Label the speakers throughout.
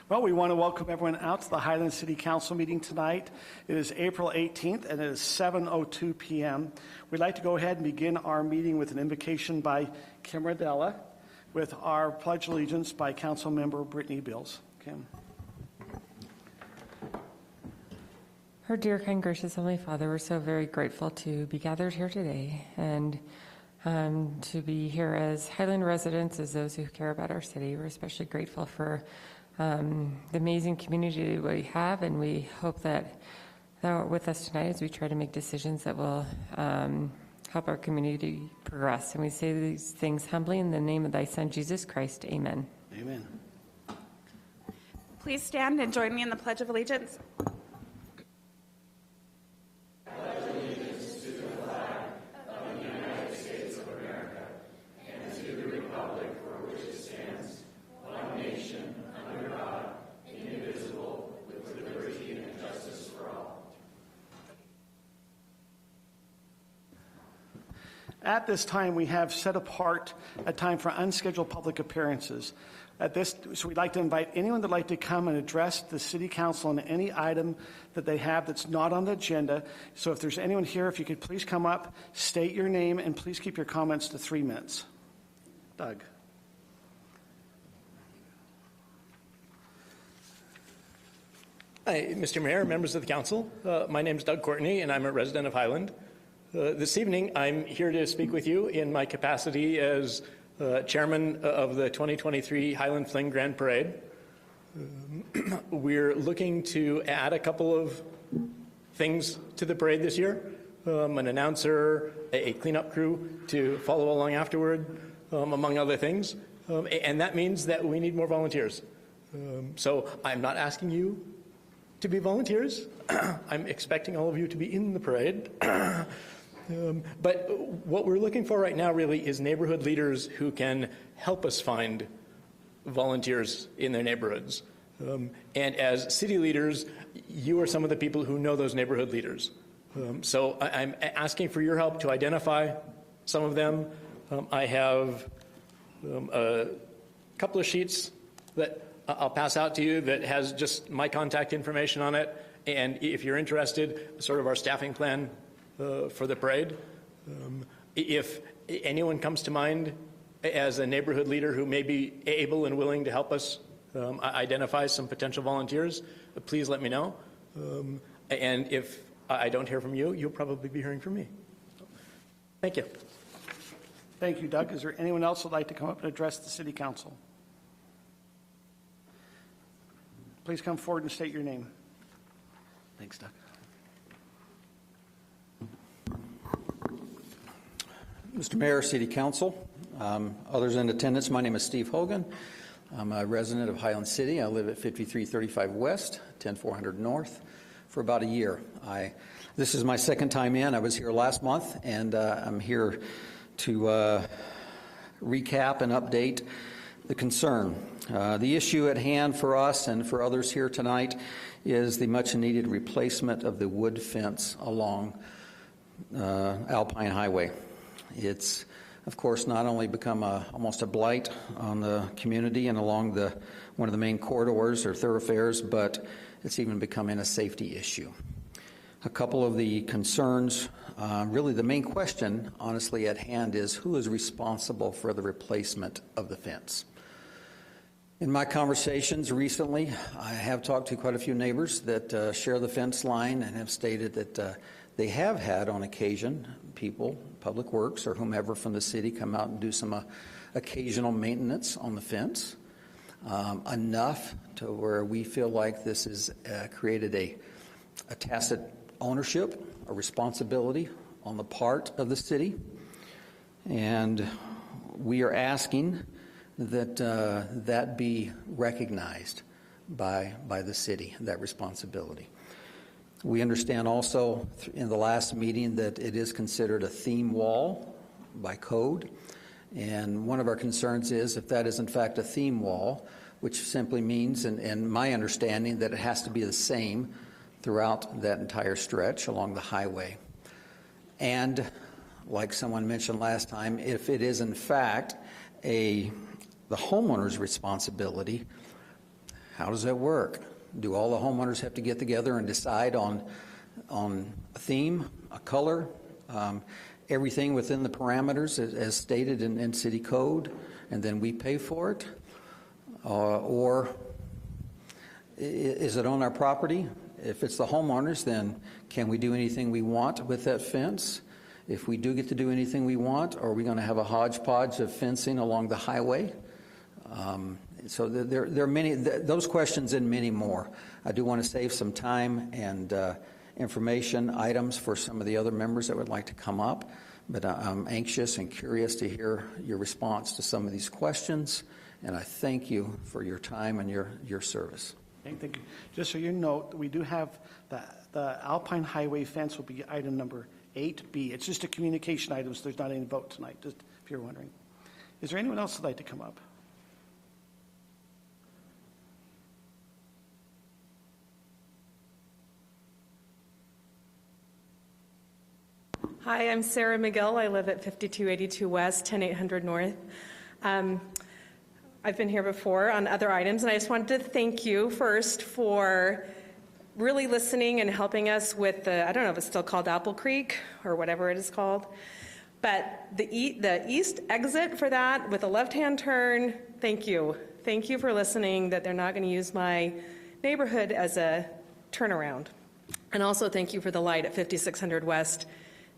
Speaker 1: Well, we want to welcome everyone out to the Highland City Council meeting tonight. It is April 18th and it is 7:02 p.m. We'd like to go ahead and begin our meeting with an invocation by Kim Radella with our Pledge of Allegiance by Council Member Brittany Bills. Kim.
Speaker 2: Our dear, kind, gracious Heavenly Father, we're so very grateful to be gathered here today and to be here as Highland residents, as those who care about our city. We're especially grateful for the amazing community we have, and we hope that thou art with us tonight as we try to make decisions that will help our community progress. And we say these things humbly in the name of thy Son, Jesus Christ. Amen.
Speaker 1: Amen.
Speaker 3: Please stand and join me in the Pledge of Allegiance.
Speaker 1: At this time, we have set apart a time for unscheduled public appearances. So we'd like to invite anyone that'd like to come and address the City Council on any item that they have that's not on the agenda. So if there's anyone here, if you could please come up, state your name, and please keep your comments to 3 minutes. Doug.
Speaker 4: Hi, Mr. Mayor, members of the council. My name is Doug Courtney, and I'm a resident of Highland. This evening, I'm here to speak with you in my capacity as chairman of the 2023 Highland Fling Grand Parade. We're looking to add a couple of things to the parade this year. An announcer, a cleanup crew to follow along afterward, among other things. And that means that we need more volunteers. So I'm not asking you to be volunteers. I'm expecting all of you to be in the parade. But what we're looking for right now really is neighborhood leaders who can help us find volunteers in their neighborhoods. And as city leaders, you are some of the people who know those neighborhood leaders. So I'm asking for your help to identify some of them. I have a couple of sheets that I'll pass out to you that has just my contact information on it. And if you're interested, sort of our staffing plan for the parade. If anyone comes to mind as a neighborhood leader who may be able and willing to help us identify some potential volunteers, please let me know. And if I don't hear from you, you'll probably be hearing from me. Thank you.
Speaker 1: Thank you, Doug. Is there anyone else who'd like to come up and address the City Council? Please come forward and state your name. Thanks, Doug.
Speaker 5: Mr. Mayor, City Council, others in attendance, my name is Steve Hogan. I'm a resident of Highland City. I live at 5335 West, 10400 North for about a year. This is my second time in. I was here last month, and I'm here to recap and update the concern. The issue at hand for us and for others here tonight is the much-needed replacement of the wood fence along Alpine Highway. It's, of course, not only become almost a blight on the community and along one of the main corridors or thoroughfares, but it's even becoming a safety issue. A couple of the concerns, really the main question, honestly, at hand is who is responsible for the replacement of the fence? In my conversations recently, I have talked to quite a few neighbors that share the fence line and have stated that they have had on occasion people, Public Works or whomever from the city, come out and do some occasional maintenance on the fence, enough to where we feel like this has created a tacit ownership, a responsibility on the part of the city. And we are asking that that be recognized by the city, that responsibility. We understand also in the last meeting that it is considered a theme wall by code. And one of our concerns is if that is in fact a theme wall, which simply means, in my understanding, that it has to be the same throughout that entire stretch along the highway. And like someone mentioned last time, if it is in fact the homeowner's responsibility, How does that work? Do all the homeowners have to get together and decide on a theme, a color, everything within the parameters as stated in city code, and then we pay for it? Or is it on our property? If it's the homeowners, then can we do anything we want with that fence? If we do get to do anything we want, are we going to have a hodgepodge of fencing along the highway? So there are many, those questions and many more. I do want to save some time and information items for some of the other members that would like to come up, but I'm anxious and curious to hear your response to some of these questions, and I thank you for your time and your service.
Speaker 1: Thank you. Just so you know, we do have the Alpine Highway fence will be item number 8B. It's just a communication item, so there's not any vote tonight, just if you're wondering. Is there anyone else who'd like to come up?
Speaker 6: Hi, I'm Sarah McGill. I live at 5282 West, 10800 North. I've been here before on other items, and I just wanted to thank you first for really listening and helping us with the, I don't know if it's still called Apple Creek or whatever it is called, but the east exit for that with a left-hand turn, thank you. Thank you for listening that they're not going to use my neighborhood as a turnaround. And also thank you for the light at 5600 West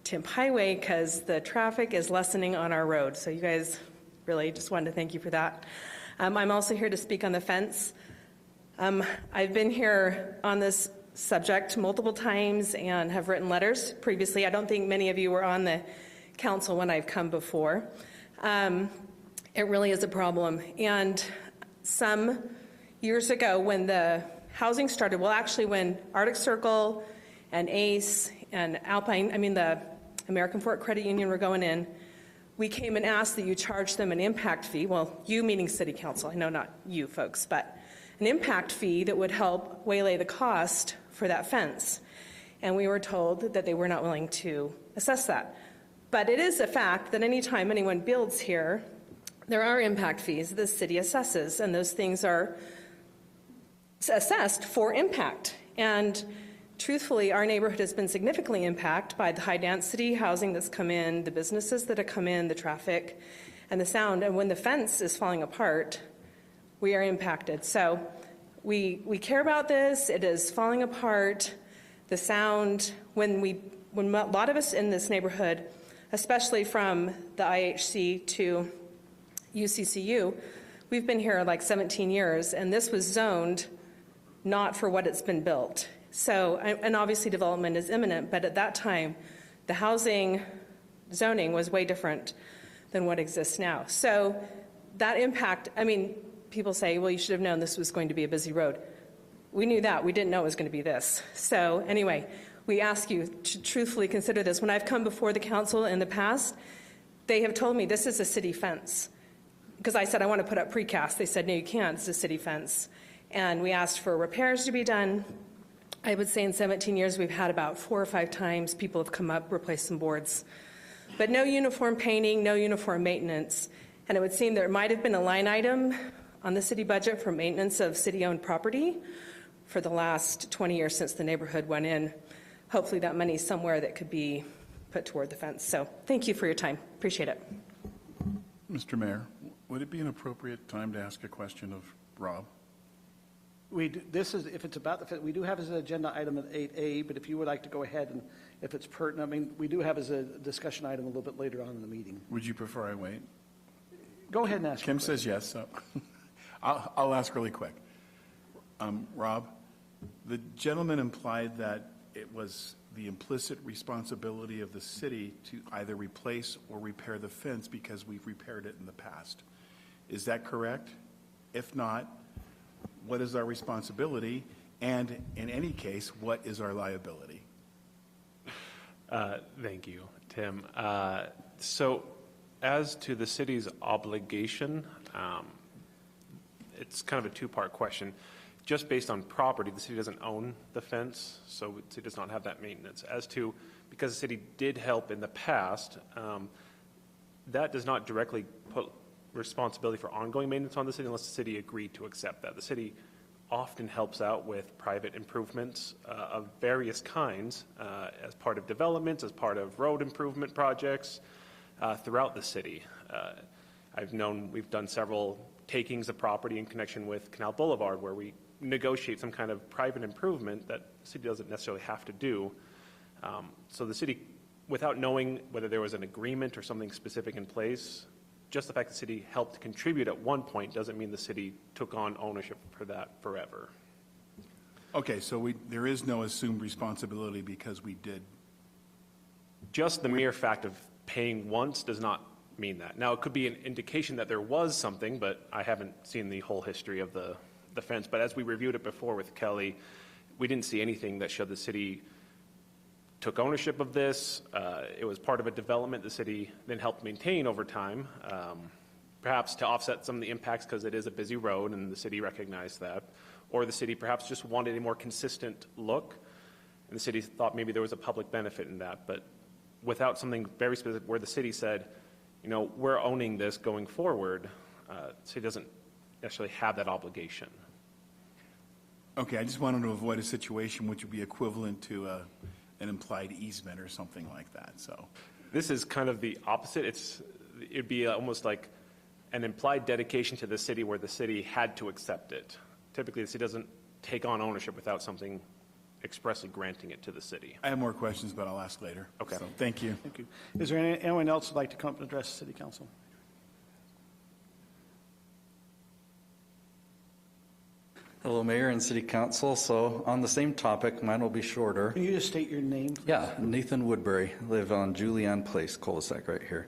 Speaker 6: Timp Highway, because the traffic is lessening on our road. So you guys really just wanted to thank you for that. I'm also here to speak on the fence. I've been here on this subject multiple times and have written letters previously. I don't think many of you were on the council when I've come before. It really is a problem. And some years ago when the housing started, well, actually when Arctic Circle and ACE and Alpine, the American Fort Credit Union were going in, we came and asked that you charge them an impact fee. Well, you meaning city council, I know not you folks, but an impact fee that would help waylay the cost for that fence. And we were told that they were not willing to assess that. But it is a fact that anytime anyone builds here, there are impact fees the city assesses, and those things are assessed for impact. And truthfully, our neighborhood has been significantly impacted by the high-density housing that's come in, the businesses that have come in, the traffic, and the sound. And when the fence is falling apart, we are impacted. So we care about this. It is falling apart. The sound, when a lot of us in this neighborhood, especially from the IHC to UCCU, we've been here like 17 years, and this was zoned not for what it's been built. So, and obviously development is imminent, but at that time, the housing zoning was way different than what exists now. So that impact, people say, well, you should have known this was going to be a busy road. We knew that. We didn't know it was going to be this. So anyway, we ask you to truthfully consider this. When I've come before the council in the past, they have told me this is a city fence. Because I said I want to put up precast. They said, no, you can't. It's a city fence. And we asked for repairs to be done. I would say in 17 years, we've had about 4 or 5 times people have come up, replaced some boards. But no uniform painting, no uniform maintenance. And it would seem there might have been a line item on the city budget for maintenance of city-owned property for the last 20 years since the neighborhood went in. Hopefully that money's somewhere that could be put toward the fence. So thank you for your time. Appreciate it.
Speaker 7: Mr. Mayor, would it be an appropriate time to ask a question of Rob?
Speaker 1: If it's about the fence, we do have as an agenda item at 8A, but if you would like to go ahead and if it's pertinent, we do have as a discussion item a little bit later on in the meeting.
Speaker 7: Would you prefer I wait?
Speaker 1: Go ahead and ask.
Speaker 7: Kim says yes, so I'll ask really quick. Rob, the gentleman implied that it was the implicit responsibility of the city to either replace or repair the fence because we've repaired it in the past. Is that correct? If not, what is our responsibility? And in any case, what is our liability?
Speaker 8: Thank you, Tim. So as to the city's obligation, it's kind of a two-part question. Just based on property, the city doesn't own the fence, so the city does not have that maintenance. As to, because the city did help in the past, that does not directly put responsibility for ongoing maintenance on the city unless the city agreed to accept that. The city often helps out with private improvements of various kinds as part of developments, as part of road improvement projects throughout the city. We've done several takings of property in connection with Canal Boulevard where we negotiate some kind of private improvement that the city doesn't necessarily have to do. So the city, without knowing whether there was an agreement or something specific in place, just the fact the city helped contribute at one point doesn't mean the city took on ownership for that forever.
Speaker 7: Okay, so there is no assumed responsibility because we did.
Speaker 8: Just the mere fact of paying once does not mean that. Now, it could be an indication that there was something, but I haven't seen the whole history of the fence. But as we reviewed it before with Kelly, we didn't see anything that showed the city took ownership of this. It was part of a development the city then helped maintain over time, perhaps to offset some of the impacts because it is a busy road and the city recognized that. Or the city perhaps just wanted a more consistent look and the city thought maybe there was a public benefit in that. But without something very specific where the city said, you know, we're owning this going forward, the city doesn't necessarily have that obligation.
Speaker 7: Okay, I just wanted to avoid a situation which would be equivalent to an implied easement or something like that, so.
Speaker 8: This is kind of the opposite. It'd be almost like an implied dedication to the city where the city had to accept it. Typically, the city doesn't take on ownership without something expressly granting it to the city.
Speaker 7: I have more questions, but I'll ask later.
Speaker 8: Okay.
Speaker 7: So, thank you.
Speaker 1: Thank you. Is there anyone else who'd like to come up and address the city council?
Speaker 9: Hello, Mayor and City Council. So on the same topic, mine will be shorter.
Speaker 1: Can you just state your name, please?
Speaker 9: Yeah, Nathan Woodbury, live on Julianne Place, cul-de-sac right here.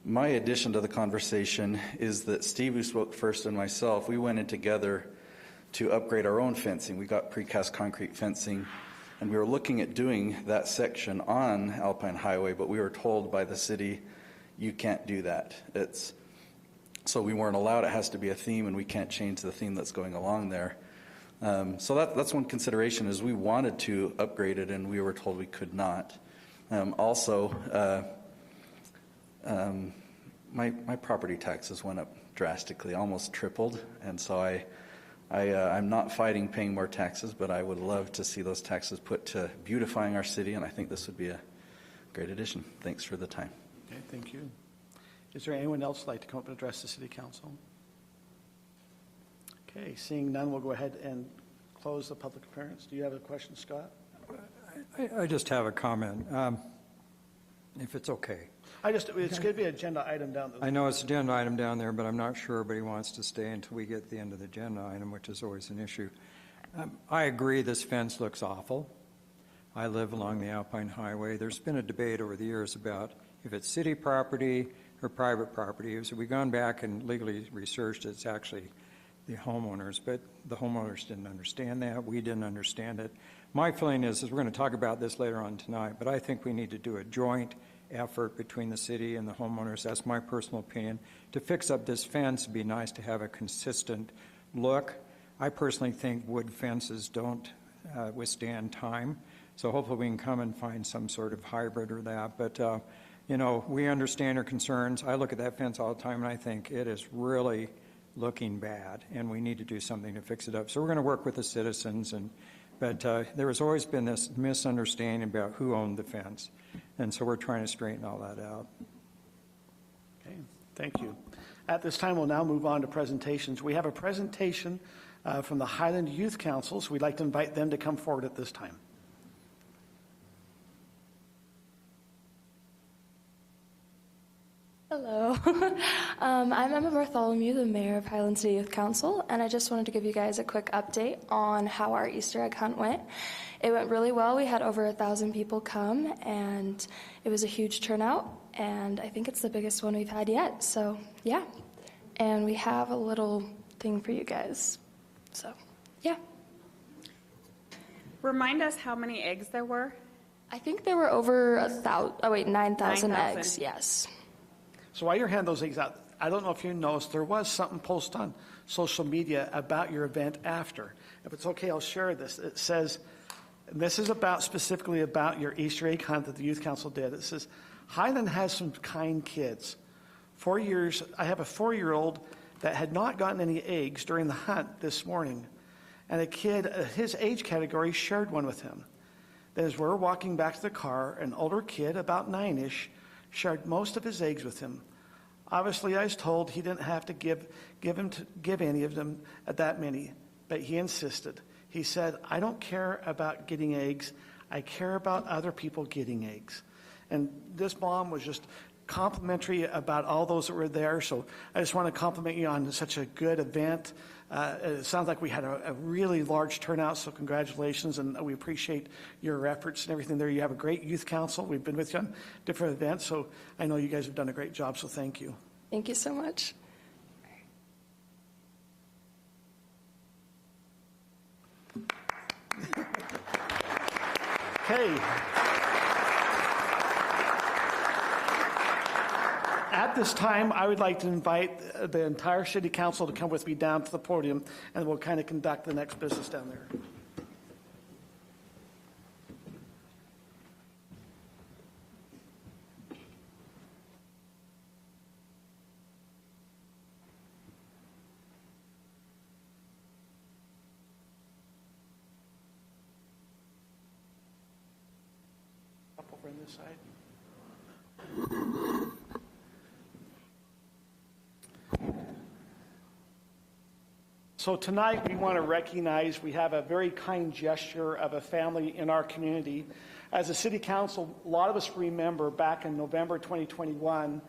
Speaker 9: My addition to the conversation is that Steve, who spoke first, and myself, we went in together to upgrade our own fencing. We got precast concrete fencing, and we were looking at doing that section on Alpine Highway, but we were told by the city, you can't do that. So we weren't allowed. It has to be a theme, and we can't change the theme that's going along there. So that's one consideration, is we wanted to upgrade it, and we were told we could not. My property taxes went up drastically, almost tripled, and so I'm not fighting paying more taxes, but I would love to see those taxes put to beautifying our city, and I think this would be a great addition. Thanks for the time.
Speaker 1: Okay, thank you. Is there anyone else who'd like to come up and address the city council? Okay, seeing none, we'll go ahead and close the public appearance. Do you have a question, Scott?
Speaker 10: I just have a comment, if it's okay.
Speaker 1: It's going to be an agenda item down there.
Speaker 10: I know it's an agenda item down there, but I'm not sure everybody wants to stay until we get to the end of the agenda item, which is always an issue. I agree this fence looks awful. I live along the Alpine Highway. There's been a debate over the years about if it's city property or private property. So we've gone back and legally researched it's actually the homeowners, but the homeowners didn't understand that. We didn't understand it. My feeling is we're going to talk about this later on tonight, but I think we need to do a joint effort between the city and the homeowners. That's my personal opinion. To fix up this fence, it'd be nice to have a consistent look. I personally think wood fences don't withstand time, so hopefully we can come and find some sort of hybrid or that. But you know, we understand your concerns. I look at that fence all the time, and I think it is really looking bad, and we need to do something to fix it up. So we're going to work with the citizens, but there has always been this misunderstanding about who owned the fence, and so we're trying to straighten all that out.
Speaker 1: Okay, thank you. At this time, we'll now move on to presentations. We have a presentation from the Highland Youth Council, so we'd like to invite them to come forward at this time.
Speaker 11: Hello. I'm Emma Bartholomew, the mayor of Highland City Youth Council, and I just wanted to give you guys a quick update on how our Easter egg hunt went. It went really well. We had over 1,000 people come, and it was a huge turnout, and I think it's the biggest one we've had yet. So, yeah. And we have a little thing for you guys. So, yeah.
Speaker 3: Remind us how many eggs there were.
Speaker 11: I think there were over 9,000 eggs, yes.
Speaker 1: So while you're handing those eggs out, I don't know if you noticed, there was something posted on social media about your event after. If it's okay, I'll share this. It says, and this is specifically about your Easter egg hunt that the Youth Council did. It says, Highland has some kind kids. 4 years, I have a 4-year-old, that had not gotten any eggs during the hunt this morning. And a kid, his age category, shared one with him. Then as we're walking back to the car, an older kid, about 9-ish, shared most of his eggs with him. Obviously, I was told he didn't have to give any of them at that many, but he insisted. He said, "I don't care about getting eggs. I care about other people getting eggs." And this mom was just complimentary about all those that were there. So I just want to compliment you on such a good event. It sounds like we had a really large turnout, so congratulations, and we appreciate your efforts and everything there. You have a great youth council. We've been with you on different events, so I know you guys have done a great job, so thank you.
Speaker 11: Thank you so much.
Speaker 1: Okay. At this time, I would like to invite the entire city council to come with me down to the podium, and we'll kind of conduct the next business down there. Up over on this side. So tonight we want to recognize we have a very kind gesture of a family in our community. As a city council, a lot of us remember back in November 2021,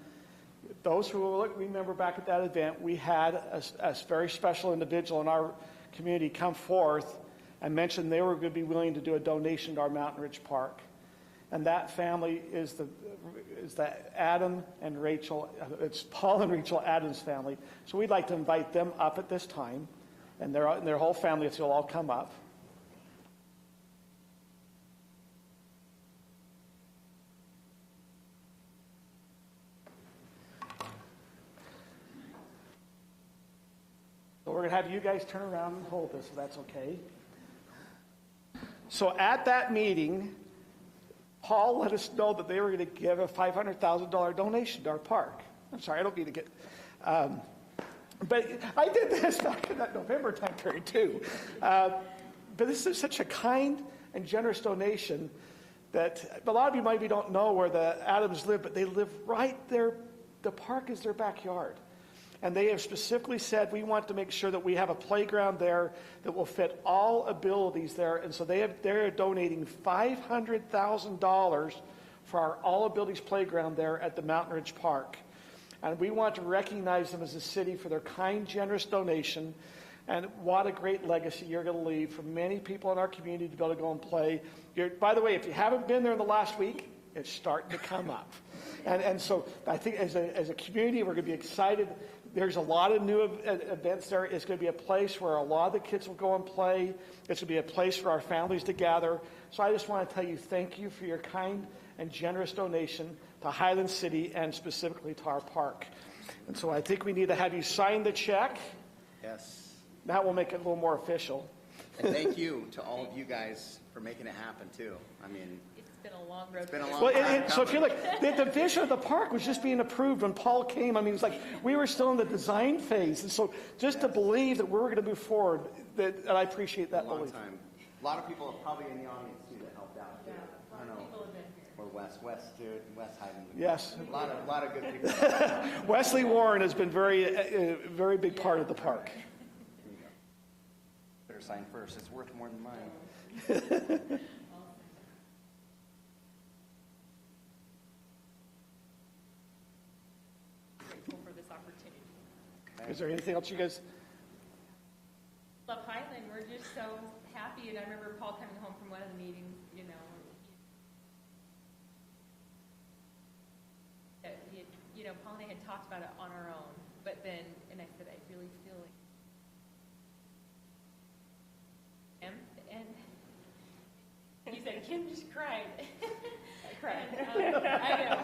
Speaker 1: those who remember back at that event, we had a very special individual in our community come forth and mention they were going to be willing to do a donation to our Mountain Ridge Park. And that family is the Adam and Rachel, it's Paul and Rachel Adams family. So we'd like to invite them up at this time. And their whole family, if you'll all come up. So we're going to have you guys turn around and hold this, if that's okay. So at that meeting, Paul let us know that they were going to give a $500,000 donation to our park. I'm sorry, I don't mean to get... But I did this back in that November time period too. But this is such a kind and generous donation that a lot of you maybe don't know where the Adams live, but they live right there. The park is their backyard. And they have specifically said, we want to make sure that we have a playground there that will fit all abilities there. And so they're donating $500,000 for our all abilities playground there at the Mountain Ridge Park. And we want to recognize them as a city for their kind, generous donation. And what a great legacy you're going to leave for many people in our community to be able to go and play. By the way, if you haven't been there in the last week, it's starting to come up. And so I think as a community, we're going to be excited. There's a lot of new events there. It's going to be a place where a lot of the kids will go and play. It's going to be a place for our families to gather. So I just want to tell you thank you for your kind and generous donation to Highland City and specifically to our park. And so I think we need to have you sign the check.
Speaker 12: Yes.
Speaker 1: That will make it a little more official.
Speaker 12: And thank you to all of you guys for making it happen too. I mean,
Speaker 3: It's been a long road.
Speaker 12: it's been a long time.
Speaker 1: So if you look, the vision of the park was just being approved when Paul came. I mean, it's like we were still in the design phase. And so just to believe that we're going to move forward, and I appreciate that
Speaker 12: a long
Speaker 1: belief.
Speaker 12: time. A lot of people are probably in the audience too that helped out too. I know. Or West too. West Hyden.
Speaker 1: Yes.
Speaker 12: A lot of good people.
Speaker 1: Wesley Warren has been a very big part of the park.
Speaker 12: Better sign first. It's worth more than mine.
Speaker 3: Grateful for this opportunity.
Speaker 1: Is there anything else you guys?
Speaker 3: Love Highland. We're just so happy. And I remember Paul coming home from one of the meetings, you know, that he had, you know, Paul and I had talked about it on our own, but then, and I said, I really feel like, and he said, Kim just cried. I cried. I know.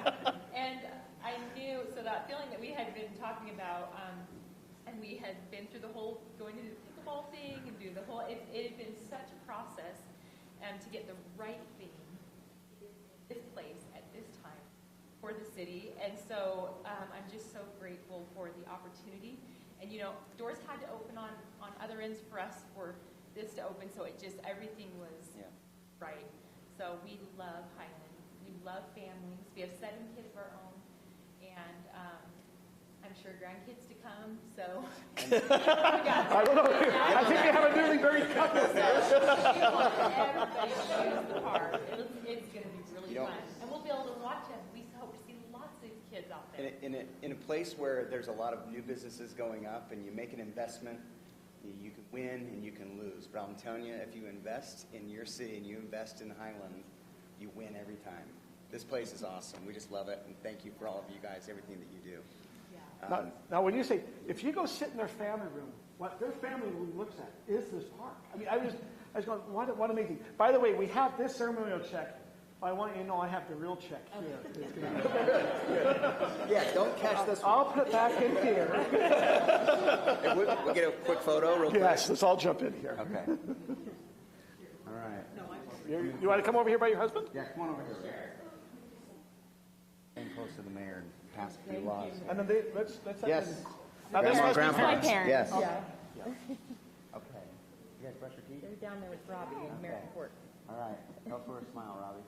Speaker 3: And I knew, so that feeling that we had been talking about, and we had been through the whole, going to do the pickleball thing and do the whole, it had been such a process to get the right thing in this place at this time for the city. And so I'm just so grateful for the opportunity And, you know, doors had to open on other ends for us for this to open, so it just, everything was right. So we love Highland. We love families. We have 7 kids of our own, and I'm sure grandkids to come, so.
Speaker 1: I don't know. I think we have a newly married couple here.
Speaker 3: We want everybody to use the park. It's going to be really fun. And we'll be able to watch them. We hope to see lots of kids out there.
Speaker 12: In a place where there's a lot of new businesses going up and you make an investment, you can win and you can lose. But I'm telling you, if you invest in your city and you invest in Highland, you win every time. This place is awesome. We just love it. And thank you for all of you guys, everything that you do.
Speaker 1: Now, when you say, if you go sit in their family room, what their family room looks at is this park. I mean, I was going, what amazing. By the way, we have this ceremonial check. I want you to know I have the real check here.
Speaker 12: Yeah, don't catch this one.
Speaker 1: I'll put it back in here.
Speaker 12: Hey, we'll get a quick photo real quick.
Speaker 1: Yes, let's all jump in here.
Speaker 12: Okay. All right.
Speaker 1: You want to come over here by your husband?
Speaker 12: Yeah, come on over here. Staying close to the mayor and pass a few laws.
Speaker 1: And then let's
Speaker 12: Yes.
Speaker 1: Now, this must be
Speaker 12: Grandpa.
Speaker 1: fun.
Speaker 12: Yes.
Speaker 3: Yeah.
Speaker 12: Okay. You guys brush your teeth?
Speaker 3: They're down there with Robbie in American Court.
Speaker 12: All right. Go for a smile, Robbie.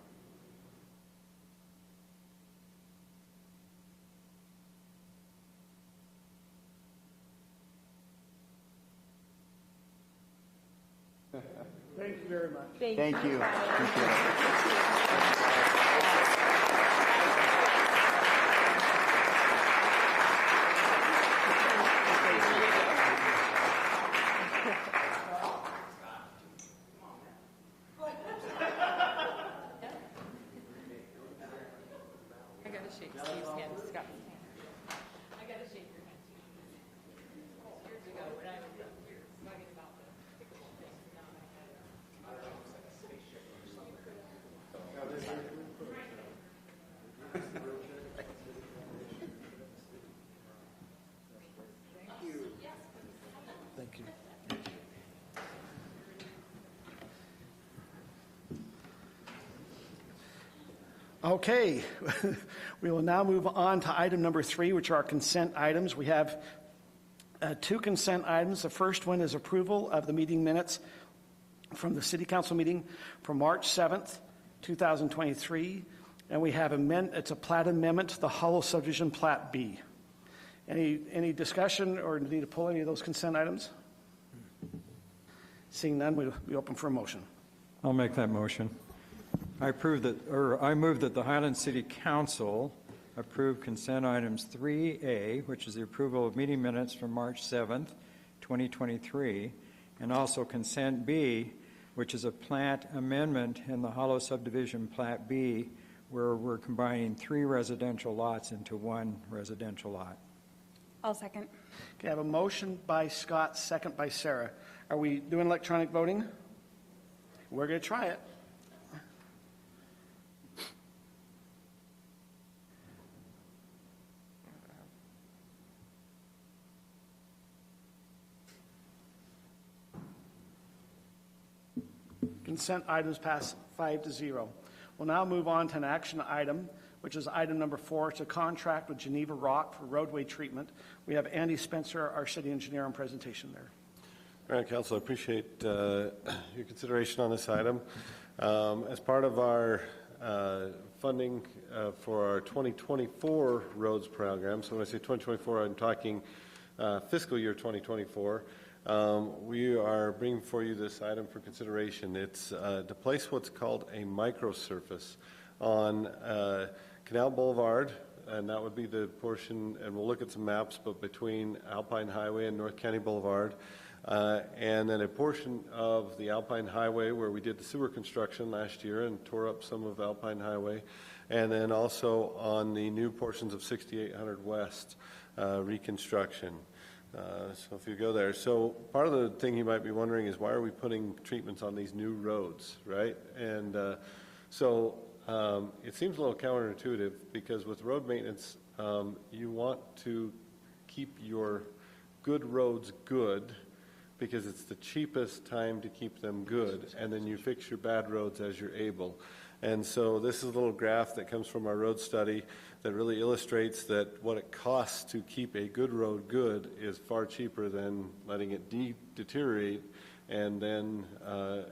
Speaker 1: Thank you very much.
Speaker 12: Thank you. Appreciate it.
Speaker 3: I got to shake Steve's hand, Scott's hand. I got to shake your hand too. Years ago when I was up here talking about the pickleball thing, now I have.
Speaker 1: Thank you. Okay, we will now move on to item number 3, which are our consent items. We have 2 consent items. The first one is approval of the meeting minutes from the City Council meeting for March 7th, 2023. And we have it's a plat amendment to the Hollow Subdivision Plat B. Any discussion or need to pull any of those consent items? Seeing none, we open for a motion.
Speaker 10: I'll make that motion. I move that the Highland City Council approve consent items 3A, which is the approval of meeting minutes from March 7th, 2023, and also consent B, which is a plat amendment in the Hollow Subdivision Plat B, where we're combining 3 residential lots into 1 residential lot.
Speaker 13: I'll second.
Speaker 1: Okay, I have a motion by Scott, second by Sarah. Are we doing electronic voting? We're going to try it. Consent items pass 5-0. We'll now move on to an action item, which is item number 4. It's a contract with Geneva Rock for roadway treatment. We have Andy Spencer, our city engineer, on presentation there.
Speaker 14: All right, Council, I appreciate your consideration on this item. As part of our funding for our 2024 roads program, so when I say 2024, I'm talking fiscal year 2024, we are bringing for you this item for consideration. It's to place what's called a microsurface on Canal Boulevard, and that would be the portion, and we'll look at some maps, but between Alpine Highway and North County Boulevard, and then a portion of the Alpine Highway where we did the sewer construction last year and tore up some of Alpine Highway, and then also on the new portions of 6800 West reconstruction. So if you go there, so part of the thing you might be wondering is why are we putting treatments on these new roads, right? And so it seems a little counterintuitive because with road maintenance, you want to keep your good roads good because it's the cheapest time to keep them good, and then you fix your bad roads as you're able. And so this is a little graph that comes from our road study that really illustrates that what it costs to keep a good road good is far cheaper than letting it deteriorate, and then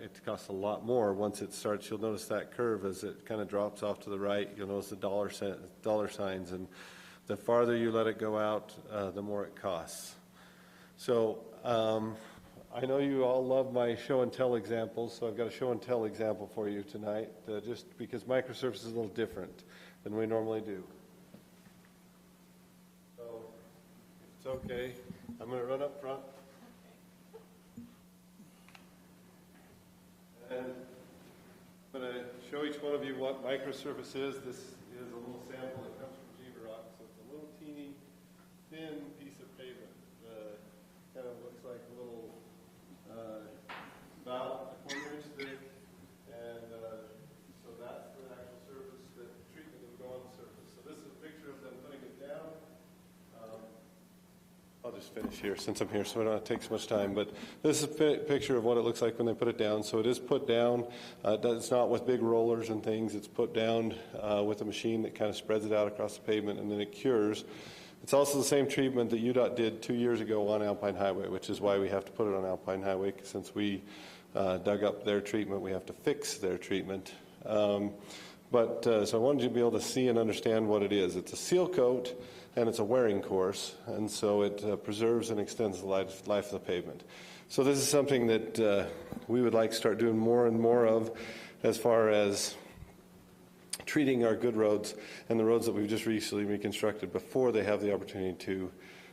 Speaker 14: it costs a lot more once it starts. You'll notice that curve as it kind of drops off to the right. You'll notice the dollar signs, and the farther you let it go out, the more it costs. So I know you all love my show and tell examples, so I've got a show and tell example for you tonight, just because microservice is a little different than we normally do. So if it's okay, I'm going to run up front. And I'm going to show each one of you what microservice is. This is a little sample that comes from Geneva Rock, so it's a little teeny, thin piece of pavement. Kind of looks like a little about a quarter-inch thick, and so that's the actual surface that treatment would go on the surface. So this is a picture of them putting it down. I'll just finish here since I'm here, so I don't have to take so much time. But this is a picture of what it looks like when they put it down. So it is put down. It's not with big rollers and things. It's put down with a machine that kind of spreads it out across the pavement, and then it cures. It's also the same treatment that UDOT did 2 years ago on Alpine Highway, which is why we have to put it on Alpine Highway, since we dug up their treatment, we have to fix their treatment. So I wanted you to be able to see and understand what it is. It's a seal coat, and it's a wearing course, and so it preserves and extends the life of the pavement. So this is something that we would like to start doing more and more of as far as treating our good roads and the roads that we've just recently reconstructed before they have the opportunity to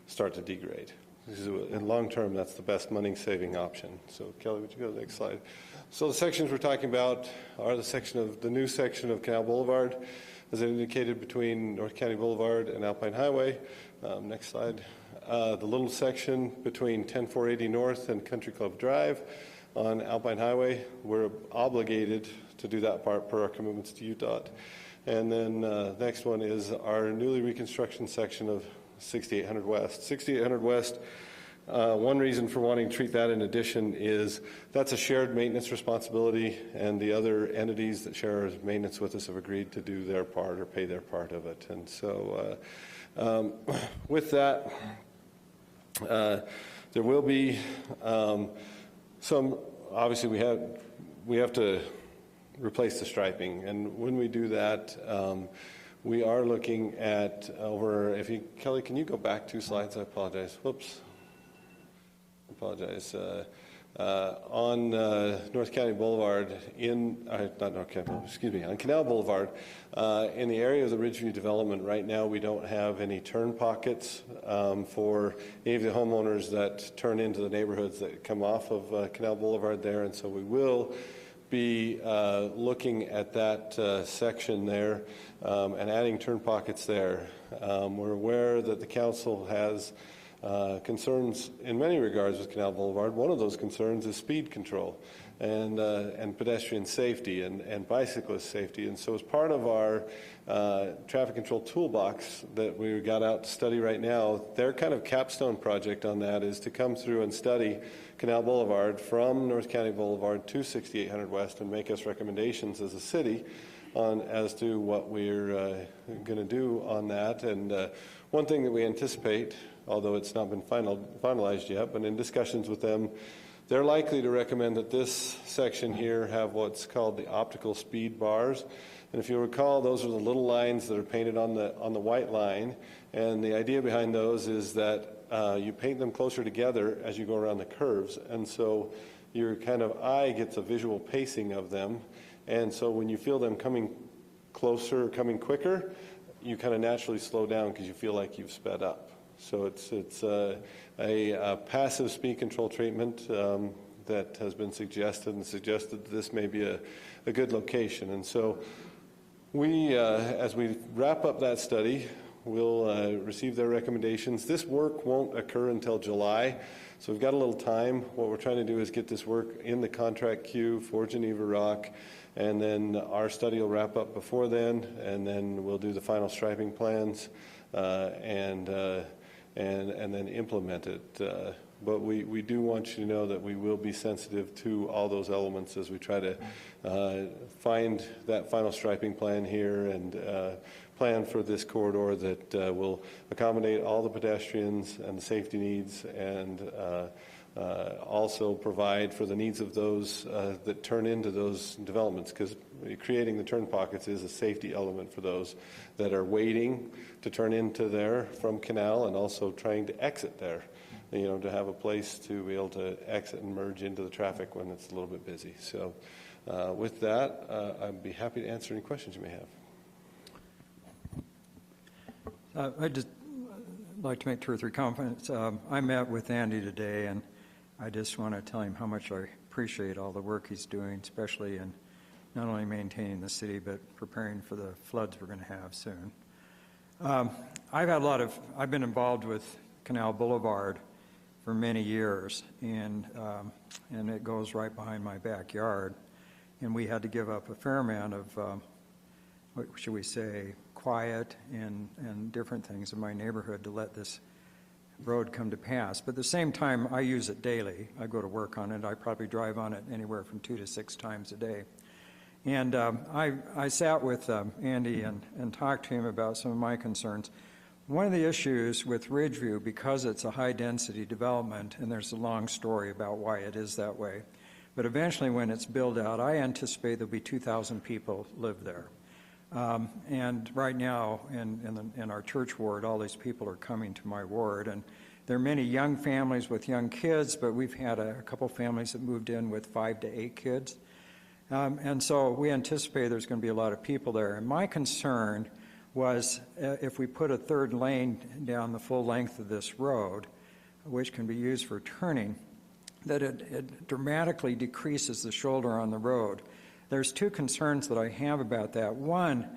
Speaker 14: start to degrade. In long term, that's the best money-saving option. So Kelly, would you go to the next slide? So the sections we're talking about are the new section of Canal Boulevard, as indicated between North County Boulevard and Alpine Highway. Next slide. The little section between 10480 North and Country Club Drive on Alpine Highway. We're obligated to do that part per our commitments to UDOT. And then the next one is our newly reconstruction section of 6800 West. 6800 West, one reason for wanting to treat that in addition is that's a shared maintenance responsibility, and the other entities that share maintenance with us have agreed to do their part or pay their part of it. And so with that, there will be some, obviously we have to replace the striping, and when we do that, we are looking at Kelly, can you go back 2 slides? I apologize. Whoops. I apologize. On North County Boulevard, on Canal Boulevard, in the area of the Ridgeview development right now, we don't have any turn pockets for any of the homeowners that turn into the neighborhoods that come off of Canal Boulevard there, and so we will be looking at that section there and adding turn pockets there. We're aware that the council has concerns in many regards with Canal Boulevard. One of those concerns is speed control and pedestrian safety and bicyclist safety. And so as part of our traffic control toolbox that we got out to study right now, their kind of capstone project on that is to come through and study Canal Boulevard from North County Boulevard to 6800 West and make us recommendations as a city as to what we're going to do on that. And one thing that we anticipate, although it's not been finalized yet, but in discussions with them, they're likely to recommend that this section here have what's called the optical speed bars. And if you recall, those are the little lines that are painted on the white line. And the idea behind those is that you paint them closer together as you go around the curves. And so your kind of eye gets a visual pacing of them. And so when you feel them coming closer, coming quicker, you kind of naturally slow down because you feel like you've sped up. So it's a passive speed control treatment that has been suggested that this may be a good location. And so we, as we wrap up that study, we'll receive their recommendations. This work won't occur until July, so we've got a little time. What we're trying to do is get this work in the contract queue for Geneva Rock, and then our study will wrap up before then, and then we'll do the final striping plans and then implement it. But we do want you to know that we will be sensitive to all those elements as we try to find that final striping plan here and plan for this corridor that will accommodate all the pedestrians and the safety needs, and also provide for the needs of those that turn into those developments, because creating the turn pockets is a safety element for those that are waiting to turn into there from Canal, and also trying to exit there, to have a place to be able to exit and merge into the traffic when it's a little bit busy. So with that, I'd be happy to answer any questions you may have.
Speaker 10: I'd just like to make 2 or 3 comments. I met with Andy today, and I just want to tell him how much I appreciate all the work he's doing, especially in not only maintaining the city, but preparing for the floods we're going to have soon. I've been involved with Canal Boulevard for many years, and it goes right behind my backyard. And we had to give up a fair amount of, what should we say, quiet and different things in my neighborhood to let this road come to pass. But at the same time, I use it daily. I go to work on it. I probably drive on it anywhere from 2 to 6 times a day. And I sat with Andy and talked to him about some of my concerns. One of the issues with Ridgeview, because it's a high-density development, and there's a long story about why it is that way, but eventually when it's built out, I anticipate there'll be 2,000 people live there. And right now, in our church ward, all these people are coming to my ward, and there are many young families with young kids, but we've had a couple families that moved in with 5 to 8 kids. And so we anticipate there's going to be a lot of people there. And my concern was if we put a 3rd lane down the full length of this road, which can be used for turning, that it dramatically decreases the shoulder on the road. There's 2 concerns that I have about that. One,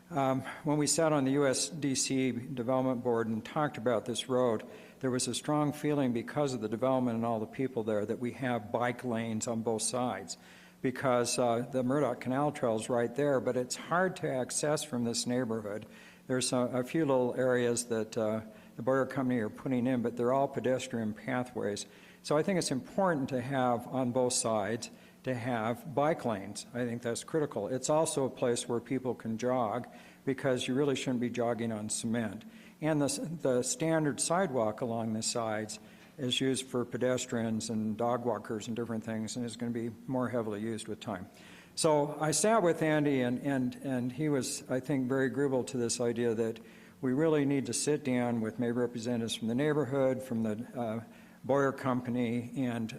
Speaker 10: when we sat on the USDC Development Board and talked about this road, there was a strong feeling because of the development and all the people there that we have bike lanes on both sides, because the Murdoch Canal Trail is right there, but it's hard to access from this neighborhood. There's a few little areas that the Boyer Company are putting in, but they're all pedestrian pathways. So I think it's important to have on both sides to have bike lanes. I think that's critical. It's also a place where people can jog, because you really shouldn't be jogging on cement. And the standard sidewalk along the sides is used for pedestrians and dog walkers and different things, and is going to be more heavily used with time. So I sat with Andy, and he was, I think, very agreeable to this idea that we really need to sit down with maybe representatives from the neighborhood, from the Boyer Company, and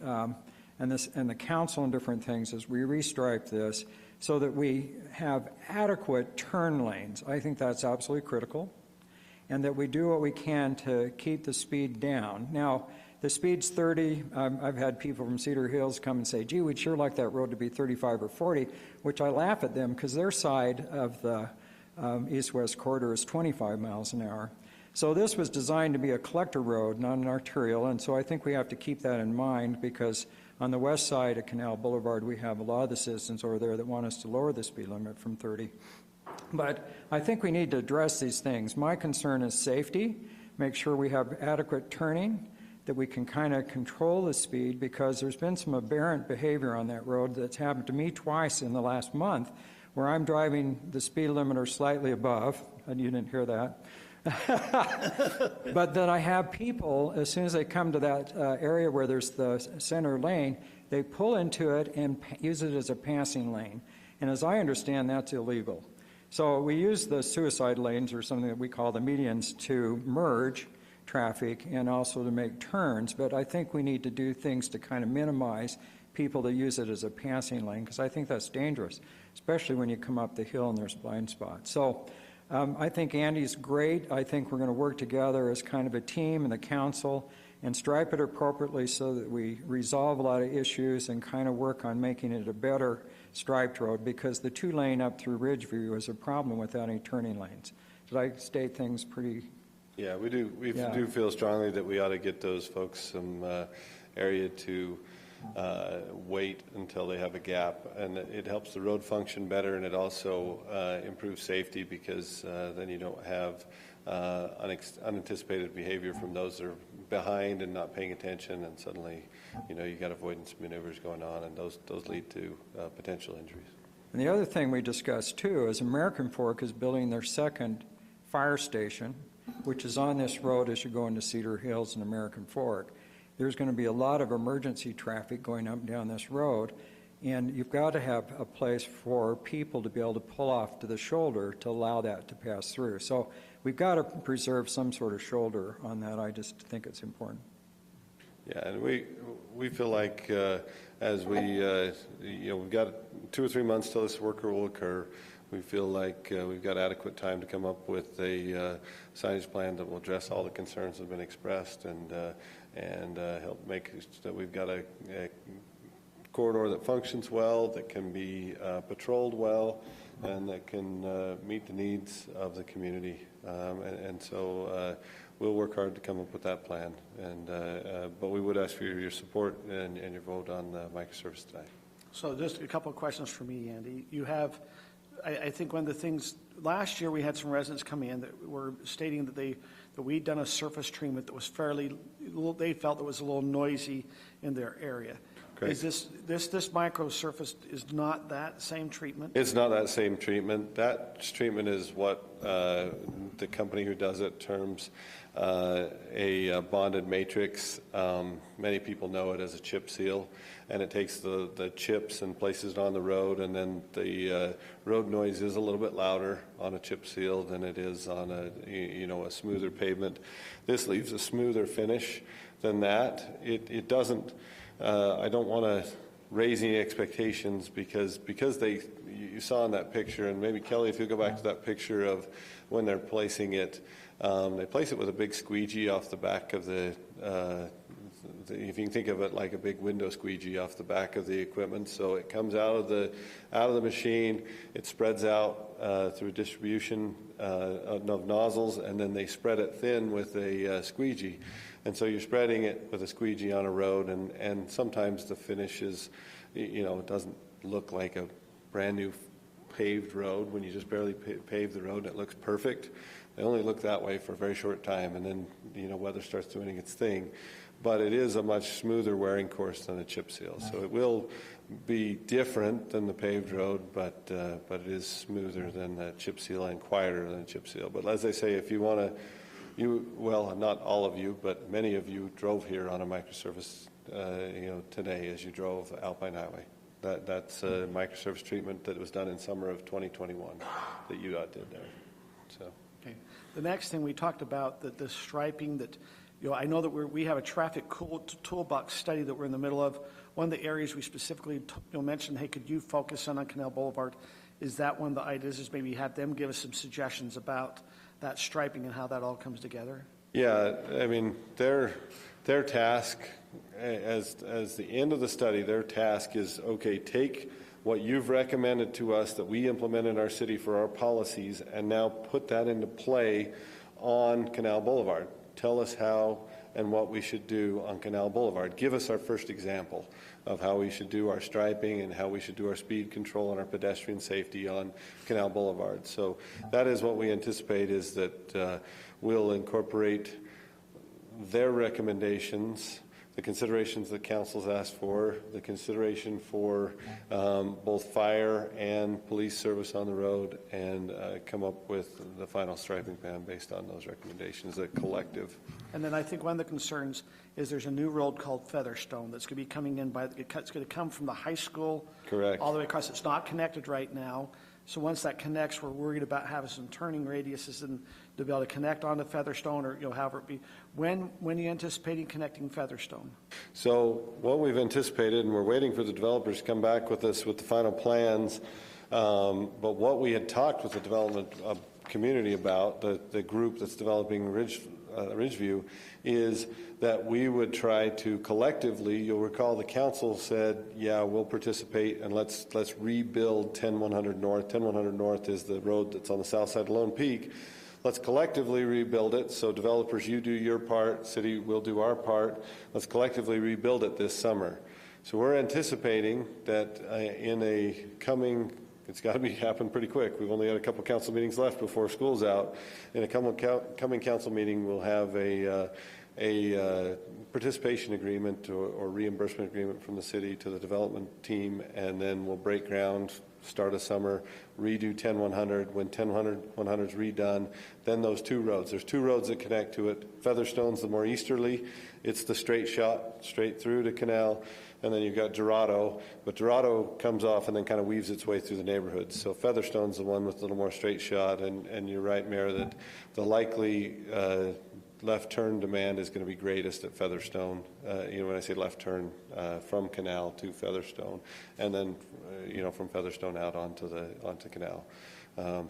Speaker 10: the council and different things as we restripe this so that we have adequate turn lanes. I think that's absolutely critical, and that we do what we can to keep the speed down. Now, the speed's 30. I've had people from Cedar Hills come and say, gee, we'd sure like that road to be 35 or 40, which I laugh at them because their side of the east-west corridor is 25 miles an hour. So this was designed to be a collector road, not an arterial, and so I think we have to keep that in mind, because on the west side of Canal Boulevard, we have a lot of the citizens over there that want us to lower the speed limit from 30. But I think we need to address these things. My concern is safety, make sure we have adequate turning, that we can kind of control the speed, because there's been some aberrant behavior on that road that's happened to me twice in the last month, where I'm driving the speed limit or slightly above, and you didn't hear that, but then I have people, as soon as they come to that area where there's the center lane, they pull into it and use it as a passing lane. And as I understand, that's illegal. So we use the suicide lanes, or something that we call the medians, to merge traffic and also to make turns. But I think we need to do things to kind of minimize people that use it as a passing lane, because I think that's dangerous, especially when you come up the hill and there's blind spots. So I think Andy's great. I think we're going to work together as kind of a team in the council and stripe it appropriately so that we resolve a lot of issues and kind of work on making it a better striped road, because the 2-lane up through Ridgeview is a problem without any turning lanes. Did I state things pretty?
Speaker 14: Yeah, we do. We do feel strongly that we ought to get those folks some area to wait until they have a gap, and it helps the road function better, and it also improves safety, because then you don't have unanticipated behavior from those that are behind and not paying attention, and suddenly you got avoidance maneuvers going on, and those lead to potential injuries.
Speaker 10: And the other thing we discussed too is American Fork is building their second fire station, which is on this road as you go into Cedar Hills and American Fork. There's going to be a lot of emergency traffic going up and down this road, and you've got to have a place for people to be able to pull off to the shoulder to allow that to pass through. So we've got to preserve some sort of shoulder on that. I just think it's important.
Speaker 14: Yeah, and we feel like as we, we've got 2 or 3 months till this worker will occur. We feel like we've got adequate time to come up with a signage plan that will address all the concerns that have been expressed and help make that we've got a corridor that functions well, that can be patrolled well, and that can meet the needs of the community. So we'll work hard to come up with that plan. But we would ask for your support and your vote on microservice tonight.
Speaker 1: So just a couple of questions for me, Andy. You have, I think one of the things, last year we had some residents come in that were stating that we'd done a surface treatment that was they felt it was a little noisy in their area.
Speaker 14: Great.
Speaker 1: Is this micro surface is not that same treatment?
Speaker 14: It's not that same treatment. That treatment is what the company who does it terms a bonded matrix. Many people know it as a chip seal, and it takes the chips and places it on the road, and then the road noise is a little bit louder on a chip seal than it is on a smoother pavement. This leaves a smoother finish than that. It doesn't. I don't want to raise any expectations because you saw in that picture, and maybe Kelly, if you go back to that picture of when they're placing it, they place it with a big squeegee off the back of if you can think of it like a big window squeegee off the back of the equipment. So it comes out of the machine, it spreads out through distribution of nozzles, and then they spread it thin with a squeegee. And so you're spreading it with a squeegee on a road, and sometimes the finish is, it doesn't look like a brand new paved road when you just barely pave the road and it looks perfect. They only look that way for a very short time, and then, weather starts doing its thing. But it is a much smoother wearing course than a chip seal. So it will be different than the paved road, but it is smoother than the chip seal and quieter than a chip seal. But as I say, if you want to, not all of you, but many of you drove here on a microservice, today as you drove Alpine Highway. That's a microservice treatment that was done in summer of 2021 that UDOT did there. So.
Speaker 1: Okay. The next thing we talked about, the striping that, I know that we have a traffic toolbox study that we're in the middle of. One of the areas we specifically mentioned, hey, could you focus on Canal Boulevard? Is that one of the ideas is maybe have them give us some suggestions about that striping and how that all comes together?
Speaker 14: Yeah, I mean, their task, as the end of the study, their task is, okay, take what you've recommended to us that we implement in our city for our policies and now put that into play on Canal Boulevard. Tell us how and what we should do on Canal Boulevard. Give us our first example of how we should do our striping and how we should do our speed control and our pedestrian safety on Canal Boulevard. So that is what we anticipate, is that we'll incorporate their recommendations, the considerations that council's asked for, the consideration for both fire and police service on the road, and come up with the final striping plan based on those recommendations, a collective.
Speaker 1: And then I think one of the concerns is there's a new road called Featherstone that's going to be coming in it's going to come from the high school.
Speaker 14: Correct.
Speaker 1: All the way across. It's not connected right now. So once that connects, we're worried about having some turning radiuses and to be able to connect onto Featherstone, or however it be. When are you anticipating connecting Featherstone?
Speaker 14: So what we've anticipated, and we're waiting for the developers to come back with us with the final plans, but what we had talked with the development community about, the group that's developing Ridgeview, is that we would try to collectively, you'll recall the council said, yeah, we'll participate and let's rebuild 10100 North. 10100 North is the road that's on the south side of Lone Peak. Let's collectively rebuild it. So developers, you do your part, city, we'll do our part. Let's collectively rebuild it this summer. So we're anticipating that in a coming, it's got to happen pretty quick. We've only got a couple council meetings left before school's out. In a coming council meeting, we'll have a participation agreement or reimbursement agreement from the city to the development team, and then we'll break ground start of summer, redo 10-100. When 10-100 is redone, then those two roads. There's two roads that connect to it. Featherstone's the more easterly. It's the straight shot, straight through to Canal. And then you've got Dorado, but Dorado comes off and then kind of weaves its way through the neighborhoods. So Featherstone's the one with a little more straight shot, and you're right, Mayor, that the likely left turn demand is going to be greatest at Featherstone. When I say left turn, from Canal to Featherstone, and then from Featherstone out onto Canal.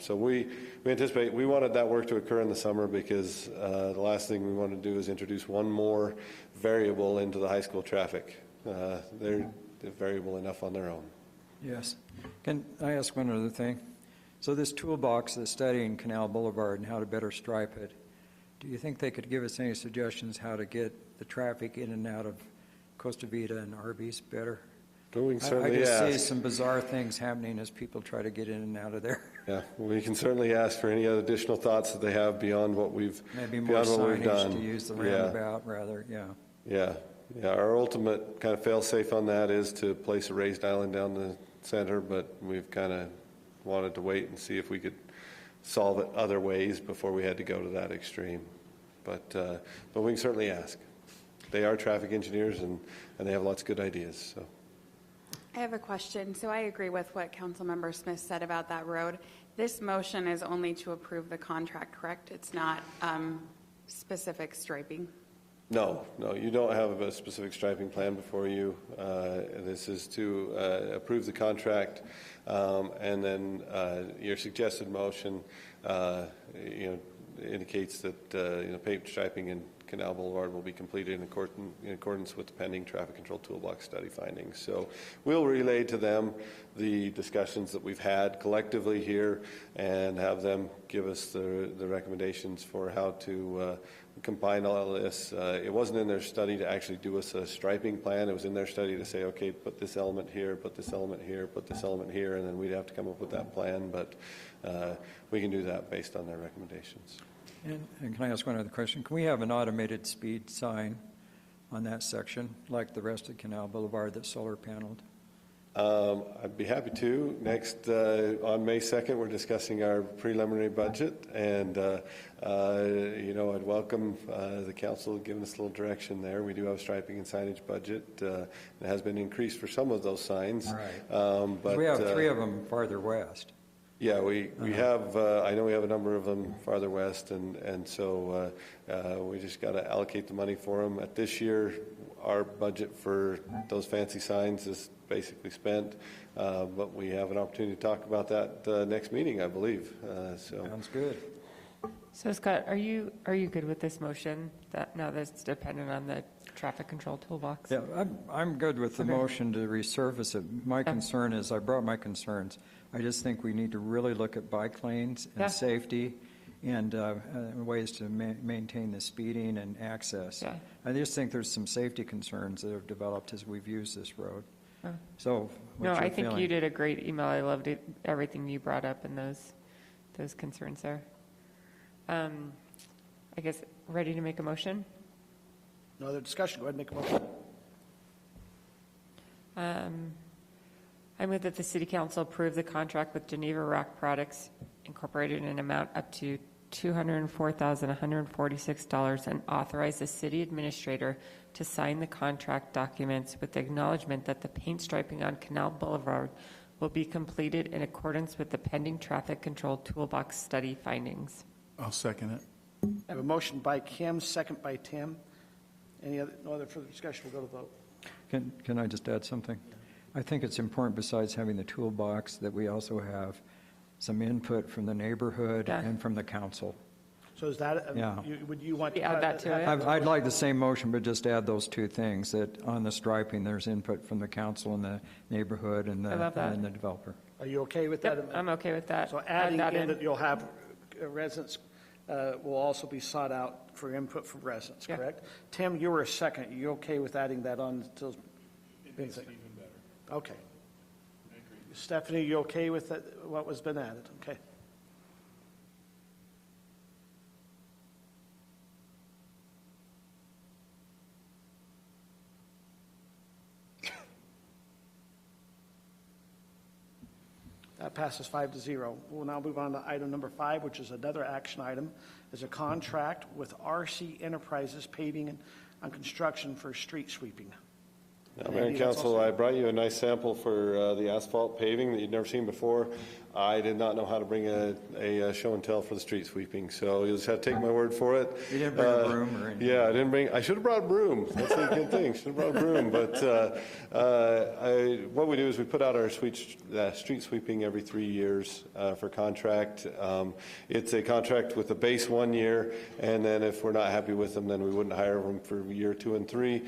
Speaker 14: So we anticipate, we wanted that work to occur in the summer because the last thing we want to do is introduce one more variable into the high school traffic. They're variable enough on their own.
Speaker 10: Yes. Can I ask one other thing? So this toolbox that's studying Canal Boulevard and how to better stripe it, do you think they could give us any suggestions how to get the traffic in and out of Costa Vida and Arby's better?
Speaker 14: We can
Speaker 10: I
Speaker 14: certainly
Speaker 10: just see
Speaker 14: ask.
Speaker 10: some bizarre things happening as people try to get in and out of there.
Speaker 14: Yeah, we can certainly ask for any additional thoughts that they have beyond what we've
Speaker 10: Maybe more
Speaker 14: beyond what we've done.
Speaker 10: signage to use the
Speaker 14: Yeah.
Speaker 10: roundabout rather, yeah.
Speaker 14: Yeah. Our ultimate kind of fail-safe on that is to place a raised island down the center, but we've kind of wanted to wait and see if we could solve it other ways before we had to go to that extreme. But we can certainly ask. They are traffic engineers, and they have lots of good ideas. So.
Speaker 13: I have a question. So I agree with what Councilmember Smith said about that road. This motion is only to approve the contract, correct? It's not specific striping?
Speaker 14: No, you don't have a specific striping plan before you. This is to approve the contract, and then your suggested motion, indicates that paved striping in Canal Boulevard will be completed in accordance with the pending traffic control toolbox study findings. So we'll relay to them the discussions that we've had collectively here and have them give us the recommendations for how to combine all of this. It wasn't in their study to actually do us a striping plan. It was in their study to say, okay, put this element here, put this element here, put this element here, and then we'd have to come up with that plan. But we can do that based on their recommendations.
Speaker 10: And can I ask one other question? Can we have an automated speed sign on that section, like the rest of Canal Boulevard that's solar paneled?
Speaker 14: I'd be happy to. Next, on May 2nd, we're discussing our preliminary budget, and, I'd welcome the council giving us a little direction there. We do have a striping and signage budget. It has been increased for some of those signs.
Speaker 10: Right.
Speaker 14: But
Speaker 10: we have three of them farther west.
Speaker 14: Yeah, we have, I know we have a number of them farther west, and so we just got to allocate the money for them. At this year, our budget for those fancy signs is basically spent, but we have an opportunity to talk about that next meeting, I believe.
Speaker 10: Sounds good.
Speaker 2: So Scott, are you good with this motion that now that's dependent on the traffic control toolbox?
Speaker 10: Yeah, I'm good with the motion to resurface it. My concern is, I brought my concerns. I just think we need to really look at bike lanes and safety and ways to maintain the speeding and access.
Speaker 2: Yeah.
Speaker 10: I just think there's some safety concerns that have developed as we've used this road. So,
Speaker 2: No,
Speaker 10: what's your
Speaker 2: I think
Speaker 10: feeling?
Speaker 2: you did a great email. I loved it, everything you brought up and those concerns there. I guess, ready to make a motion?
Speaker 1: No other discussion. Go ahead and make a motion.
Speaker 2: I move that the City Council approve the contract with Geneva Rock Products Incorporated in an amount up to $204,146 and authorize the city administrator to sign the contract documents with the acknowledgement that the paint striping on Canal Boulevard will be completed in accordance with the pending traffic control toolbox study findings.
Speaker 7: I'll second it.
Speaker 1: I have a motion by Kim, second by Tim. No other further discussion? We'll go to vote.
Speaker 10: Can I just add something? I think it's important, besides having the toolbox, that we also have some input from the neighborhood and from the council.
Speaker 1: So is that, would you want to
Speaker 2: add that to it?
Speaker 10: I'd like the same motion, but just add those two things, that on the striping, there's input from the council and the neighborhood and the developer.
Speaker 1: Are you okay with that?
Speaker 2: Yep, I'm okay with that.
Speaker 1: So adding
Speaker 2: Add that
Speaker 1: in that you'll have residents will also be sought out for input from residents, correct? Tim, you were a second. Are you okay with adding that on? It makes it even better. Okay. I agree. Stephanie, you okay with that, what was been added? Okay. Passes 5-0. We'll now move on to item number 5, which is another action item, is a contract with RC Enterprises Paving and Construction for street sweeping.
Speaker 14: Now, Mayor and Council, I brought you a nice sample for the asphalt paving that you'd never seen before. I did not know how to bring a show and tell for the street sweeping, so you'll just have to take my word for it.
Speaker 10: You didn't bring a broom or anything?
Speaker 14: Yeah, I didn't bring. I should have brought a broom. That's a good thing. Should have brought a broom. But what we do is we put out our street sweeping every 3 years for contract. It's a contract with a base 1 year, and then if we're not happy with them, then we wouldn't hire them for year 2 and 3.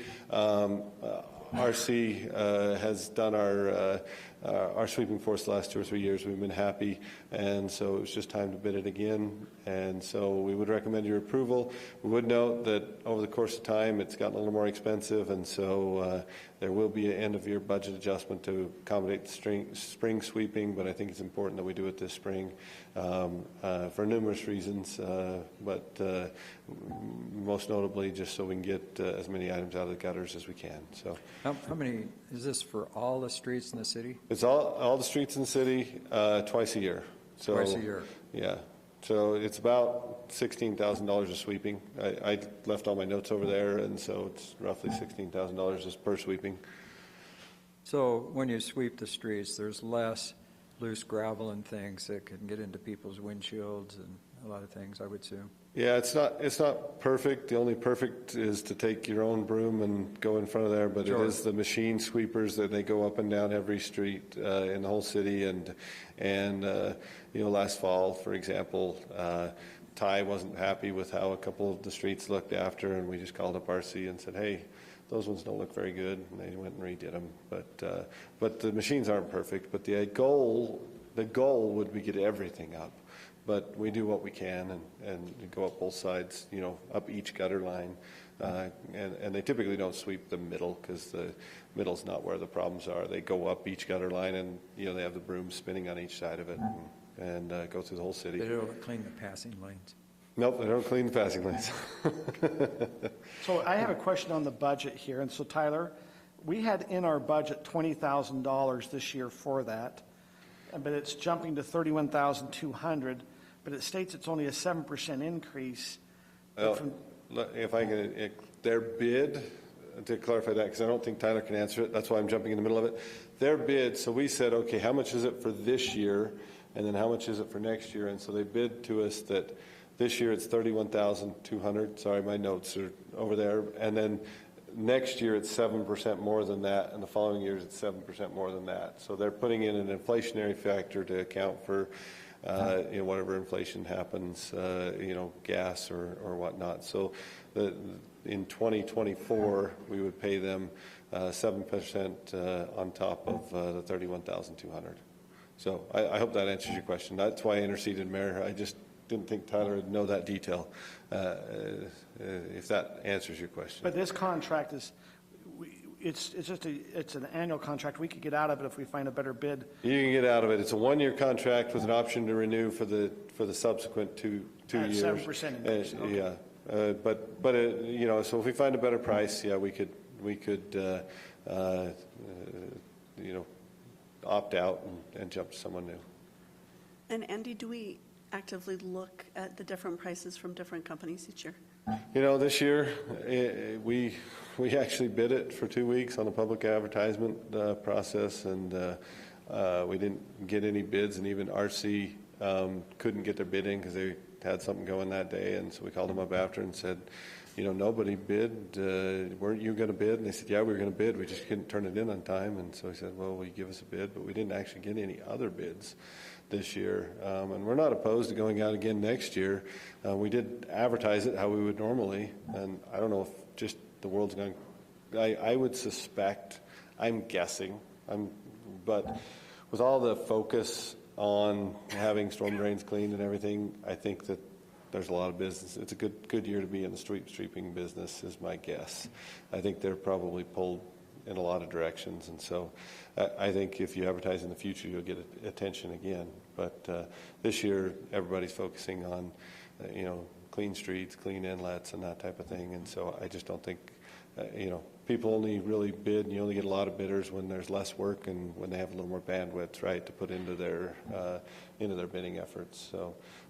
Speaker 14: RC has done our sweeping for us the last 2 or 3 years. We've been happy, and so it was just time to bid it again. And so we would recommend your approval. We would note that over the course of time, it's gotten a little more expensive, and so there will be an end-of-year budget adjustment to accommodate the spring sweeping, but I think it's important that we do it this spring for numerous reasons, but most notably just so we can get as many items out of the gutters as we can. So,
Speaker 10: how many, is this for all the streets in the city?
Speaker 14: It's all the streets in the city twice a year. So,
Speaker 10: Twice a year?
Speaker 14: Yeah. So it's about $16,000 of sweeping. I left all my notes over there, and so it's roughly $16,000 just per sweeping.
Speaker 10: So when you sweep the streets, there's less loose gravel and things that can get into people's windshields and a lot of things, I would assume.
Speaker 14: Yeah, it's not perfect. The only perfect is to take your own broom and go in front of there, but Sure. It is the machine sweepers that they go up and down every street in the whole city. And last fall, for example, Ty wasn't happy with how a couple of the streets looked after, and we just called up RC and said, hey, those ones don't look very good, and they went and redid them. But the machines aren't perfect. But the goal would be get everything up. But we do what we can and go up both sides, up each gutter line. And they typically don't sweep the middle because the middle's not where the problems are. They go up each gutter line and, they have the broom spinning on each side of it and go through the whole city.
Speaker 10: They don't clean the passing lanes.
Speaker 14: Nope, they don't clean the passing lanes.
Speaker 1: So I have a question on the budget here. And so, Tyler, we had in our budget $20,000 this year for that, but it's jumping to $31,200. But it states it's only a 7% increase.
Speaker 14: Well, if I can, their bid, to clarify that, because I don't think Tyler can answer it, that's why I'm jumping in the middle of it. Their bid, so we said, okay, how much is it for this year, and then how much is it for next year? And so they bid to us that this year it's $31,200. Sorry, my notes are over there. And then next year it's 7% more than that, and the following years it's 7% more than that. So they're putting in an inflationary factor to account for whatever inflation happens, gas or whatnot. So in 2024, we would pay them 7% on top of the $31,200. So I hope that answers your question. That's why I interceded, Mayor. I just didn't think Tyler would know that detail, if that answers your question.
Speaker 1: But this contract is, it's an annual contract. We could get out of it if we find a better bid.
Speaker 14: You can get out of it. It's a 1-year contract with an option to renew for the subsequent two years.
Speaker 1: 7% increase. Okay.
Speaker 14: Yeah, but so if we find a better price, yeah, we could opt out and jump to someone new.
Speaker 15: And Andy, do we actively look at the different prices from different companies each year?
Speaker 14: This year we actually bid it for 2 weeks on a public advertisement process, and we didn't get any bids, and even RC couldn't get their bid in because they had something going that day, and so we called them up after and said, nobody bid. Weren't you going to bid? And they said, yeah, we were going to bid. We just couldn't turn it in on time. And so he said, well, will you give us a bid? But we didn't actually get any other bids this year. And we're not opposed to going out again next year. We did advertise it how we would normally. And I don't know if just the world's going to, I would suspect, I'm guessing, but with all the focus on having storm drains cleaned and everything, I think that there's a lot of business. It's a good year to be in the street sweeping business, is my guess. I think they're probably pulled in a lot of directions, and so I think if you advertise in the future, you'll get attention again. But this year, everybody's focusing on, clean streets, clean inlets, and that type of thing. And so I just don't think, people only really bid, and you only get a lot of bidders when there's less work and when they have a little more bandwidth, right, to put into their bidding efforts.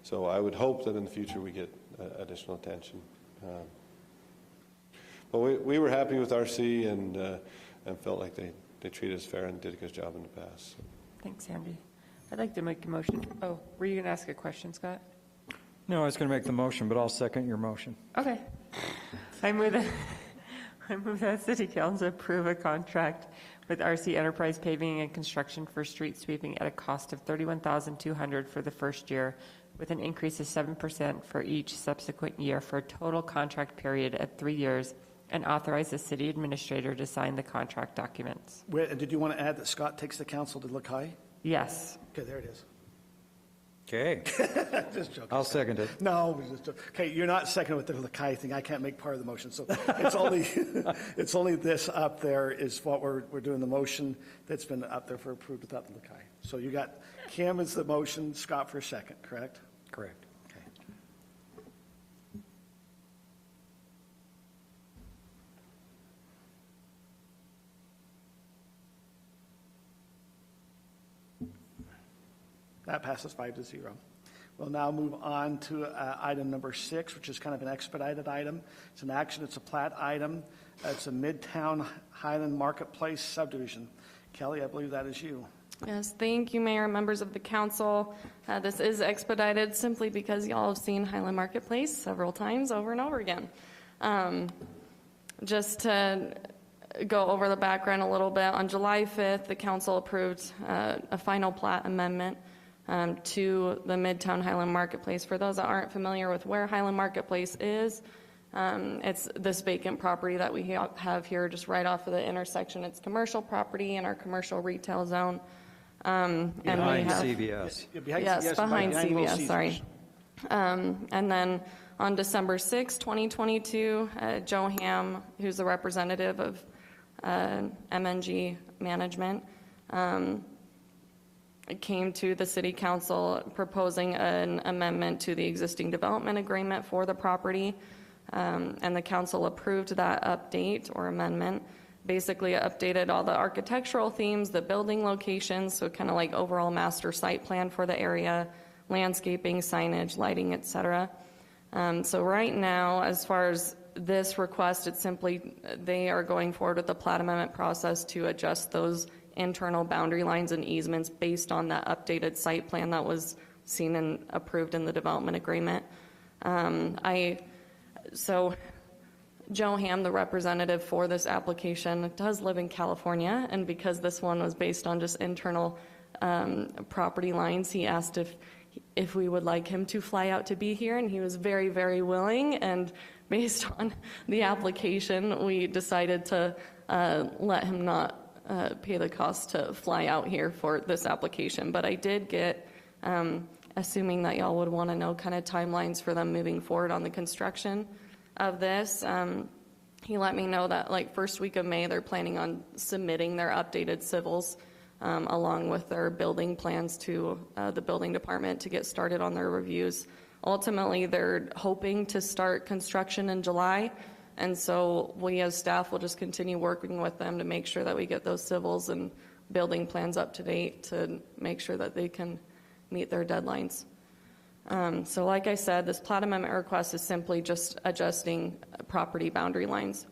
Speaker 14: So I would hope that in the future we get additional attention. But we were happy with RC and felt like they treated us fair and did a good job in the past.
Speaker 2: Thanks, Andy. I'd like to make a motion. Oh, were you going to ask a question, Scott?
Speaker 10: No, I was going to make the motion, but I'll second your motion.
Speaker 2: Okay. I move that City Council approve a contract with RC Enterprise Paving and Construction for street sweeping at a cost of $31,200 for the first year, with an increase of 7% for each subsequent year for a total contract period of 3 years, and authorize the city administrator to sign the contract documents.
Speaker 1: Wait, and did you want to add that Scott takes the council to Lakai?
Speaker 2: Yes.
Speaker 1: Okay, there it is.
Speaker 10: Okay.
Speaker 1: Just joking.
Speaker 10: I'll second it.
Speaker 1: No, we just joking. Okay, you're not second with the Lakai thing. I can't make part of the motion, so it's only it's only this up there is what we're doing the motion that's been up there for approved without the Lakai. So you got Kim as the motion, Scott for a second, correct?
Speaker 10: Correct.
Speaker 1: Okay. That passes 5-0. We'll now move on to item number 6, which is kind of an expedited item. It's an action, it's a plat item. It's a Midtown Highland Marketplace subdivision. Kelly, I believe that is you.
Speaker 16: Yes, thank you, Mayor, members of the council. This is expedited simply because y'all have seen Highland Marketplace several times over and over again. Just to go over the background a little bit, on July 5th, the council approved a final plat amendment to the Midtown Highland Marketplace. For those that aren't familiar with where Highland Marketplace is, it's this vacant property that we have here just right off of the intersection. It's commercial property in our commercial retail zone.
Speaker 10: Behind CVS.
Speaker 16: Yes, behind CVS, sorry. And then on December 6, 2022, Joe Ham, who's the representative of MNG Management, came to the city council proposing an amendment to the existing development agreement for the property, and the council approved that update or amendment. Basically, it updated all the architectural themes, the building locations, so kind of like overall master site plan for the area, landscaping, signage, lighting, etc. So right now, as far as this request, it's simply they are going forward with the plat amendment process to adjust those internal boundary lines and easements based on that updated site plan that was seen and approved in the development agreement. So Joe Ham, the representative for this application, does live in California, and because this one was based on just internal property lines, he asked if we would like him to fly out to be here, and he was very, very willing, and based on the application, we decided to let him not pay the cost to fly out here for this application. But I did get, assuming that y'all would want to know kind of timelines for them moving forward on the construction of this, he let me know that like first week of May, they're planning on submitting their updated civils along with their building plans to the building department to get started on their reviews. Ultimately, they're hoping to start construction in July. And so we as staff will just continue working with them to make sure that we get those civils and building plans up to date to make sure that they can meet their deadlines. So like I said, this plat amendment request is simply just adjusting property boundary lines.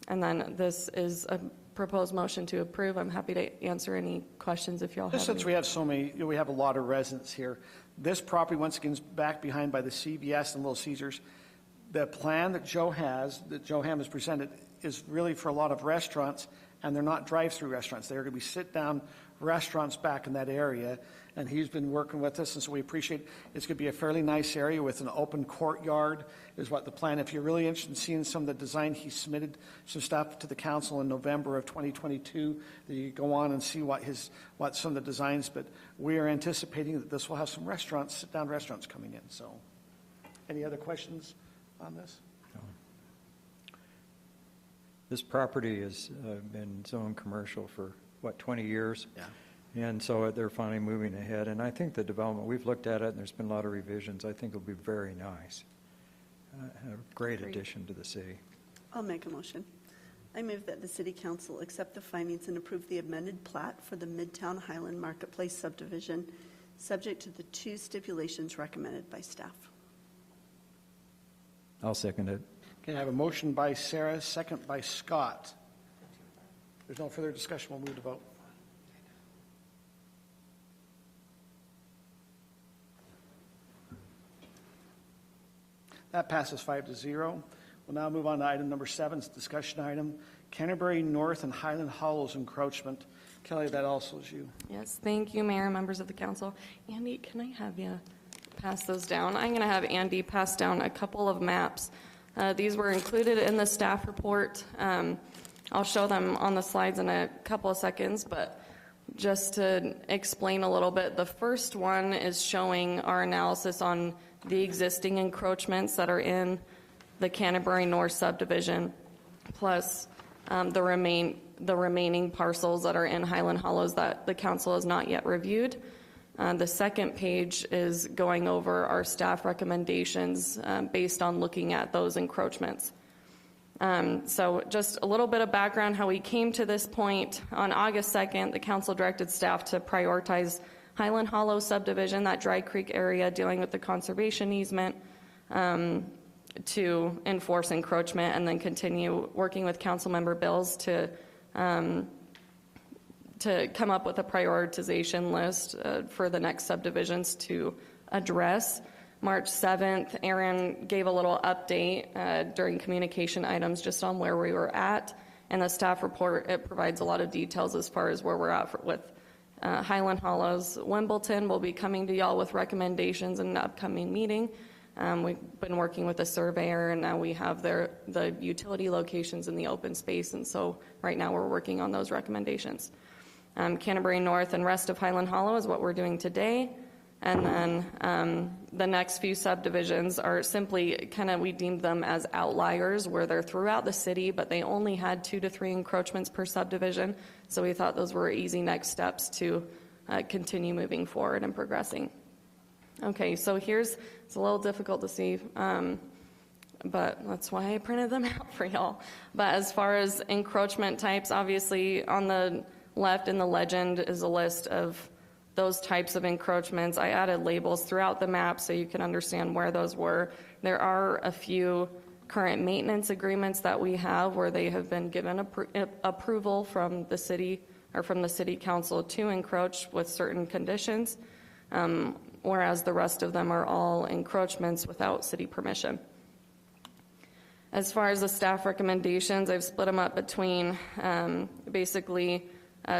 Speaker 16: And then this is a proposed motion to approve. I'm happy to answer any questions if y'all have
Speaker 1: Just since
Speaker 16: any.
Speaker 1: we have so many, we have a lot of residents here. This property, once again, is back behind by the CVS and Little Caesars. The plan that Joe has, that Joe Ham has presented, is really for a lot of restaurants, and they're not drive-through restaurants. They're going to be sit-down restaurants back in that area, and he's been working with us, and so we appreciate it. It's going to be a fairly nice area with an open courtyard is what the plan. If you're really interested in seeing some of the design, he submitted some stuff to the council in November of 2022 that you go on and see what some of the designs, but we are anticipating that this will have some restaurants, sit-down restaurants coming in. So any other questions on this?
Speaker 10: No. This property has been zoned commercial for, 20 years?
Speaker 1: Yeah.
Speaker 10: And so they're finally moving ahead. And I think the development, we've looked at it, and there's been a lot of revisions. I think it'll be very nice. a great addition to the city.
Speaker 15: I'll make a motion. I move that the City Council accept the findings and approve the amended plat for the Midtown Highland Marketplace subdivision, subject to the 2 stipulations recommended by staff.
Speaker 10: I'll second it.
Speaker 1: Okay, I have a motion by Sarah, second by Scott. There's no further discussion. We'll move to vote. That passes 5-0. We'll now move on to item number 7, it's a discussion item, Canterbury North and Highland Hollows encroachment. Kelly, that also is you.
Speaker 16: Yes, thank you, Mayor, members of the council. Andy, can I have you pass those down? I'm going to have Andy pass down a couple of maps. These were included in the staff report. I'll show them on the slides in a couple of seconds, but just to explain a little bit, the first one is showing our analysis on the existing encroachments that are in the Canterbury North subdivision, plus the remaining parcels that are in Highland Hollows that the council has not yet reviewed. The second page is going over our staff recommendations based on looking at those encroachments. So just a little bit of background how we came to this point. On August 2nd, the council directed staff to prioritize Highland Hollow subdivision, that Dry Creek area, dealing with the conservation easement, to enforce encroachment, and then continue working with Councilmember Bills to come up with a prioritization list for the next subdivisions to address. March 7th, Aaron gave a little update during communication items just on where we were at. And the staff report, it provides a lot of details as far as where we're at with Highland Hollows. Wimbledon will be coming to y'all with recommendations in the upcoming meeting. We've been working with a surveyor, and now we have the utility locations in the open space, and so right now we're working on those recommendations. Canterbury North and rest of Highland Hollow is what we're doing today. And then the next few subdivisions are simply we deemed them as outliers where they're throughout the city, but they only had 2 to 3 encroachments per subdivision. So we thought those were easy next steps to continue moving forward and progressing. Okay, so it's a little difficult to see, but that's why I printed them out for y'all. But as far as encroachment types, obviously on the left in the legend is a list of those types of encroachments. I added labels throughout the map so you can understand where those were. There are a few current maintenance agreements that we have where they have been given approval from the city or from the city council to encroach with certain conditions, whereas the rest of them are all encroachments without city permission. As far as the staff recommendations, I've split them up between basically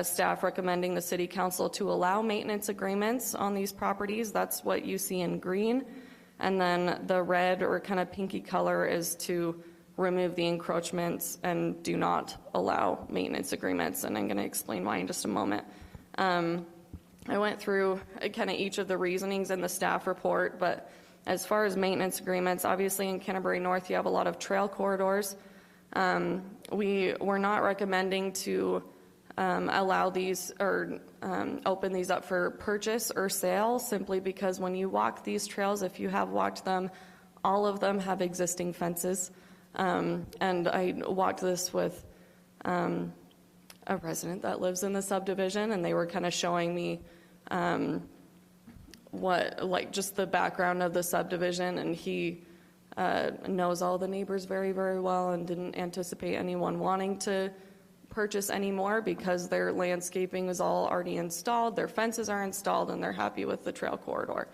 Speaker 16: staff recommending the city council to allow maintenance agreements on these properties. That's what you see in green. And then the red or kind of pinky color is to remove the encroachments and do not allow maintenance agreements. And I'm going to explain why in just a moment. I went through kind of each of the reasonings in the staff report, but as far as maintenance agreements, obviously in Canterbury North, you have a lot of trail corridors. We were not recommending to allow these or open these up for purchase or sale, simply because when you walk these trails, if you have walked them, all of them have existing fences. And I walked this with a resident that lives in the subdivision, and they were kind of showing me just the background of the subdivision, and he knows all the neighbors very, very well and didn't anticipate anyone wanting to purchase anymore because their landscaping was all already installed, their fences are installed, and they're happy with the trail corridor.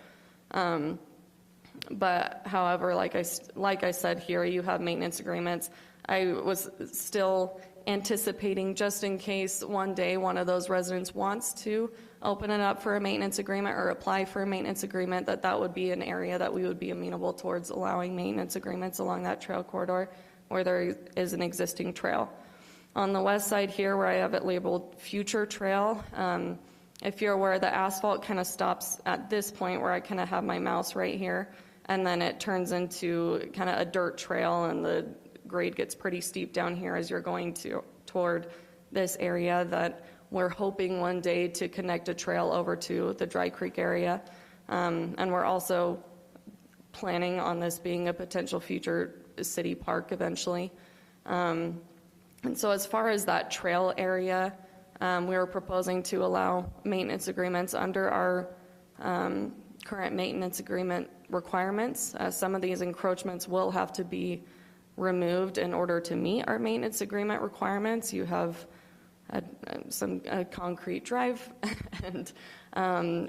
Speaker 16: But however, like I said here, you have maintenance agreements. I was still anticipating, just in case one day one of those residents wants to open it up for a maintenance agreement or apply for a maintenance agreement, that would be an area that we would be amenable towards allowing maintenance agreements along that trail corridor where there is an existing trail. On the west side here, where I have it labeled future trail, if you're aware, the asphalt kind of stops at this point where I kind of have my mouse right here, and then it turns into kind of a dirt trail, and the grade gets pretty steep down here as you're going toward this area that we're hoping one day to connect a trail over to the Dry Creek area. And we're also planning on this being a potential future city park eventually. And so as far as that trail area, we were proposing to allow maintenance agreements under our current maintenance agreement requirements. Some of these encroachments will have to be removed in order to meet our maintenance agreement requirements. You have some concrete drive and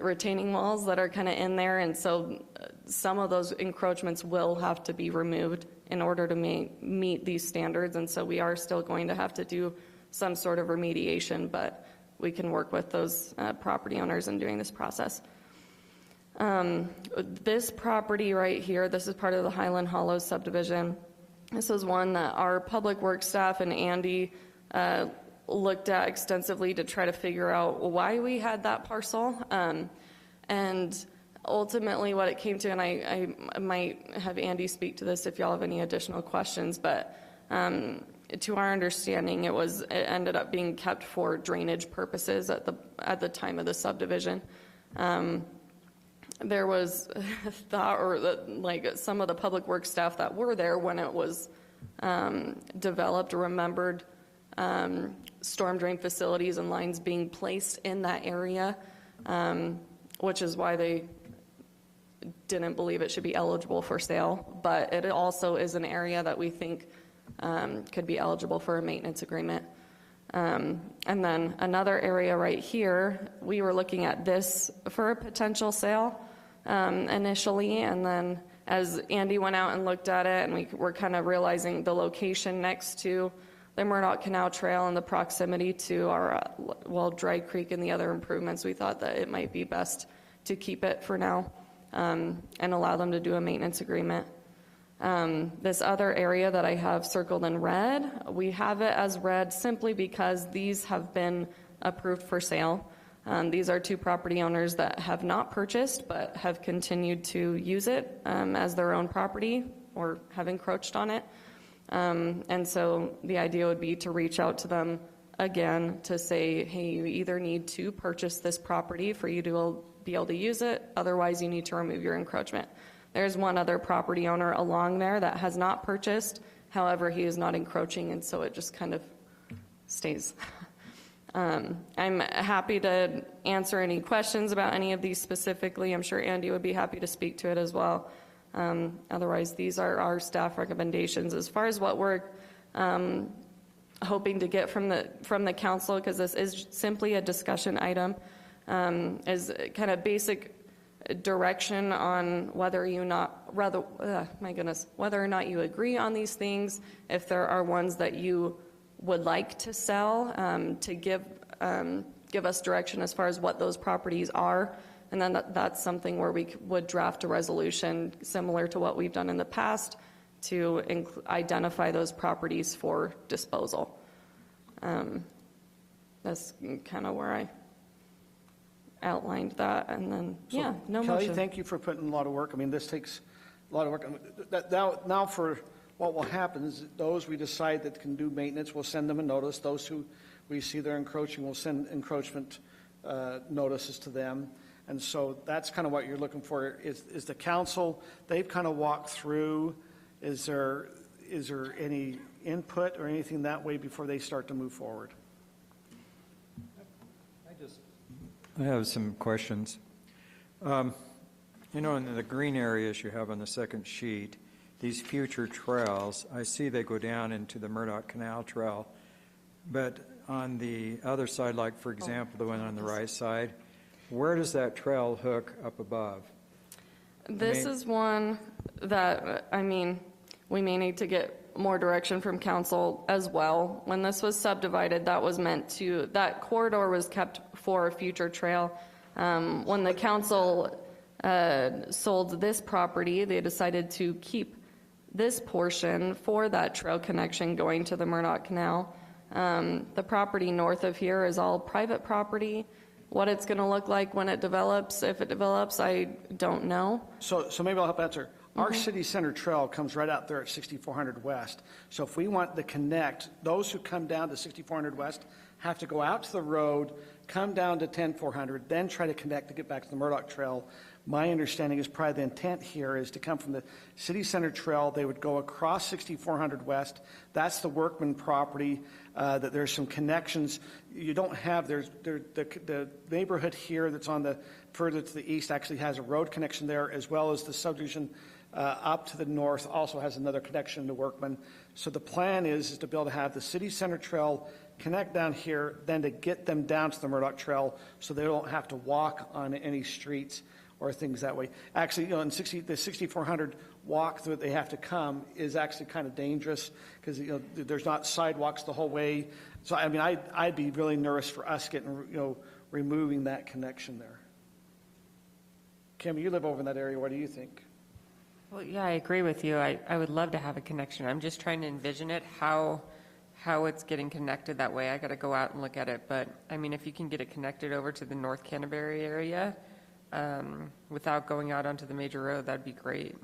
Speaker 16: retaining walls that are kind of in there, and so some of those encroachments will have to be removed in order to meet these standards, and so we are still going to have to do some sort of remediation, but we can work with those property owners in doing this process. This property right here, this is part of the Highland Hollows subdivision. This is one that our public works staff and Andy looked at extensively to try to figure out why we had that parcel. And ultimately what it came to, and I might have Andy speak to this if y'all have any additional questions, but to our understanding, it ended up being kept for drainage purposes at the time of the subdivision. There was thought, or like some of the public works staff that were there when it was developed remembered storm drain facilities and lines being placed in that area, which is why they didn't believe it should be eligible for sale. But it also is an area that we think could be eligible for a maintenance agreement. And then another area right here, we were looking at this for a potential sale initially, and then as Andy went out and looked at it, and we were kind of realizing the location next to the Murdoch Canal Trail and the proximity to our, Dry Creek and the other improvements, we thought that it might be best to keep it for now and allow them to do a maintenance agreement. This other area that I have circled in red, we have it as red simply because these have been approved for sale. These are two property owners that have not purchased but have continued to use it as their own property or have encroached on it. And so the idea would be to reach out to them again to say, hey, you either need to purchase this property for you to be able to use it, otherwise you need to remove your encroachment. There's one other property owner along there that has not purchased, however, he is not encroaching, and so it just kind of stays. I'm happy to answer any questions about any of these specifically. I'm sure Andy would be happy to speak to it as well. Otherwise, these are our staff recommendations. As far as what we're hoping to get from the council, because this is simply a discussion item, is kind of basic direction on whether or not you agree on these things, if there are ones that you would like to sell, to give us direction as far as what those properties are. And then that's something where we would draft a resolution similar to what we've done in the past to identify those properties for disposal. That's kind of where I outlined that, and then, no
Speaker 1: Kelly,
Speaker 16: motion.
Speaker 1: thank you for putting a lot of work. I mean, this takes a lot of work. Now for what will happen is those we decide that can do maintenance, we'll send them a notice. Those who we see they're encroaching, we'll send encroachment notices to them. And so that's kind of what you're looking for. Is the council, they've kind of walked through, is there any input or anything that way before they start to move forward?
Speaker 10: I have some questions. In the green areas you have on the second sheet, these future trails, I see they go down into the Murdoch Canal Trail, but on the other side, like for example, the one on the right side, where does that trail hook up above?
Speaker 16: This is one that, we may need to get more direction from council as well. When this was subdivided, that corridor was kept for a future trail. When the council sold this property, they decided to keep this portion for that trail connection going to the Murdoch Canal. The property north of here is all private property. What it's going to look like when it develops, if it develops, I don't know.
Speaker 1: So maybe I'll help answer. Our city center trail comes right out there at 6400 West. So if we want to connect, those who come down to 6400 West have to go out to the road, come down to 10400, then try to connect to get back to the Murdoch Trail. My understanding is probably the intent here is to come from the City Center Trail. They would go across 6400 West. That's the Workman property. That there's some connections. You don't have, the neighborhood here that's on the further to the east actually has a road connection there, as well as the subdivision up to the north also has another connection to Workman. So the plan is to be able to have the City Center Trail connect down here, then to get them down to the Murdoch Trail so they don't have to walk on any streets or things that way. Actually, in the 6400 walk that they have to come is actually kind of dangerous because there's not sidewalks the whole way. So I mean, I'd be really nervous for us getting removing that connection there. Kim, you live over in that area. What do you think?
Speaker 2: Well, yeah, I agree with you. I would love to have a connection. I'm just trying to envision it, how it's getting connected that way. I got to go out and look at it. But, I mean, if you can get it connected over to the North Canterbury area without going out onto the major road, that'd be great.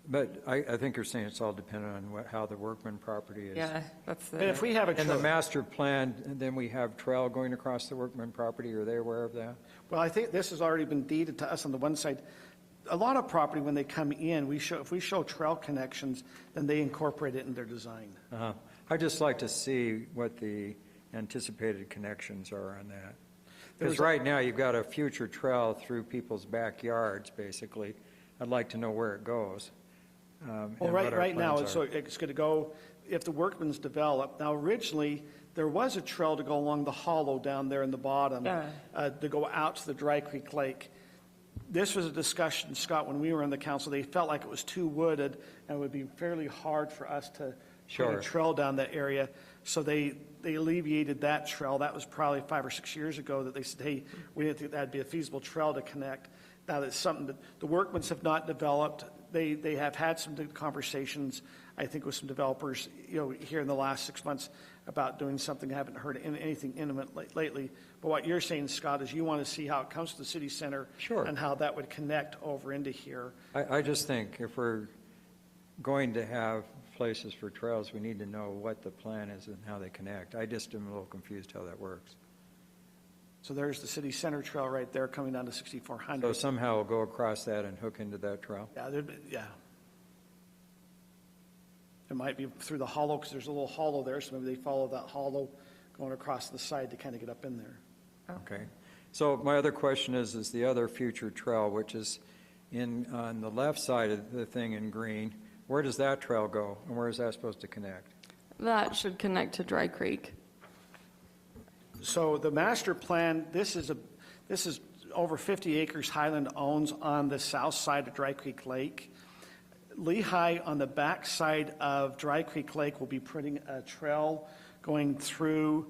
Speaker 10: But I think you're saying it's all dependent on how the Workman property is.
Speaker 2: Yeah, that's the...
Speaker 1: And if we have a
Speaker 10: in the master plan, then we have trail going across the Workman property. Are they aware of that?
Speaker 1: Well, I think this has already been deeded to us on the one side. A lot of property, when they come in, if we show trail connections, then they incorporate it in their design.
Speaker 10: I'd just like to see what the anticipated connections are on that. Because right now, you've got a future trail through people's backyards, basically. I'd like to know where it goes.
Speaker 1: Well, right now, it's going to go, if the Workman's developed. Now, originally, there was a trail to go along the hollow down there in the bottom to go out to the Dry Creek Lake. This was a discussion, Scott, when we were in the council. They felt like it was too wooded and it would be fairly hard for us to put a trail down that area. So they alleviated that trail. That was probably 5 or 6 years ago that they said, hey, we didn't think that'd be a feasible trail to connect. Now that's something that the Workmans have not developed. They have had some conversations, I think, with some developers, here in the last 6 months about doing something. I haven't heard anything imminent lately. But what you're saying, Scott, is you want to see how it comes to the city center and how that would connect over into here.
Speaker 10: I just think if we're going to have places for trails, we need to know what the plan is and how they connect. I just am a little confused how that works.
Speaker 1: So there's the city center trail right there coming down to 6400.
Speaker 10: So somehow we'll go across that and hook into that trail?
Speaker 1: Yeah, It might be through the hollow because there's a little hollow there, so maybe they follow that hollow going across the side to kind of get up in there.
Speaker 10: Okay. So my other question is the other future trail, which is on the left side of the thing in green, where does that trail go and where is that supposed to connect?
Speaker 16: That should connect to Dry Creek.
Speaker 1: So the master plan, this is over 50 acres Highland owns on the south side of Dry Creek Lake. Lehigh on the back side of Dry Creek Lake will be putting a trail going through,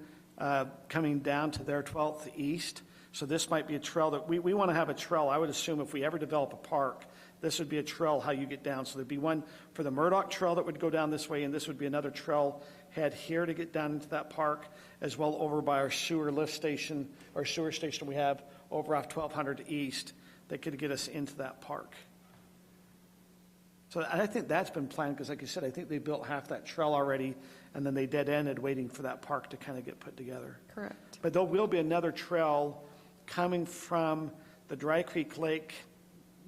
Speaker 1: coming down to their 12th east. So this might be a trail that we want to have a trail. I would assume if we ever develop a park, this would be a trail how you get down. So there'd be one for the Murdoch Trail that would go down this way, and this would be another trail head here to get down into that park, as well over by our sewer lift station, or sewer station we have over off 1200 East that could get us into that park. So I think that's been planned because, like you said, I think they built half that trail already, and then they dead-ended waiting for that park to kind of get put together.
Speaker 16: Correct.
Speaker 1: But there will be another trail coming from the Dry Creek Lake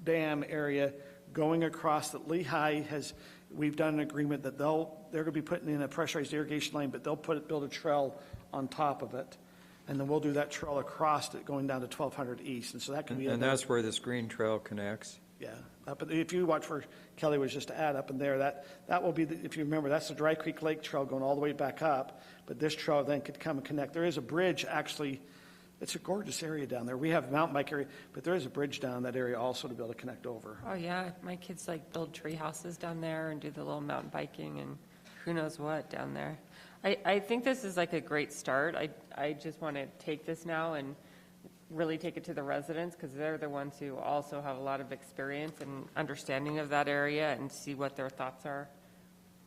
Speaker 1: Dam area going across that Lehigh has. We've done an agreement that they're going to be putting in a pressurized irrigation line, but they'll build a trail on top of it, and then we'll do that trail across it going down to 1200 East, and so that can be.
Speaker 10: And that's where this green trail connects.
Speaker 1: Yeah, but if you watch where Kelly was just to add up in there, that will be, if you remember, that's the Dry Creek Lake Trail going all the way back up, but this trail then could come and connect. There is a bridge, actually. It's a gorgeous area down there. We have a mountain bike area, but there is a bridge down that area also to be able to connect over.
Speaker 2: Oh, yeah. My kids build tree houses down there and do the little mountain biking and who knows what down there. I think this is a great start. I just want to take this now and really take it to the residents because they're the ones who also have a lot of experience and understanding of that area and see what their thoughts are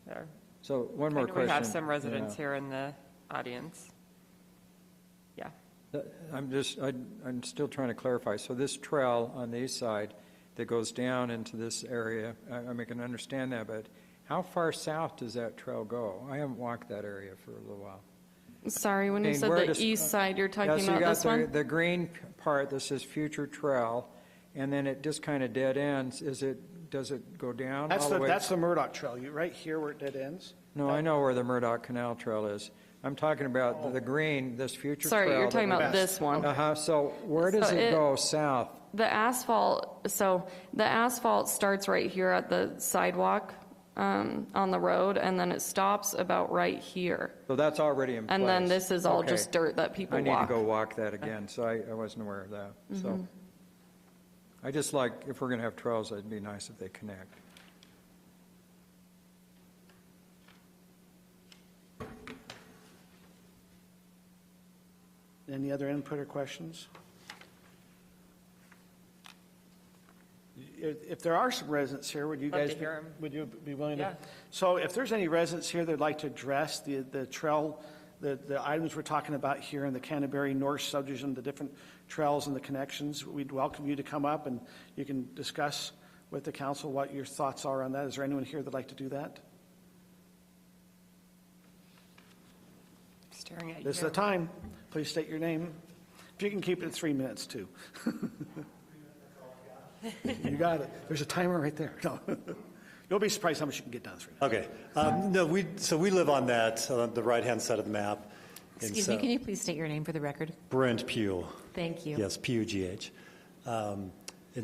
Speaker 2: there.
Speaker 10: So one more question.
Speaker 2: We have some residents here in the audience. Yeah.
Speaker 10: I'm still trying to clarify. So this trail on the east side that goes down into this area, I can understand that, but how far south does that trail go? I haven't walked that area for a little while.
Speaker 16: Sorry, when you said the east side, you're talking about this one?
Speaker 10: The green part that says future trail, and then it just kind of dead ends. Does it go down all the way?
Speaker 1: That's the Murdoch Trail. You right here where it dead ends?
Speaker 10: No, I know where the Murdoch Canal Trail is. I'm talking about the green, this future trail.
Speaker 16: Sorry, you're talking about this one.
Speaker 10: So where does it go south?
Speaker 16: The asphalt starts right here at the sidewalk on the road, and then it stops about right here.
Speaker 10: So that's already in place.
Speaker 16: And then this is all just dirt that people
Speaker 10: I need
Speaker 16: walk.
Speaker 10: to go walk that again, so I wasn't aware of that. So I just like, if we're going to have trails, it'd be nice if they connect.
Speaker 1: Any other input or questions? If there are some residents here, would you
Speaker 2: Love
Speaker 1: guys,
Speaker 2: to hear 'em.
Speaker 1: would you be willing to?
Speaker 2: Yeah.
Speaker 1: So if there's any residents here that'd like to address the trail, the items we're talking about here in the Canterbury North subdivision, the different trails and the connections, we'd welcome you to come up and you can discuss with the council what your thoughts are on that. Is there anyone here that'd like to do that?
Speaker 2: Staring at you.
Speaker 1: This is the time. Please state your name. If you can keep it at 3 minutes, too. You got it. There's a timer right there. No. You'll be surprised how much you can get done in 3 minutes.
Speaker 17: Okay. No, we live on that, on the right-hand side of the map.
Speaker 18: Excuse me, can you please state your name for the record?
Speaker 17: Brent Pugh.
Speaker 18: Thank you.
Speaker 17: Yes, P-U-G-H. And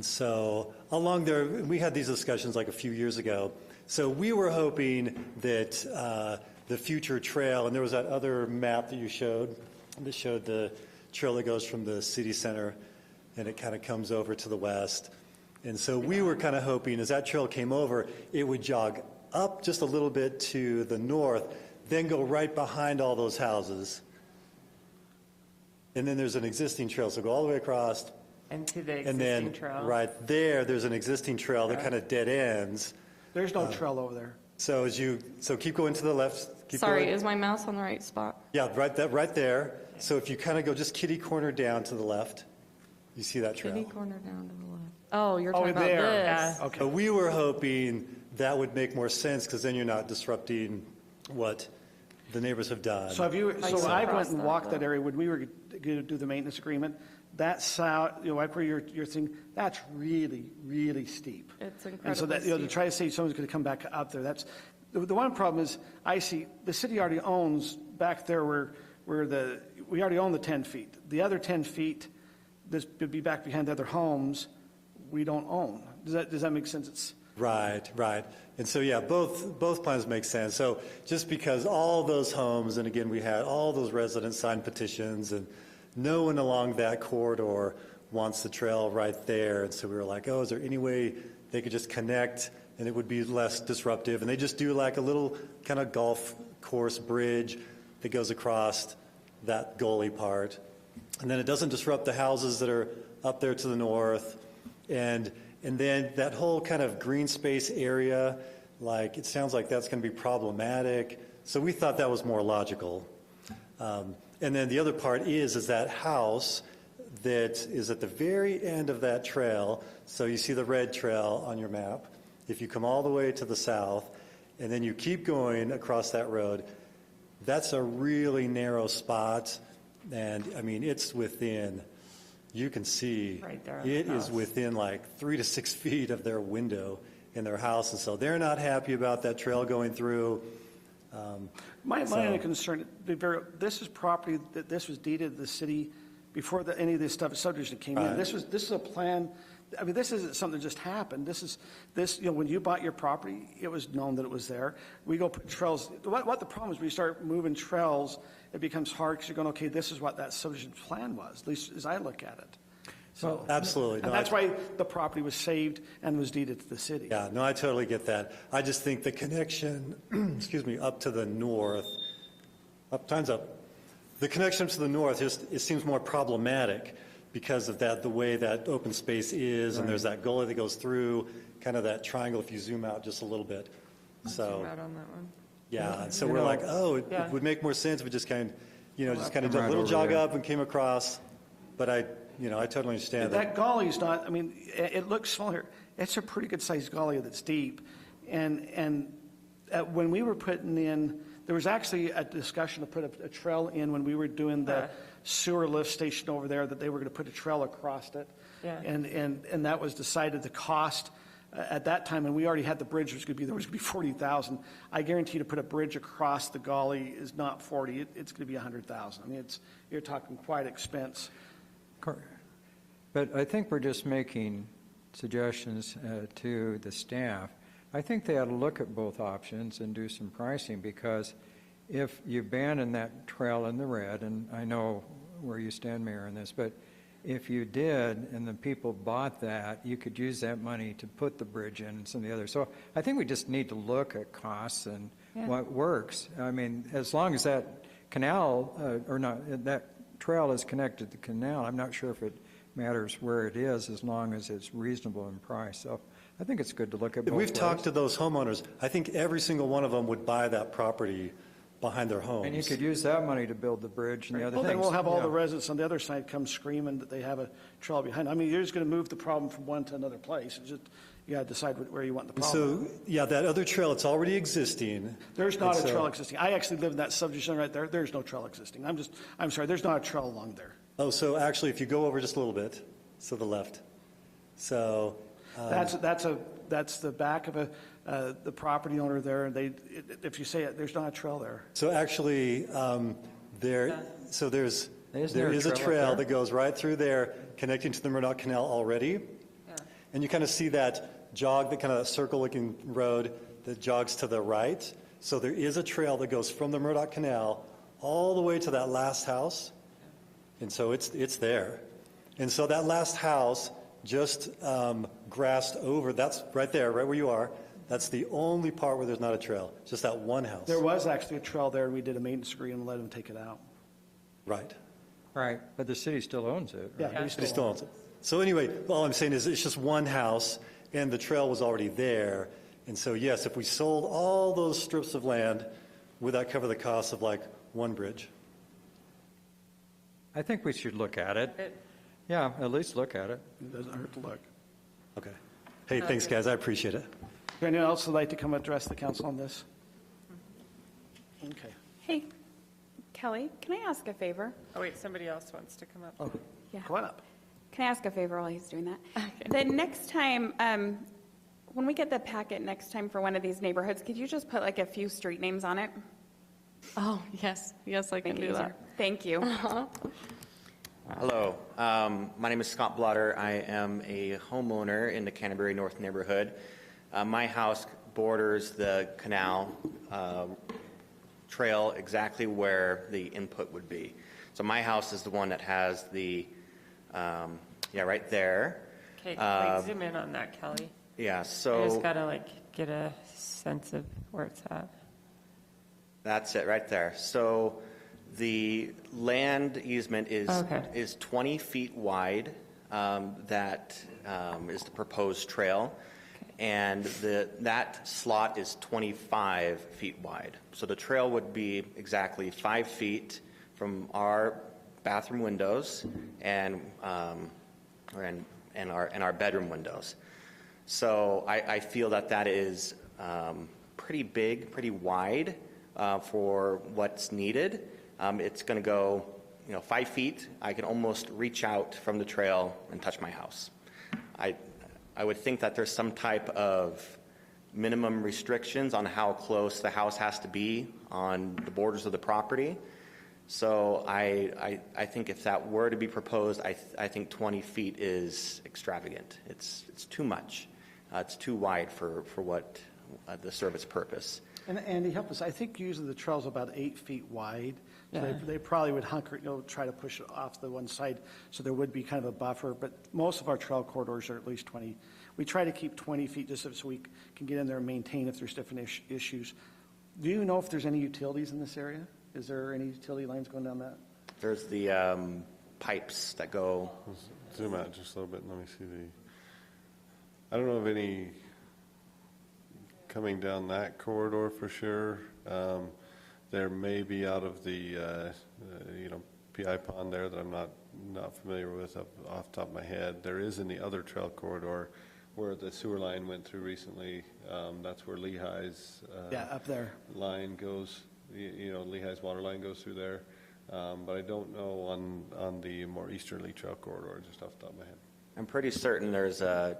Speaker 17: so along there, we had these discussions like a few years ago. So we were hoping that the future trail, and there was that other map that you showed that showed the trail that goes from the city center and it kind of comes over to the west. And so we were kind of hoping as that trail came over, it would jog up just a little bit to the north, then go right behind all those houses. And then there's an existing trail, so go all the way across.
Speaker 2: And to the
Speaker 17: And
Speaker 2: existing
Speaker 17: then
Speaker 2: trail.
Speaker 17: right there, there's an existing trail that kind of dead ends.
Speaker 1: There's no trail over there.
Speaker 17: So keep going to the left. Keep
Speaker 16: Sorry,
Speaker 17: going.
Speaker 16: is my mouse on the right spot?
Speaker 17: Yeah, right there. So if you kind of go just kitty corner down to the left, you see that trail.
Speaker 16: Kitty corner down to the left. Oh, you're talking about
Speaker 1: there.
Speaker 16: this.
Speaker 1: Okay.
Speaker 17: But we were hoping that would make more sense because then you're not disrupting what the neighbors have done.
Speaker 1: So
Speaker 16: saw
Speaker 1: I
Speaker 16: across
Speaker 1: went and
Speaker 16: that,
Speaker 1: walked that
Speaker 16: though.
Speaker 1: area when we were going to do the maintenance agreement. That south, like where you're thinking, that's really, really steep.
Speaker 16: It's
Speaker 1: And so that,
Speaker 16: incredibly
Speaker 1: to
Speaker 16: steep.
Speaker 1: try to say someone's going to come back up there, that's, the one problem is, I see, the city already owns back there where we already own the 10 feet. The other 10 feet, this would be back behind the other homes, we don't own. Does that make sense?
Speaker 17: Right. And so, yeah, both plans make sense. So just because all those homes, and again, we had all those residents sign petitions, and no one along that corridor wants the trail right there. And so we were like, is there any way they could just connect and it would be less disruptive? And they just do like a little kind of golf course bridge that goes across that gully part. And then it doesn't disrupt the houses that are up there to the north. And then that whole kind of green space area, like it sounds like that's going to be problematic. So we thought that was more logical. And then the other part is that house that is at the very end of that trail. So you see the red trail on your map. If you come all the way to the south and then you keep going across that road, that's a really narrow spot. And I mean, it's within, you can see,
Speaker 2: Right there on the
Speaker 17: it is
Speaker 2: house.
Speaker 17: within like 3 to 6 feet of their window in their house. And so they're not happy about that trail going through.
Speaker 1: My only concern, this is property that this was deeded to the city before any of this stuff, subdivision came in.
Speaker 17: Right.
Speaker 1: This is a plan. I mean, this isn't something that just happened. When you bought your property, it was known that it was there. We go put trails. What the problem is, when you start moving trails, it becomes hard because you're going, okay, this is what that subdivision plan was, at least as I look at it. So
Speaker 17: Absolutely.
Speaker 1: and that's why the property was saved and was deeded to the city.
Speaker 17: Yeah, no, I totally get that. I just think the connection, up to the north, the connection to the north, it seems more problematic because of that, the way that open space is, and there's that gully that goes through, kind of that triangle if you zoom out just a little bit. So,
Speaker 16: Zoom out on that one.
Speaker 17: yeah, and so we're like, it would make more sense if we just kind of, did a little jog up and came across, but I totally understand that.
Speaker 1: That gully's not, I mean, it looks small here. It's a pretty good sized gully that's deep. And when we were putting in There was actually a discussion to put a trail in when we were doing the sewer lift station over there, that they were going to put a trail across it.
Speaker 2: Yeah.
Speaker 1: And that was decided. The cost at that time, and we already had the bridge, there was going to be 40,000. I guarantee to put a bridge across the gully is not 40. It's going to be 100,000. I mean, you're talking quite expense.
Speaker 10: But I think we're just making suggestions to the staff. I think they ought to look at both options and do some pricing, because if you abandon that trail in the red, and I know where you stand, Mayor, on this, but if you did and the people bought that, you could use that money to put the bridge in and some of the others. So I think we just need to look at costs and what works. I mean, as long as that canal, that trail is connected to the canal, I'm not sure if it matters where it is, as long as it's reasonable in price. So I think it's good to look at both
Speaker 17: We've
Speaker 10: ways.
Speaker 17: talked to those homeowners. I think every single one of them would buy that property behind their homes.
Speaker 10: And you could use that money to build the bridge and the other
Speaker 1: Well,
Speaker 10: things.
Speaker 1: then we'll have all the residents on the other side come screaming that they have a trail behind. I mean, you're just going to move the problem from one to another place. It's just, you got to decide where you want the problem.
Speaker 17: So, yeah, that other trail, it's already existing.
Speaker 1: There's not a trail existing. I actually live in that subdivision right there. There's no trail existing. I'm sorry, there's not a trail along there.
Speaker 17: Oh, so actually, if you go over just a little bit, to the left. So
Speaker 1: that's the back of the property owner there. And if you say it, there's not a trail there.
Speaker 17: So actually, there is a trail that goes right through there, connecting to the Murdoch Canal already. Yeah. And you kind of see that jog, that kind of circle-looking road that jogs to the right. So there is a trail that goes from the Murdoch Canal all the way to that last house. And so it's there. And so that last house just grassed over, that's right there, right where you are. That's the only part where there's not a trail, just that one house.
Speaker 1: There was actually a trail there, and we did a maintenance agreement and let them take it out.
Speaker 17: Right.
Speaker 10: Right, but the city still owns it. Right?
Speaker 1: Yeah,
Speaker 17: It still owns it. So anyway, all I'm saying is it's just one house, and the trail was already there. And so, yes, if we sold all those strips of land, would that cover the cost of like one bridge?
Speaker 10: I think we should look at it. Yeah, at least look at it.
Speaker 1: It doesn't hurt to look.
Speaker 17: Okay. Hey, thanks, guys. I appreciate it.
Speaker 1: Is there anyone else who'd like to come address the council on this? Okay.
Speaker 13: Hey, Kelly, can I ask a favor?
Speaker 2: Oh, wait, somebody else wants to come up.
Speaker 1: Oh,
Speaker 13: yeah.
Speaker 1: Come on up.
Speaker 13: Can I ask a favor while he's doing that? Okay. The next time, when we get the packet next time for one of these neighborhoods, could you just put like a few street names on it?
Speaker 16: Oh, yes, I can do that.
Speaker 13: Thank you.
Speaker 19: Hello, my name is Scott Blotter. I am a homeowner in the Canterbury North neighborhood. My house borders the canal trail exactly where the input would be. So my house is the one that has the, right there.
Speaker 2: Okay, zoom in on that, Kelly.
Speaker 19: Yeah, so.
Speaker 2: I just got to get a sense of where it's at.
Speaker 19: That's it, right there. So the land easement is 20 feet wide. That is the proposed trail. And that slot is 25 feet wide. So the trail would be exactly 5 feet from our bathroom windows and our bedroom windows. So I feel that is pretty big, pretty wide for what's needed. It's going to go 5 feet. I can almost reach out from the trail and touch my house. I would think that there's some type of minimum restrictions on how close the house has to be on the borders of the property. So I think if that were to be proposed, I think 20 feet is extravagant. It's too much. It's too wide for what the service purpose.
Speaker 1: And Andy, help us. I think usually the trail's about 8 feet wide. So they probably would hunker, try to push it off the one side, so there would be kind of a buffer. But most of our trail corridors are at least 20. We try to keep 20 feet just so we can get in there and maintain if there's different issues. Do you know if there's any utilities in this area? Is there any utility lines going down that?
Speaker 19: There's the pipes that go.
Speaker 14: Zoom out just a little bit and let me see I don't know of any coming down that corridor for sure. There may be out of the PI pond there that I'm not familiar with off the top of my head. There is in the other trail corridor where the sewer line went through recently. That's where Lehigh's
Speaker 1: up there
Speaker 14: line goes. Lehigh's water line goes through there. But I don't know on the more easterly trail corridor, just off the top of my head.
Speaker 19: I'm pretty certain there's a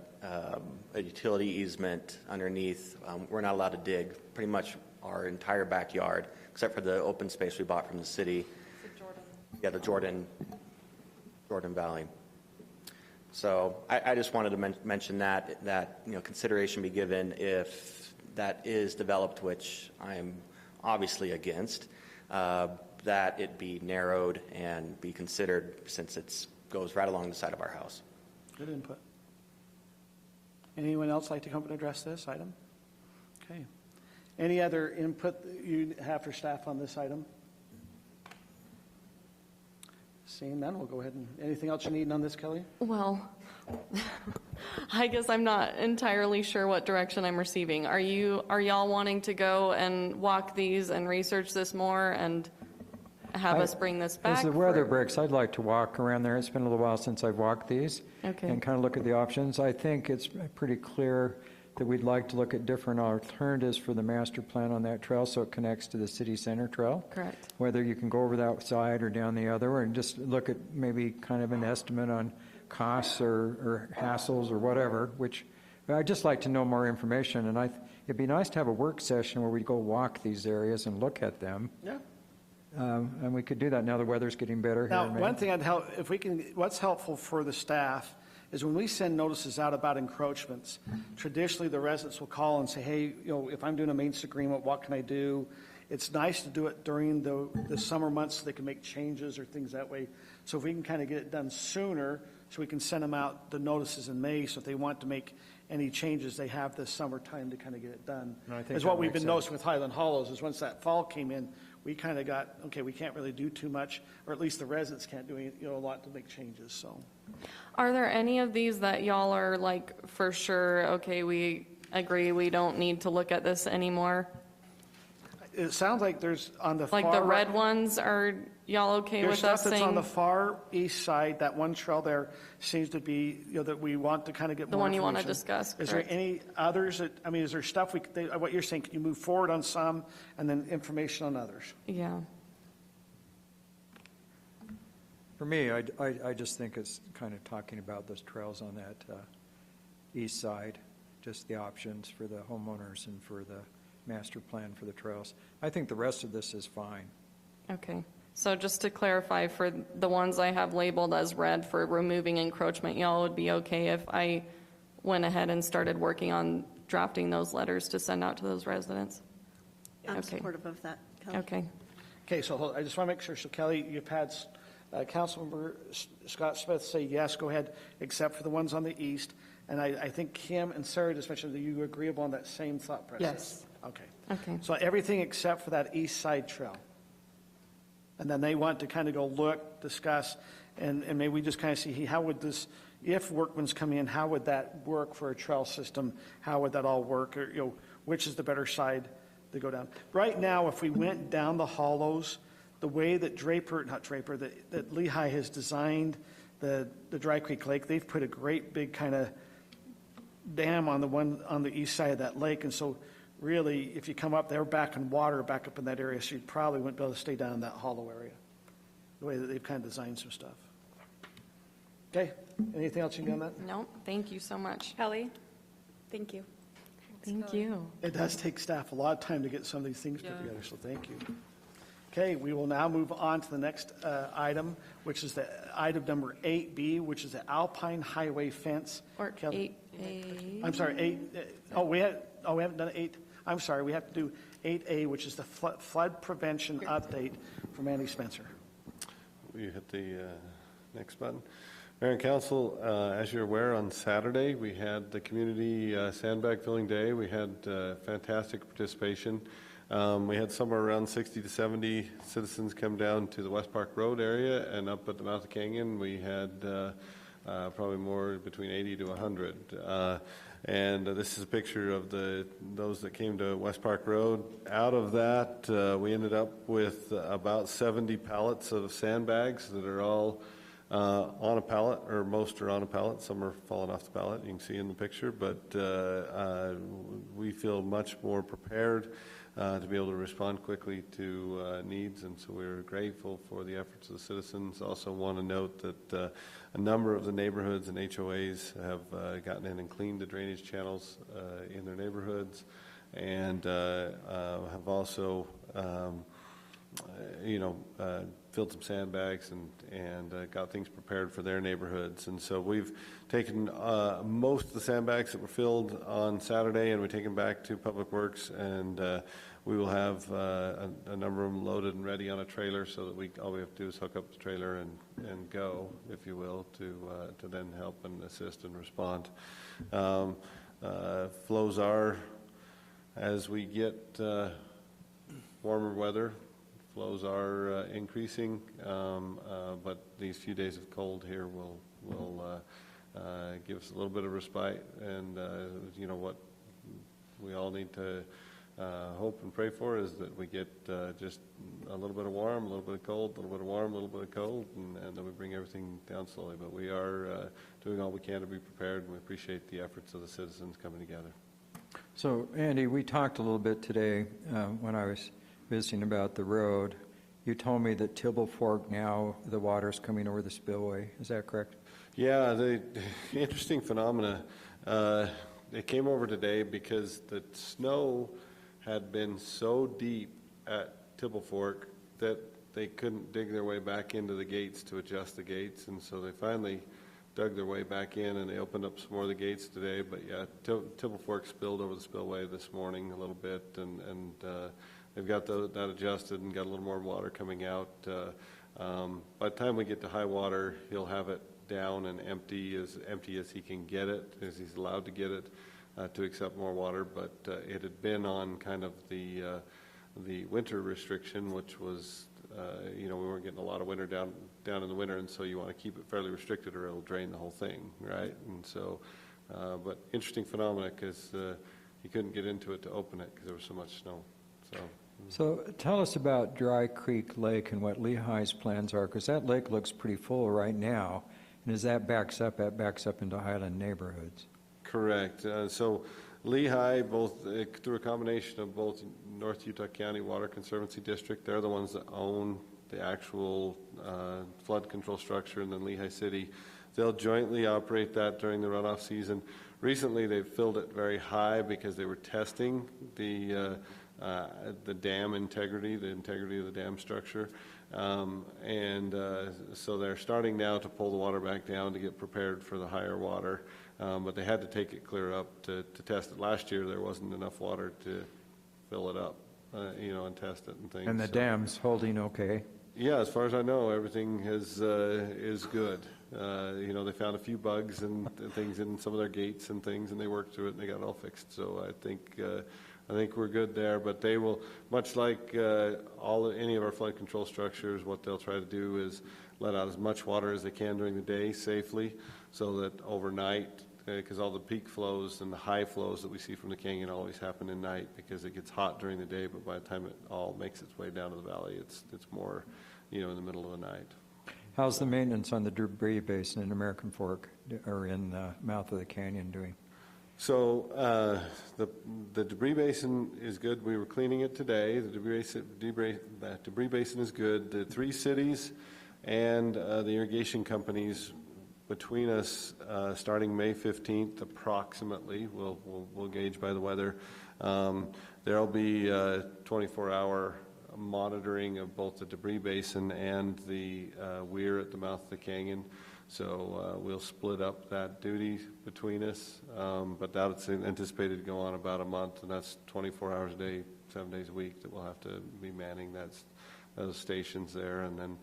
Speaker 19: utility easement underneath. We're not allowed to dig pretty much our entire backyard, except for the open space we bought from the city. Yeah, the Jordan Valley. So I just wanted to mention that consideration be given if that is developed, which I'm obviously against, that it be narrowed and be considered, since it goes right along the side of our house.
Speaker 1: Good input. Anyone else like to come and address this item? Okay. Any other input that you have for staff on this item? Seeing none, we'll go ahead and, anything else you need on this, Kelly?
Speaker 16: Well, I guess I'm not entirely sure what direction I'm receiving. Are y'all wanting to go and walk these and research this more and have us bring this back?
Speaker 10: As the weather breaks, I'd like to walk around there. It's been a little while since I've walked these.
Speaker 16: Okay.
Speaker 10: And kind of look at the options. I think it's pretty clear that we'd like to look at different alternatives for the master plan on that trail so it connects to the city center trail.
Speaker 16: Correct.
Speaker 10: Whether you can go over that side or down the other, and just look at maybe kind of an estimate on costs or hassles or whatever, which I'd just like to know more information. And it'd be nice to have a work session where we go walk these areas and look at them.
Speaker 1: Yeah.
Speaker 10: And we could do that now the weather's getting better.
Speaker 1: Now,
Speaker 10: here in May.
Speaker 1: one thing I'd help, if we can, what's helpful for the staff is when we send notices out about encroachments, traditionally the residents will call and say, hey, if I'm doing a maintenance agreement, what can I do? It's nice to do it during the summer months so they can make changes or things that way. So if we can kind of get it done sooner, so we can send them out the notices in May, so if they want to make any changes, they have this summertime to kind of get it done.
Speaker 10: No, I think
Speaker 1: is what
Speaker 10: that
Speaker 1: we've
Speaker 10: makes
Speaker 1: been
Speaker 10: sense.
Speaker 1: noticing with Highland Hollows, is once that fall came in, we kind of got, okay, we can't really do too much, or at least the residents can't do a lot to make changes, so.
Speaker 16: Are there any of these that y'all are like, for sure, okay, we agree we don't need to look at this anymore?
Speaker 1: It sounds like there's on the far.
Speaker 16: Like the red ones, are y'all okay
Speaker 1: There's
Speaker 16: with
Speaker 1: stuff
Speaker 16: us
Speaker 1: that's
Speaker 16: saying?
Speaker 1: on the far east side, that one trail there seems to be, that we want to kind of get
Speaker 16: The
Speaker 1: more
Speaker 16: one you want to
Speaker 1: information.
Speaker 16: discuss,
Speaker 1: Is there
Speaker 16: correct.
Speaker 1: any others that, is there stuff what you're saying, can you move forward on some and then information on others?
Speaker 16: Yeah.
Speaker 10: For me, I just think it's kind of talking about those trails on that east side, just the options for the homeowners and for the master plan for the trails. I think the rest of this is fine.
Speaker 16: Okay. So just to clarify, for the ones I have labeled as red for removing encroachment, y'all would be okay if I went ahead and started working on drafting those letters to send out to those residents?
Speaker 15: I'm
Speaker 16: Okay.
Speaker 15: supportive of that, Kelly.
Speaker 16: Okay.
Speaker 1: Okay, so I just want to make sure, so Kelly, you've had Councilmember Scott Smith say yes, go ahead, except for the ones on the east. And I think Kim and Sarah just mentioned that you agreeable on that same thought process?
Speaker 2: Yes.
Speaker 1: Okay.
Speaker 16: Okay.
Speaker 1: So everything except for that east side trail. And then they want to kind of go look, discuss, and maybe we just kind of see how would this, if workmen's come in, how would that work for a trail system? How would that all work? Or, which is the better side to go down? Right now, if we went down the hollows, the way that that Lehigh has designed the Dry Creek Lake, they've put a great big kind of dam on the east side of that lake. And so really, if you come up, they're back in water, back up in that area, so you probably wouldn't be able to stay down in that hollow area, the way that they've kind of designed some stuff. Okay, anything else you can do on that?
Speaker 16: No, thank you so much.
Speaker 13: Kelly, thank you.
Speaker 16: Thank you.
Speaker 1: It does take staff a lot of time to get some of these things put together, so thank you. Okay, we will now move on to the next item, which is the item number 8B, which is the Alpine Highway fence.
Speaker 16: Or
Speaker 1: Kelly.
Speaker 16: 8A.
Speaker 1: I'm sorry, 8, we haven't done 8. I'm sorry, we have to do 8A, which is the flood prevention update from Andy Spencer.
Speaker 14: Will you hit the next button? Mayor and Council, as you're aware, on Saturday, we had the community sandbag filling day. We had fantastic participation. We had somewhere around 60 to 70 citizens come down to the West Park Road area, and up at the mouth of Canyon, we had probably more between 80 to 100. And this is a picture of those that came to West Park Road. Out of that, we ended up with about 70 pallets of sandbags that are all on a pallet, or most are on a pallet. Some are falling off the pallet, you can see in the picture, but we feel much more prepared to be able to respond quickly to needs, and so we're grateful for the efforts of the citizens. Also want to note that a number of the neighborhoods and HOAs have gotten in and cleaned the drainage channels in their neighborhoods, and have also filled some sandbags and got things prepared for their neighborhoods. And so we've taken most of the sandbags that were filled on Saturday, and we take them back to Public Works, and we will have a number of them loaded and ready on a trailer, so that all we have to do is hook up the trailer and go, if you will, to then help and assist and respond. Flows are, as we get warmer weather, flows are increasing, but these few days of cold here will give us a little bit of respite, and what we all need to hope and pray for is that we get just a little bit of warm, a little bit of cold, a little bit of warm, a little bit of cold, and then we bring everything down slowly. But we are doing all we can to be prepared, and we appreciate the efforts of the citizens coming together.
Speaker 10: So, Andy, we talked a little bit today when I was visiting about the road. You told me that Tibble Fork now, the water's coming over the spillway. Is that correct?
Speaker 14: Yeah, the interesting phenomena. It came over today because the snow had been so deep at Tibble Fork that they couldn't dig their way back into the gates to adjust the gates, and so they finally dug their way back in, and they opened up some more of the gates today. But yeah, Tibble Fork spilled over the spillway this morning a little bit, and they've got that adjusted and got a little more water coming out. By the time we get to high water, he'll have it down and empty as he can get it, as he's allowed to get it, to accept more water. But it had been on kind of the winter restriction, which was, we weren't getting a lot of winter down in the winter, and so you want to keep it fairly restricted or it'll drain the whole thing, right? And so, but interesting phenomena, because you couldn't get into it to open it because there was so much snow.
Speaker 10: So tell us about Dry Creek Lake and what Lehigh's plans are, because that lake looks pretty full right now, and as that backs up into Highland neighborhoods.
Speaker 14: Correct. So Lehigh, both through a combination of both North Utah County Water Conservancy District, they're the ones that own the actual flood control structure, and then Lehigh City, they'll jointly operate that during the runoff season. Recently, they've filled it very high because they were testing the dam integrity, the integrity of the dam structure. So they're starting now to pull the water back down to get prepared for the higher water. But they had to take it clear up to test it. Last year, there wasn't enough water to fill it up, and test it and things.
Speaker 10: And the dam's holding okay?
Speaker 14: Yeah, as far as I know, everything is good. They found a few bugs and things in some of their gates and things, and they worked through it and they got it all fixed. So I think we're good there. But they will, much like any of our flood control structures, what they'll try to do is let out as much water as they can during the day safely, so that overnight, because all the peak flows and the high flows that we see from the canyon always happen at night, because it gets hot during the day, but by the time it all makes its way down to the valley, it's more, in the middle of the night.
Speaker 10: How's the maintenance on the debris basin in American Fork or in the mouth of the canyon doing?
Speaker 14: So the debris basin is good. We were cleaning it today. The debris basin is good. The three cities and the irrigation companies between us, starting May 15th approximately, we'll gauge by the weather, there'll be 24-hour monitoring of both the debris basin and the weir at the mouth of the canyon. So we'll split up that duty between us, but that's anticipated to go on about a month, and that's 24 hours a day, 7 days a week that we'll have to be manning those stations there. And then,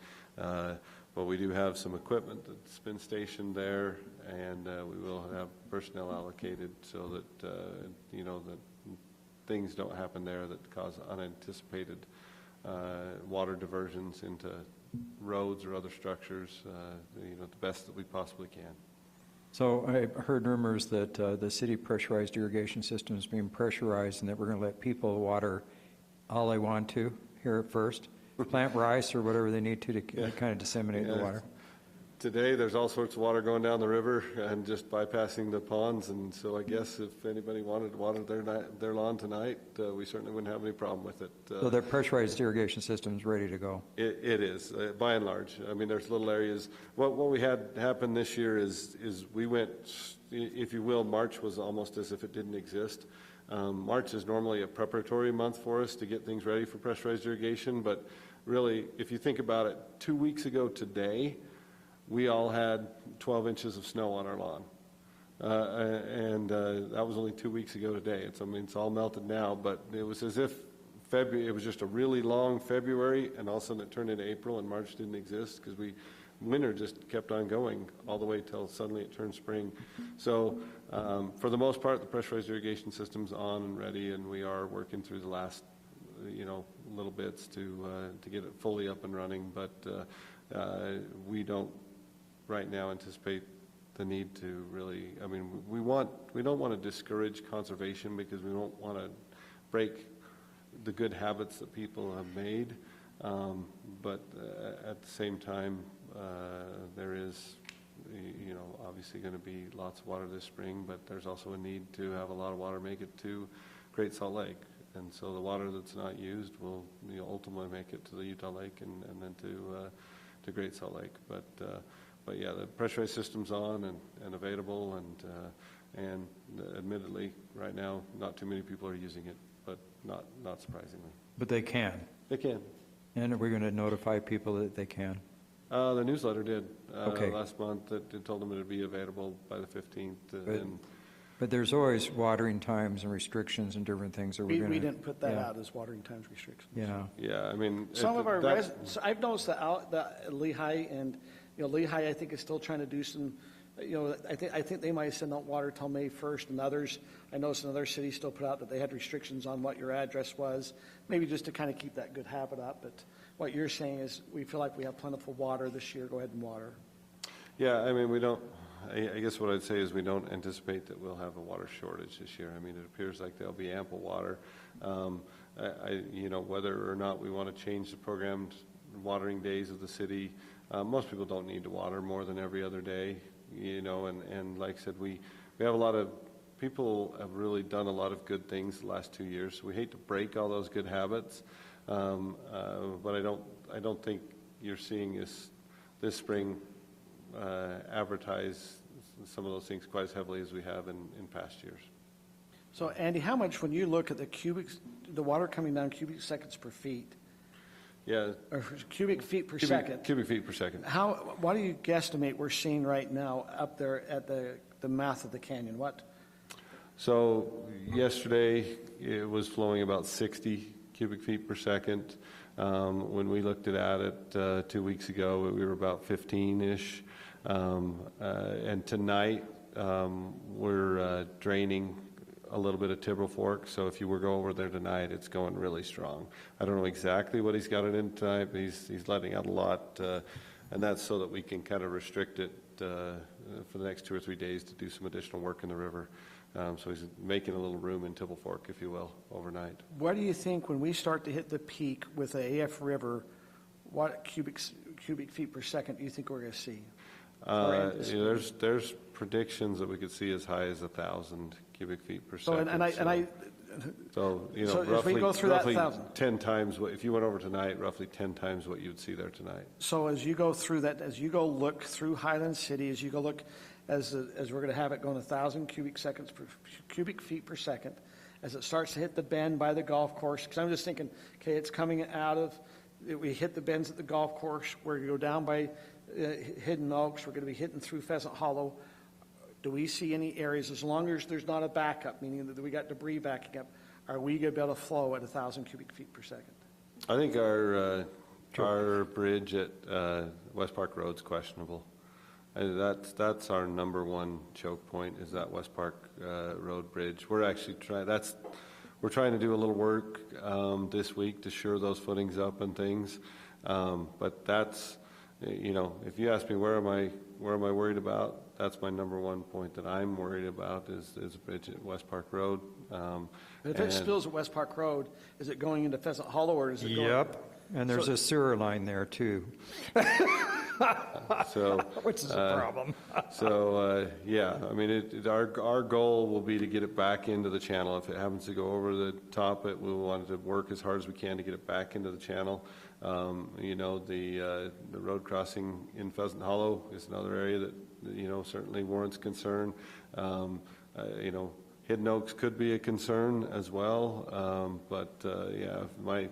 Speaker 14: but we do have some equipment that's been stationed there, and we will have personnel allocated so that that things don't happen there that cause unanticipated water diversions into roads or other structures, the best that we possibly can.
Speaker 10: So I heard rumors that the city pressurized irrigation system is being pressurized, and that we're going to let people water all they want to here at first, plant rice or whatever they need to kind of disseminate the water.
Speaker 14: today, there's all sorts of water going down the river and just bypassing the ponds, and so I guess if anybody wanted to water their lawn tonight, we certainly wouldn't have any problem with it.
Speaker 10: So their pressurized irrigation system is ready to go?
Speaker 14: It is, by and large. I mean, there's little areas. What we had happen this year is we went, if you will, March was almost as if it didn't exist. March is normally a preparatory month for us to get things ready for pressurized irrigation, but really, if you think about it, 2 weeks ago today, we all had 12 inches of snow on our lawn. That was only 2 weeks ago today. It's all melted now, but it was as if it was just a really long February, and all of a sudden it turned into April, and March didn't exist because winter just kept on going all the way till suddenly it turned spring. So for the most part, the pressurized irrigation system's on and ready, and we are working through the last, little bits to get it fully up and running. But we don't right now anticipate the need to really. I mean, we don't want to discourage conservation because we don't want to break the good habits that people have made. But at the same time, there is, obviously going to be lots of water this spring, but there's also a need to have a lot of water make it to Great Salt Lake. And so the water that's not used will ultimately make it to the Utah Lake and then to Great Salt Lake. But yeah, the pressurized system's on and available, and admittedly, right now, not too many people are using it, but not surprisingly.
Speaker 10: But they can?
Speaker 14: They can.
Speaker 10: And are we going to notify people that they can?
Speaker 14: The newsletter did
Speaker 10: Okay.
Speaker 14: last month. It told them it would be available by the 15th.
Speaker 10: But there's always watering times and restrictions and different things that
Speaker 1: We didn't put that out as watering times restrictions.
Speaker 10: Yeah.
Speaker 14: Yeah, I mean,
Speaker 1: Some of our residents, I've noticed that Lehigh and, Lehigh, I think, is still trying to do some, I think they might send out water till May 1st, and others, I noticed another city still put out that they had restrictions on what your address was, maybe just to kind of keep that good habit up. But what you're saying is we feel like we have plentiful water this year. Go ahead and water.
Speaker 14: Yeah, I mean, we don't, I guess what I'd say is we don't anticipate that we'll have a water shortage this year. I mean, it appears like there'll be ample water. Whether or not we want to change the programmed watering days of the city, most people don't need to water more than every other day, and like I said, we have a lot of, people have really done a lot of good things the last 2 years. We hate to break all those good habits, but I don't think you're seeing this spring advertise some of those things quite as heavily as we have in past years.
Speaker 1: So, Andy, how much, when you look at the water coming down cubic seconds per feet?
Speaker 14: Yeah.
Speaker 1: Or cubic feet per second?
Speaker 14: Cubic feet per second.
Speaker 1: What do you guesstimate we're seeing right now up there at the mouth of the canyon? What?
Speaker 14: So yesterday it was flowing about 60 cubic feet per second. When we looked at it 2 weeks ago, we were about 15-ish. And tonight we're draining a little bit of Tibble Fork, so if you were to go over there tonight, it's going really strong. I don't know exactly what he's got it in tonight, but he's letting out a lot, and that's so that we can kind of restrict it for the next 2 or 3 days to do some additional work in the river. So he's making a little room in Tibble Fork, if you will, overnight.
Speaker 1: What do you think when we start to hit the peak with the AF River, what cubic feet per second do you think we're going to see?
Speaker 14: There's predictions that we could see as high as 1,000 cubic feet per second. So roughly,
Speaker 1: if we go through
Speaker 14: roughly
Speaker 1: that 1,000.
Speaker 14: 10 times what, if you went over tonight, roughly 10 times what you'd see there tonight.
Speaker 1: So as you go through that, as you go look through Highland City, as you go look, as we're going to have it going 1,000 cubic feet per second, as it starts to hit the bend by the golf course, because I'm just thinking, okay, it's coming out of, we hit the bends at the golf course, we're going to go down by Hidden Oaks, we're going to be hitting through Pheasant Hollow. Do we see any areas, as long as there's not a backup, meaning that we got debris backing up, are we going to be able to flow at 1,000 cubic feet per second?
Speaker 14: I think our bridge at West Park Road's questionable. That's our number one choke point, is that West Park Road bridge. We're actually we're trying to do a little work this week to shore those footings up and things. But that's, if you ask me where am I worried about, that's my number one point that I'm worried about is a bridge at West Park Road.
Speaker 1: If it spills at West Park Road, is it going into Pheasant Hollow or is it going?
Speaker 10: Yep, and there's a sewer line there too.
Speaker 14: So,
Speaker 10: Which is a problem.
Speaker 14: Yeah, I mean, our goal will be to get it back into the channel. If it happens to go over the top, we want to work as hard as we can to get it back into the channel. The road crossing in Pheasant Hollow is another area that, certainly warrants concern. Hidden Oaks could be a concern as well. My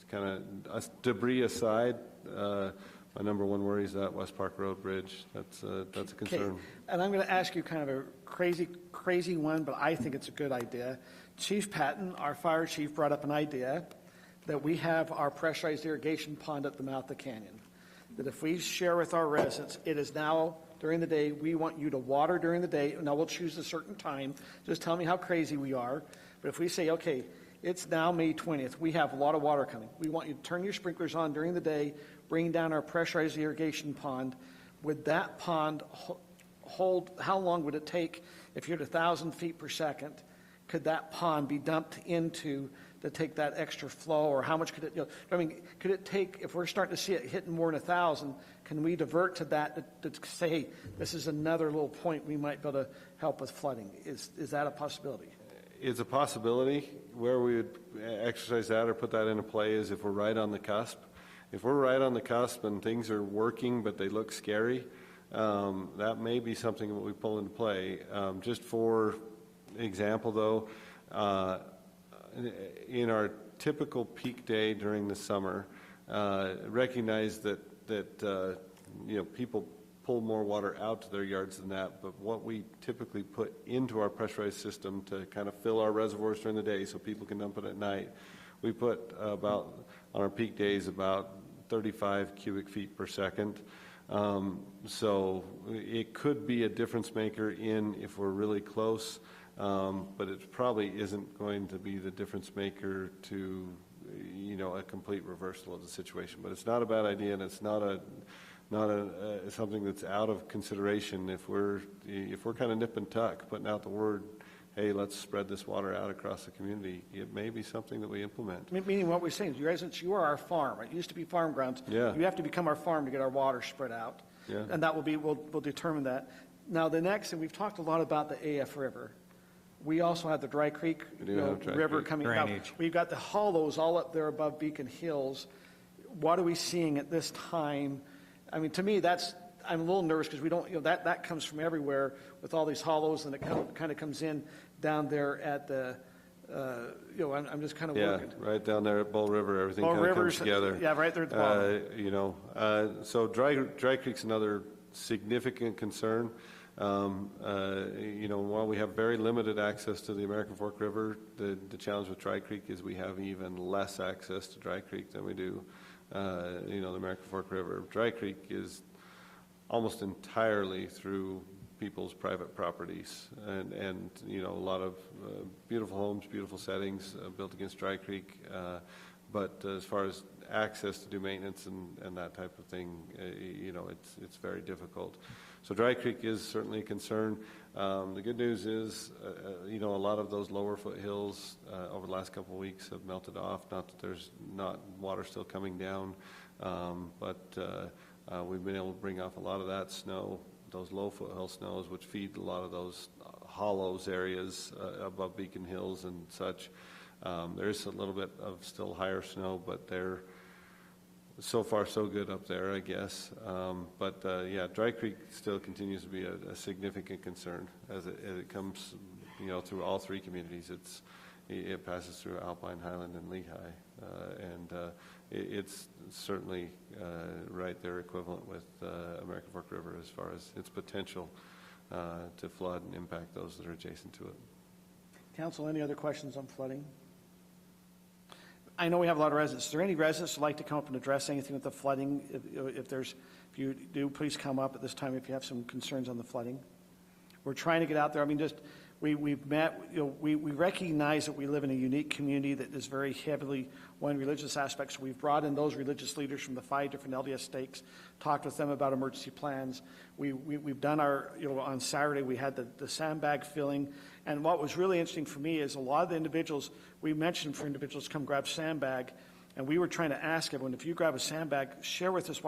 Speaker 14: kind of debris aside, my number one worry is that West Park Road Bridge. That's a concern.
Speaker 1: Okay. And I'm going to ask you kind of a crazy one, but I think it's a good idea. Chief Patton, our fire chief, brought up an idea that we have our pressurized irrigation pond at the mouth of the canyon. That if we share with our residents, it is now during the day, we want you to water during the day. Now we'll choose a certain time. Just tell me how crazy we are. But if we say, okay, it's now May 20th, we have a lot of water coming. We want you to turn your sprinklers on during the day, bring down our pressurized irrigation pond. Would that pond hold, how long would it take if you're at 1,000 feet per second? Could that pond be dumped into to take that extra flow, or how much could it, could it take, if we're starting to see it hitting more than 1,000, can we divert to that to say, hey, this is another little point we might be able to help with flooding? Is that a possibility?
Speaker 14: It's a possibility. Where we would exercise that or put that into play is if we're right on the cusp. If we're right on the cusp and things are working but they look scary, that may be something that we pull into play. Just for example, though, in our typical peak day during the summer, recognize that people pull more water out to their yards than that, but what we typically put into our pressurized system to kind of fill our reservoirs during the day so people can dump it at night, we put about, on our peak days, about 35 cubic feet per second. So it could be a difference maker if we're really close, but it probably isn't going to be the difference maker to a complete reversal of the situation. But it's not a bad idea, and it's not something that's out of consideration if we're kind of nip and tuck, putting out the word, hey, let's spread this water out across the community. It may be something that we implement.
Speaker 1: Meaning what we're saying is, residents, you are our farm. It used to be farm grounds.
Speaker 14: Yeah.
Speaker 1: You have to become our farm to get our water spread out.
Speaker 14: Yeah.
Speaker 1: And that will be, we'll determine that. Now, the next, and we've talked a lot about the AF River. We also have the Dry Creek River coming out. We've got the hollows all up there above Beacon Hills. What are we seeing at this time? I mean, to me, I'm a little nervous because we don't, that comes from everywhere with all these hollows, and it kind of comes in down there at the, I'm just kind of looking.
Speaker 14: Right down there at Bull River, everything kind of comes together.
Speaker 1: Yeah, right there at the bottom.
Speaker 14: So Dry Creek's another significant concern. While we have very limited access to the American Fork River, the challenge with Dry Creek is we have even less access to Dry Creek than we do, the American Fork River. Dry Creek is almost entirely through people's private properties, and a lot of beautiful homes, beautiful settings built against Dry Creek. But as far as access to do maintenance and that type of thing, it's very difficult. So Dry Creek is certainly a concern. The good news is, a lot of those lower foothills over the last couple of weeks have melted off. Not that there's not water still coming down, but we've been able to bring off a lot of that snow, those low foothill snows, which feed a lot of those hollows areas above Beacon Hills and such. There's a little bit of still higher snow, but they're so far so good up there, I guess. Dry Creek still continues to be a significant concern as it comes, through all three communities. It passes through Alpine, Highland, and Lehigh, and it's certainly right there equivalent with American Fork River as far as its potential to flood and impact those that are adjacent to it.
Speaker 1: Council, any other questions on flooding? I know we have a lot of residents. Is there any residents who'd like to come up and address anything with the flooding? If you do, please come up at this time if you have some concerns on the flooding. We're trying to get out there. I mean, we've met, we recognize that we live in a unique community that is very heavily one religious aspect. So we've brought in those religious leaders from the 5 different LDS stakes, talked with them about emergency plans. We've done our, on Saturday we had the sandbag filling. And what was really interesting for me is a lot of the individuals, we mentioned for individuals to come grab sandbag, And we were trying to ask everyone, if you grab a sandbag, share with us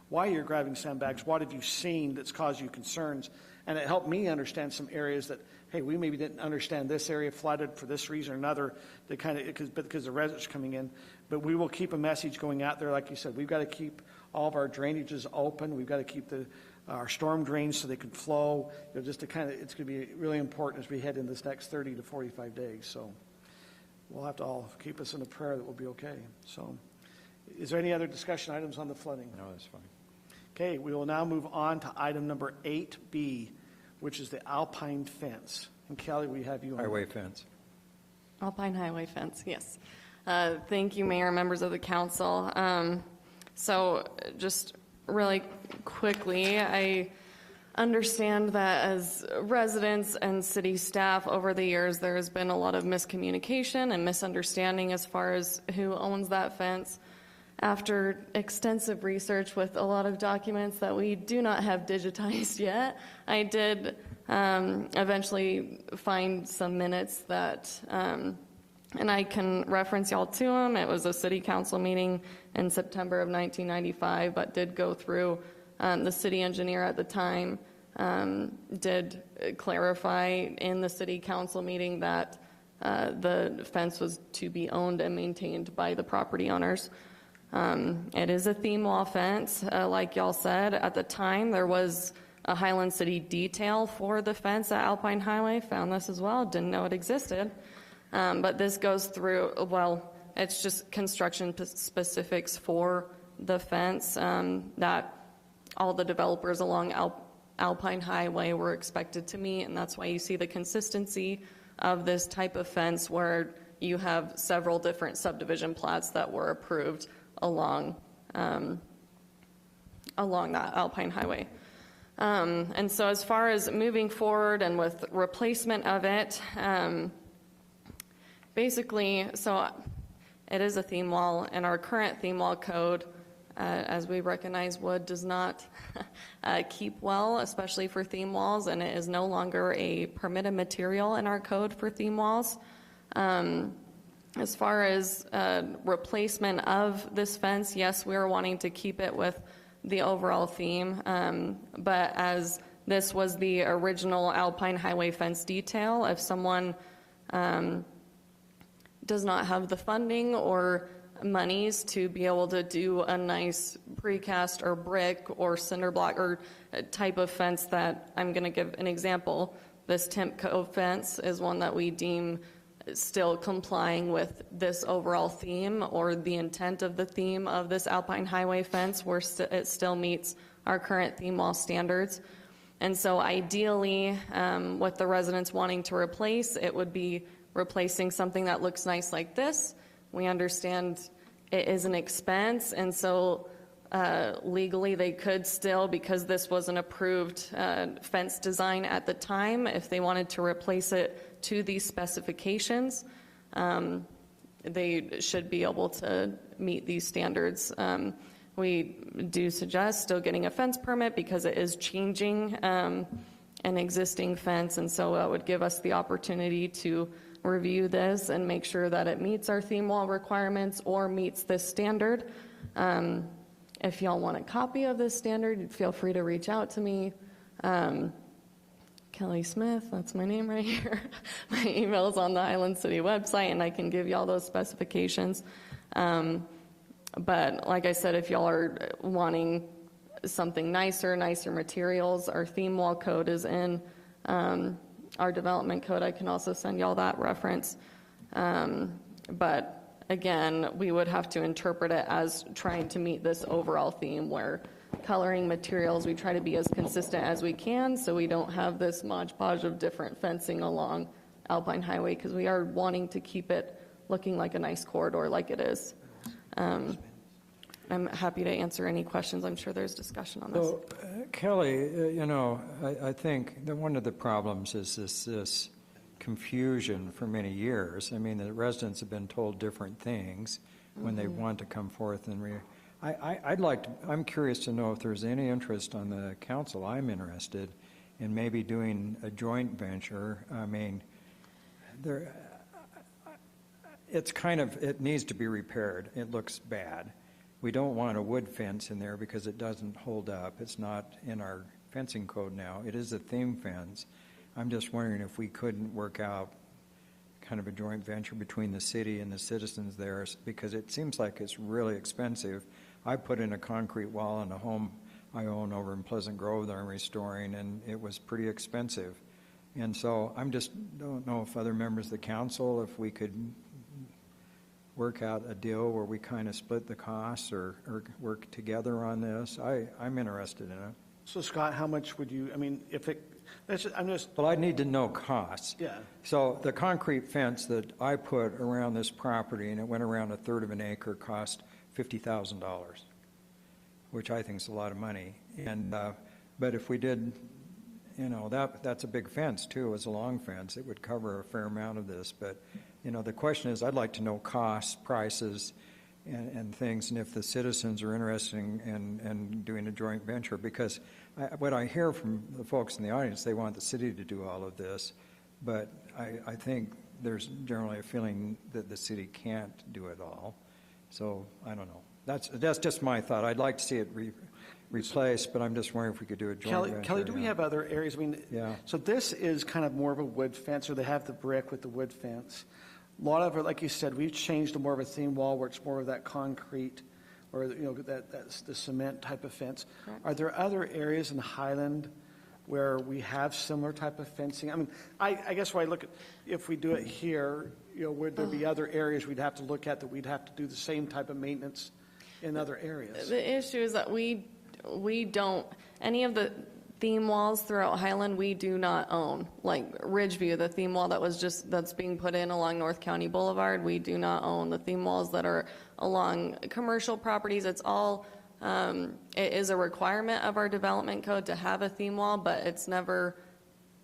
Speaker 1: why you're grabbing sandbags, what have you seen that's caused you concerns? And it helped me understand some areas that, hey, we maybe didn't understand this area flooded for this reason or another, because the residents are coming in. But we will keep a message going out there. Like you said, we've got to keep all of our drainages open. We've got to keep our storm drains so they can flow. Just to it's going to be really important as we head into this next 30 to 45 days. So we'll have to all keep us in a prayer that we'll be okay. So is there any other discussion items on the flooding?
Speaker 10: No, that's fine.
Speaker 1: Okay, we will now move on to item number 8B, which is the Alpine fence. And Kelly, we have you on.
Speaker 10: Highway fence.
Speaker 16: Alpine highway fence, yes. Thank you, Mayor, members of the council. So just really quickly, I understand that as residents and city staff over the years, there has been a lot of miscommunication and misunderstanding as far as who owns that fence. After extensive research with a lot of documents that we do not have digitized yet, I did eventually find some minutes that, and I can reference y'all to them. It was a city council meeting in September of 1995, but did go through, the city engineer at the time did clarify in the city council meeting that the fence was to be owned and maintained by the property owners. It is a theme wall fence, like y'all said. At the time, there was a Highland City detail for the fence at Alpine Highway. Found this as well, didn't know it existed. But this goes through, well, it's just construction specifics for the fence that all the developers along Alpine Highway were expected to meet, and that's why you see the consistency of this type of fence where you have several different subdivision plats that were approved along that Alpine Highway. And so as far as moving forward and with replacement of it, basically, so it is a theme wall, and our current theme wall code, as we recognize, wood does not keep well, especially for theme walls, and it is no longer a permitted material in our code for theme walls. As far as replacement of this fence, yes, we are wanting to keep it with the overall theme, but as this was the original Alpine Highway fence detail, if someone does not have the funding or monies to be able to do a nice precast or brick or cinder block or type of fence that, I'm going to give an example, this Timco fence is one that we deem still complying with this overall theme or the intent of the theme of this Alpine Highway fence, where it still meets our current theme wall standards. And so ideally, with the residents wanting to replace, it would be replacing something that looks nice like this. We understand it is an expense, and so legally they could still, because this was an approved fence design at the time, if they wanted to replace it to these specifications, they should be able to meet these standards. We do suggest still getting a fence permit because it is changing an existing fence, and so that would give us the opportunity to review this and make sure that it meets our theme wall requirements or meets this standard. If y'all want a copy of this standard, feel free to reach out to me. Kelly Smith, that's my name right here. My email's on the Highland City website, and I can give y'all those specifications. But like I said, if y'all are wanting something nicer materials, our theme wall code is in our development code. I can also send y'all that reference. But again, we would have to interpret it as trying to meet this overall theme where coloring materials, we try to be as consistent as we can so we don't have this modge podge of different fencing along Alpine Highway, because we are wanting to keep it looking like a nice corridor like it is. I'm happy to answer any questions. I'm sure there's discussion on this.
Speaker 10: So, Kelly, I think that one of the problems is this confusion for many years. I mean, the residents have been told different things when they want to come forth and I'm curious to know if there's any interest on the council. I'm interested in maybe doing a joint venture. I mean, it's kind of, it needs to be repaired. It looks bad. We don't want a wood fence in there because it doesn't hold up. It's not in our fencing code now. It is a theme fence. I'm just wondering if we couldn't work out kind of a joint venture between the city and the citizens there, because it seems like it's really expensive. I put in a concrete wall in a home I own over in Pleasant Grove that I'm restoring, and it was pretty expensive. And so I'm just, don't know if other members of the council, if we could work out a deal where we kind of split the costs or work together on this. I'm interested in it.
Speaker 1: So Scott, how much would you, I mean, if it, I'm just.
Speaker 10: Well, I need to know costs.
Speaker 1: Yeah.
Speaker 10: So the concrete fence that I put around this property, and it went around 1/3 of an acre, cost $50,000, which I think is a lot of money. And but if we did, you know, that's a big fence too. It's a long fence. It would cover a fair amount of this. But you know, the question is, I'd like to know costs, prices, and things, and if the citizens are interested in doing a joint venture, because what I hear from the folks in the audience, they want the city to do all of this, but I think there's generally a feeling that the city can't do it all. So I don't know. That's just my thought. I'd like to see it replaced, but I'm just wondering if we could do a joint venture.
Speaker 1: Kelly, do we have other areas? I mean,
Speaker 10: yeah.
Speaker 1: So this is kind of more of a wood fence, or they have the brick with the wood fence. A lot of it, like you said, we've changed to more of a theme wall where it's more of that concrete, or you know, that's the cement type of fence.
Speaker 16: Correct.
Speaker 1: Are there other areas in Highland where we have similar type of fencing? I mean, I guess when I look at, if we do it here, you know, would there be other areas we'd have to look at that we'd have to do the same type of maintenance in other areas?
Speaker 16: The issue is that we don't, any of the theme walls throughout Highland, we do not own. Like Ridgeview, the theme wall that's being put in along North County Boulevard, we do not own. The theme walls that are along commercial properties, it's all, it is a requirement of our development code to have a theme wall, but it's never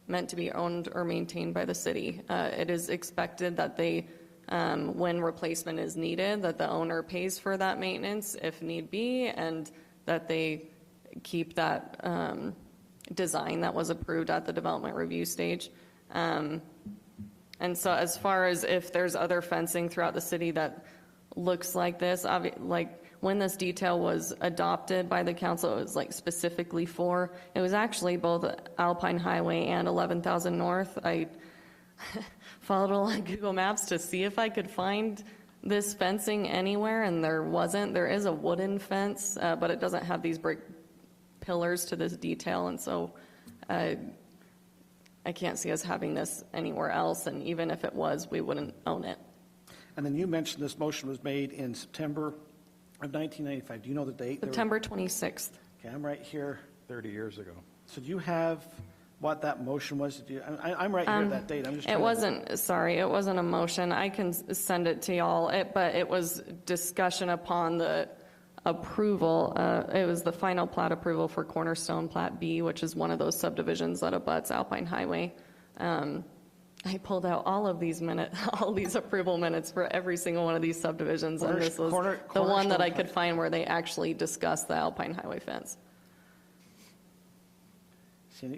Speaker 16: meant to be owned or maintained by the city. It is expected that they, when replacement is needed, that the owner pays for that maintenance if need be, and that they keep that design that was approved at the development review stage. And so as far as if there's other fencing throughout the city that looks like this, like when this detail was adopted by the council, it was like specifically for, it was actually both Alpine Highway and 11,000 North. I followed along Google Maps to see if I could find this fencing anywhere, and there wasn't. There is a wooden fence, but it doesn't have these brick pillars to this detail, and so I can't see us having this anywhere else, and even if it was, we wouldn't own it.
Speaker 1: And then you mentioned this motion was made in September of 1995. Do you know the date?
Speaker 16: September 26th.
Speaker 1: Okay, I'm right here.
Speaker 10: 30 years ago.
Speaker 1: So do you have what that motion was? I'm right here at that date. I'm just.
Speaker 16: It wasn't a motion. I can send it to y'all, but it was discussion upon the approval. It was the final plat approval for Cornerstone Plat B, which is one of those subdivisions that abuts Alpine Highway. I pulled out all of these all these approval minutes for every single one of these subdivisions, and this was the one that I could find where they actually discussed the Alpine Highway fence.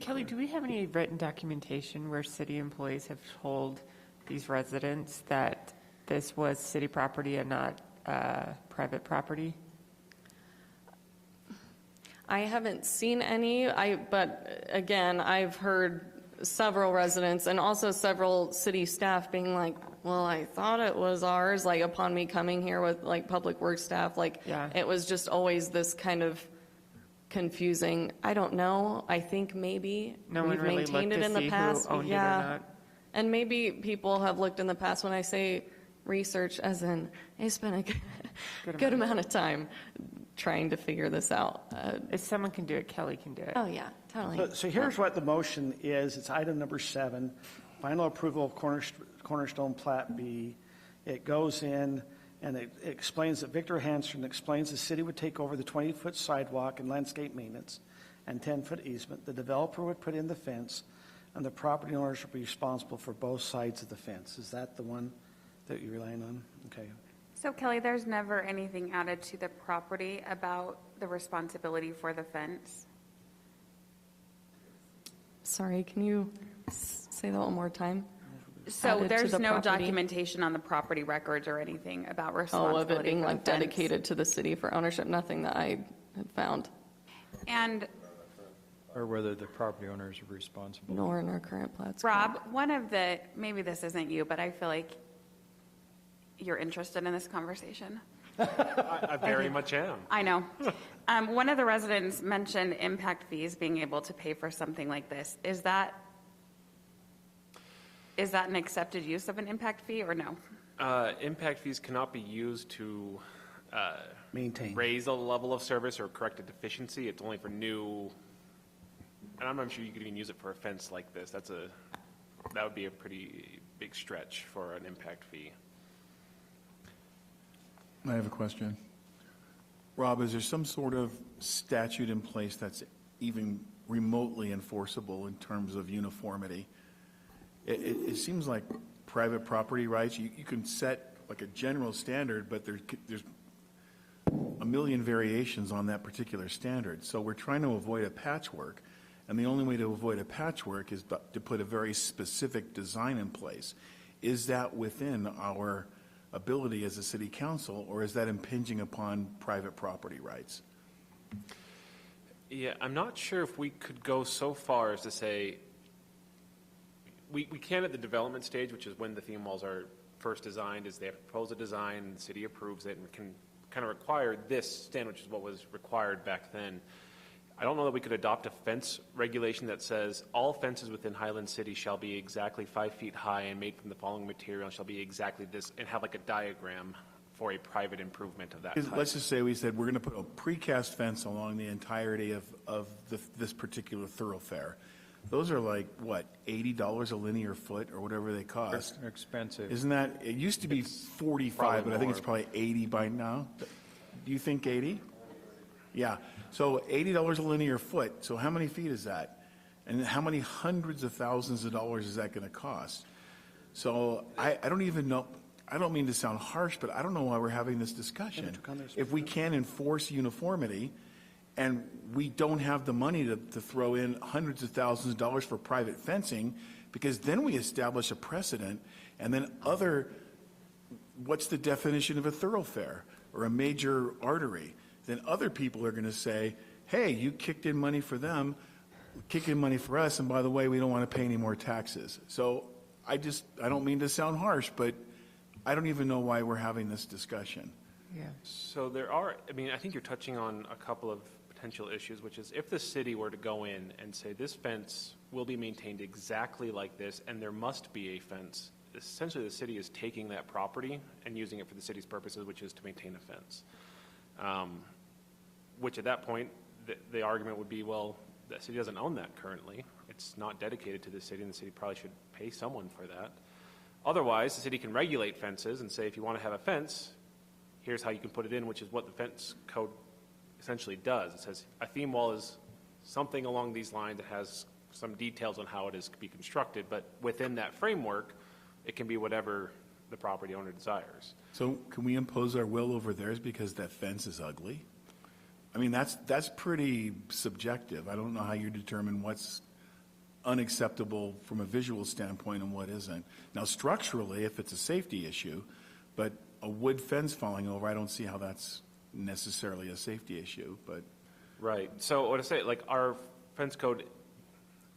Speaker 2: Kelly, do we have any written documentation where city employees have told these residents that this was city property and not private property?
Speaker 16: I haven't seen any, but again, I've heard several residents and also several city staff being like, well, I thought it was ours, like upon me coming here with like public works staff, like it was just always this kind of confusing. I don't know. I think maybe we've maintained it in the past.
Speaker 2: Who owned it or not.
Speaker 16: And maybe people have looked in the past. When I say research, as in it's been a good amount of time trying to figure this out.
Speaker 2: If someone can do it, Kelly can do it.
Speaker 16: Oh yeah, totally.
Speaker 1: So here's what the motion is. It's item number 7, final approval of Cornerstone Plat B. It goes in and it explains that Victor Hanson explains the city would take over the 20-foot sidewalk and landscape maintenance and 10-foot easement. The developer would put in the fence, and the property owners would be responsible for both sides of the fence. Is that the one that you're relying on? Okay.
Speaker 13: So Kelly, there's never anything added to the property about the responsibility for the fence?
Speaker 16: Sorry, can you say that one more time?
Speaker 13: So
Speaker 16: added to
Speaker 13: there's
Speaker 16: the
Speaker 13: no
Speaker 16: property.
Speaker 13: documentation on the property records or anything about
Speaker 16: Oh,
Speaker 13: responsibility
Speaker 16: of it being
Speaker 13: for the
Speaker 16: like
Speaker 13: fence?
Speaker 16: dedicated to the city for ownership, nothing that I had found,
Speaker 13: And
Speaker 10: Or whether the property owners are responsible.
Speaker 16: nor in our current plats.
Speaker 13: Rob, one of the, maybe this isn't you, but I feel like you're interested in this conversation.
Speaker 8: I very much am.
Speaker 13: I know. One of the residents mentioned impact fees, being able to pay for something like this. Is that an accepted use of an impact fee or no?
Speaker 8: Impact fees cannot be used to
Speaker 1: Maintain.
Speaker 8: raise a level of service or correct a deficiency. It's only for new, and I'm not sure you could even use it for a fence like this. That would be a pretty big stretch for an impact fee.
Speaker 7: I have a question. Rob, is there some sort of statute in place that's even remotely enforceable in terms of uniformity? It seems like private property rights, you can set like a general standard, but there's a million variations on that particular standard. So we're trying to avoid a patchwork, and the only way to avoid a patchwork is to put a very specific design in place. Is that within our ability as a city council, or is that impinging upon private property rights?
Speaker 8: Yeah, I'm not sure if we could go so far as to say, we can at the development stage, which is when the theme walls are first designed, is they have to propose a design, the city approves it, and can kind of require this standard, which is what was required back then. I don't know that we could adopt a fence regulation that says all fences within Highland City shall be exactly 5 feet high and made from the following material, shall be exactly this, and have like a diagram for a private improvement of that type.
Speaker 7: Let's just say we said we're going to put a precast fence along the entirety of this particular thoroughfare. Those are like, what, $80 a linear foot or whatever they cost?
Speaker 10: They're expensive.
Speaker 7: Isn't that, it used to be 45, but I think it's probably 80 by now. Do you think 80? Yeah. So $80 a linear foot. So how many feet is that? And how many hundreds of thousands of dollars is that going to cost? So I don't even know. I don't mean to sound harsh, but I don't know why we're having this discussion. If we can't enforce uniformity and we don't have the money to throw in hundreds of thousands of dollars for private fencing, because then we establish a precedent, and then what's the definition of a thoroughfare or a major artery? Then other people are going to say, hey, you kicked in money for them, kick in money for us, and by the way, we don't want to pay any more taxes. So I don't mean to sound harsh, but I don't even know why we're having this discussion.
Speaker 2: Yeah.
Speaker 8: So there are, I mean, I think you're touching on a couple of potential issues, which is if the city were to go in and say this fence will be maintained exactly like this and there must be a fence, essentially the city is taking that property and using it for the city's purposes, which is to maintain a fence. Which at that point, the argument would be, well, the city doesn't own that currently. It's not dedicated to the city, and the city probably should pay someone for that. Otherwise, the city can regulate fences and say, if you want to have a fence, here's how you can put it in, which is what the fence code essentially does. It says a theme wall is something along these lines that has some details on how it is to be constructed, but within that framework, it can be whatever the property owner desires.
Speaker 7: So can we impose our will over theirs because that fence is ugly? I mean, that's pretty subjective. I don't know how you determine what's unacceptable from a visual standpoint and what isn't. Now, structurally, if it's a safety issue, but a wood fence falling over, I don't see how that's necessarily a safety issue, but.
Speaker 8: Right. So what I say, like our fence code,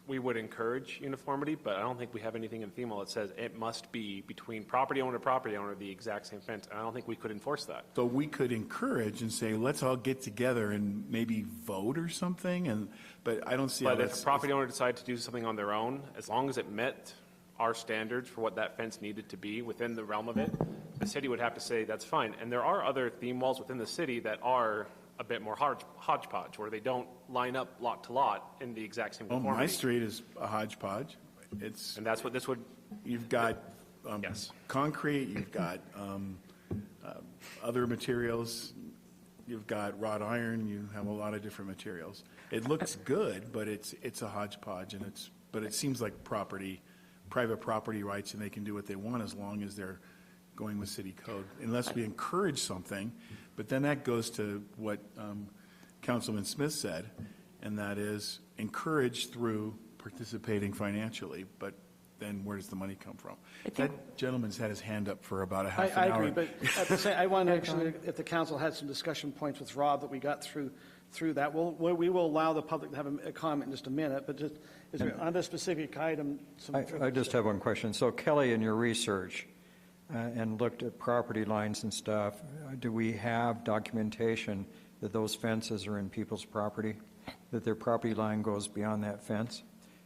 Speaker 8: we would encourage uniformity, but I don't think we have anything in FEMA that says it must be between property owner to property owner the exact same fence, and I don't think we could enforce that.
Speaker 7: So we could encourage and say, let's all get together and maybe vote or something, but I don't see how
Speaker 8: But if
Speaker 7: that's.
Speaker 8: the property owner decided to do something on their own, as long as it met our standards for what that fence needed to be within the realm of it, the city would have to say that's fine. And there are other theme walls within the city that are a bit more hodgepodge, where they don't line up lot to lot in the exact same conformity.
Speaker 7: My street is a hodgepodge.
Speaker 8: And that's what this would.
Speaker 7: You've got
Speaker 8: yes.
Speaker 7: concrete, you've got other materials, you've got wrought iron, you have a lot of different materials. It looks good, but it's a hodgepodge, but it seems like private property rights, and they can do what they want as long as they're going with city code, unless we encourage something. But then that goes to what Councilman Smith said, and that is encourage through participating financially. But then where does the money come from? That gentleman's had his hand up for about a
Speaker 1: I
Speaker 7: half an hour.
Speaker 1: agree, but at the same, I want to actually, if the council had some discussion points with Rob that we got through that, we will allow the public to have a comment in just a minute, but just, is there, on this specific item?
Speaker 10: I just have one question. So Kelly, in your research and looked at property lines and stuff, do we have documentation that those fences are in people's property, that their property line goes beyond that fence?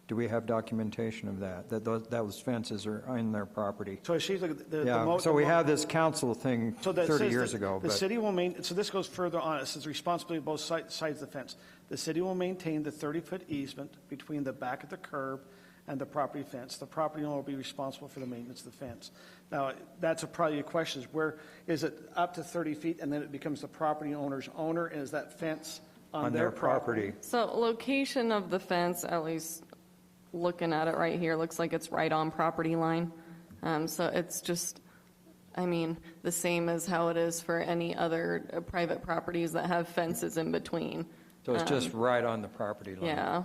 Speaker 10: Do we have documentation of that, that those fences are in their property?
Speaker 1: So she's like
Speaker 10: So we have this council thing
Speaker 1: So that
Speaker 10: 30
Speaker 1: says
Speaker 10: years
Speaker 1: that
Speaker 10: ago.
Speaker 1: The
Speaker 10: but-
Speaker 1: city will maintain, so this goes further on. It says responsibility of both sides of the fence. The city will maintain the 30-foot easement between the back of the curb and the property fence. The property owner will be responsible for the maintenance of the fence. Now, that's probably a question, is where, is it up to 30 feet and then it becomes the property owner's owner? And is that fence on their property?
Speaker 16: So location of the fence, at least looking at it right here, looks like it's right on property line. So it's just, I mean, the same as how it is for any other private properties that have fences in between.
Speaker 10: So it's just right on the property line?
Speaker 16: Yeah.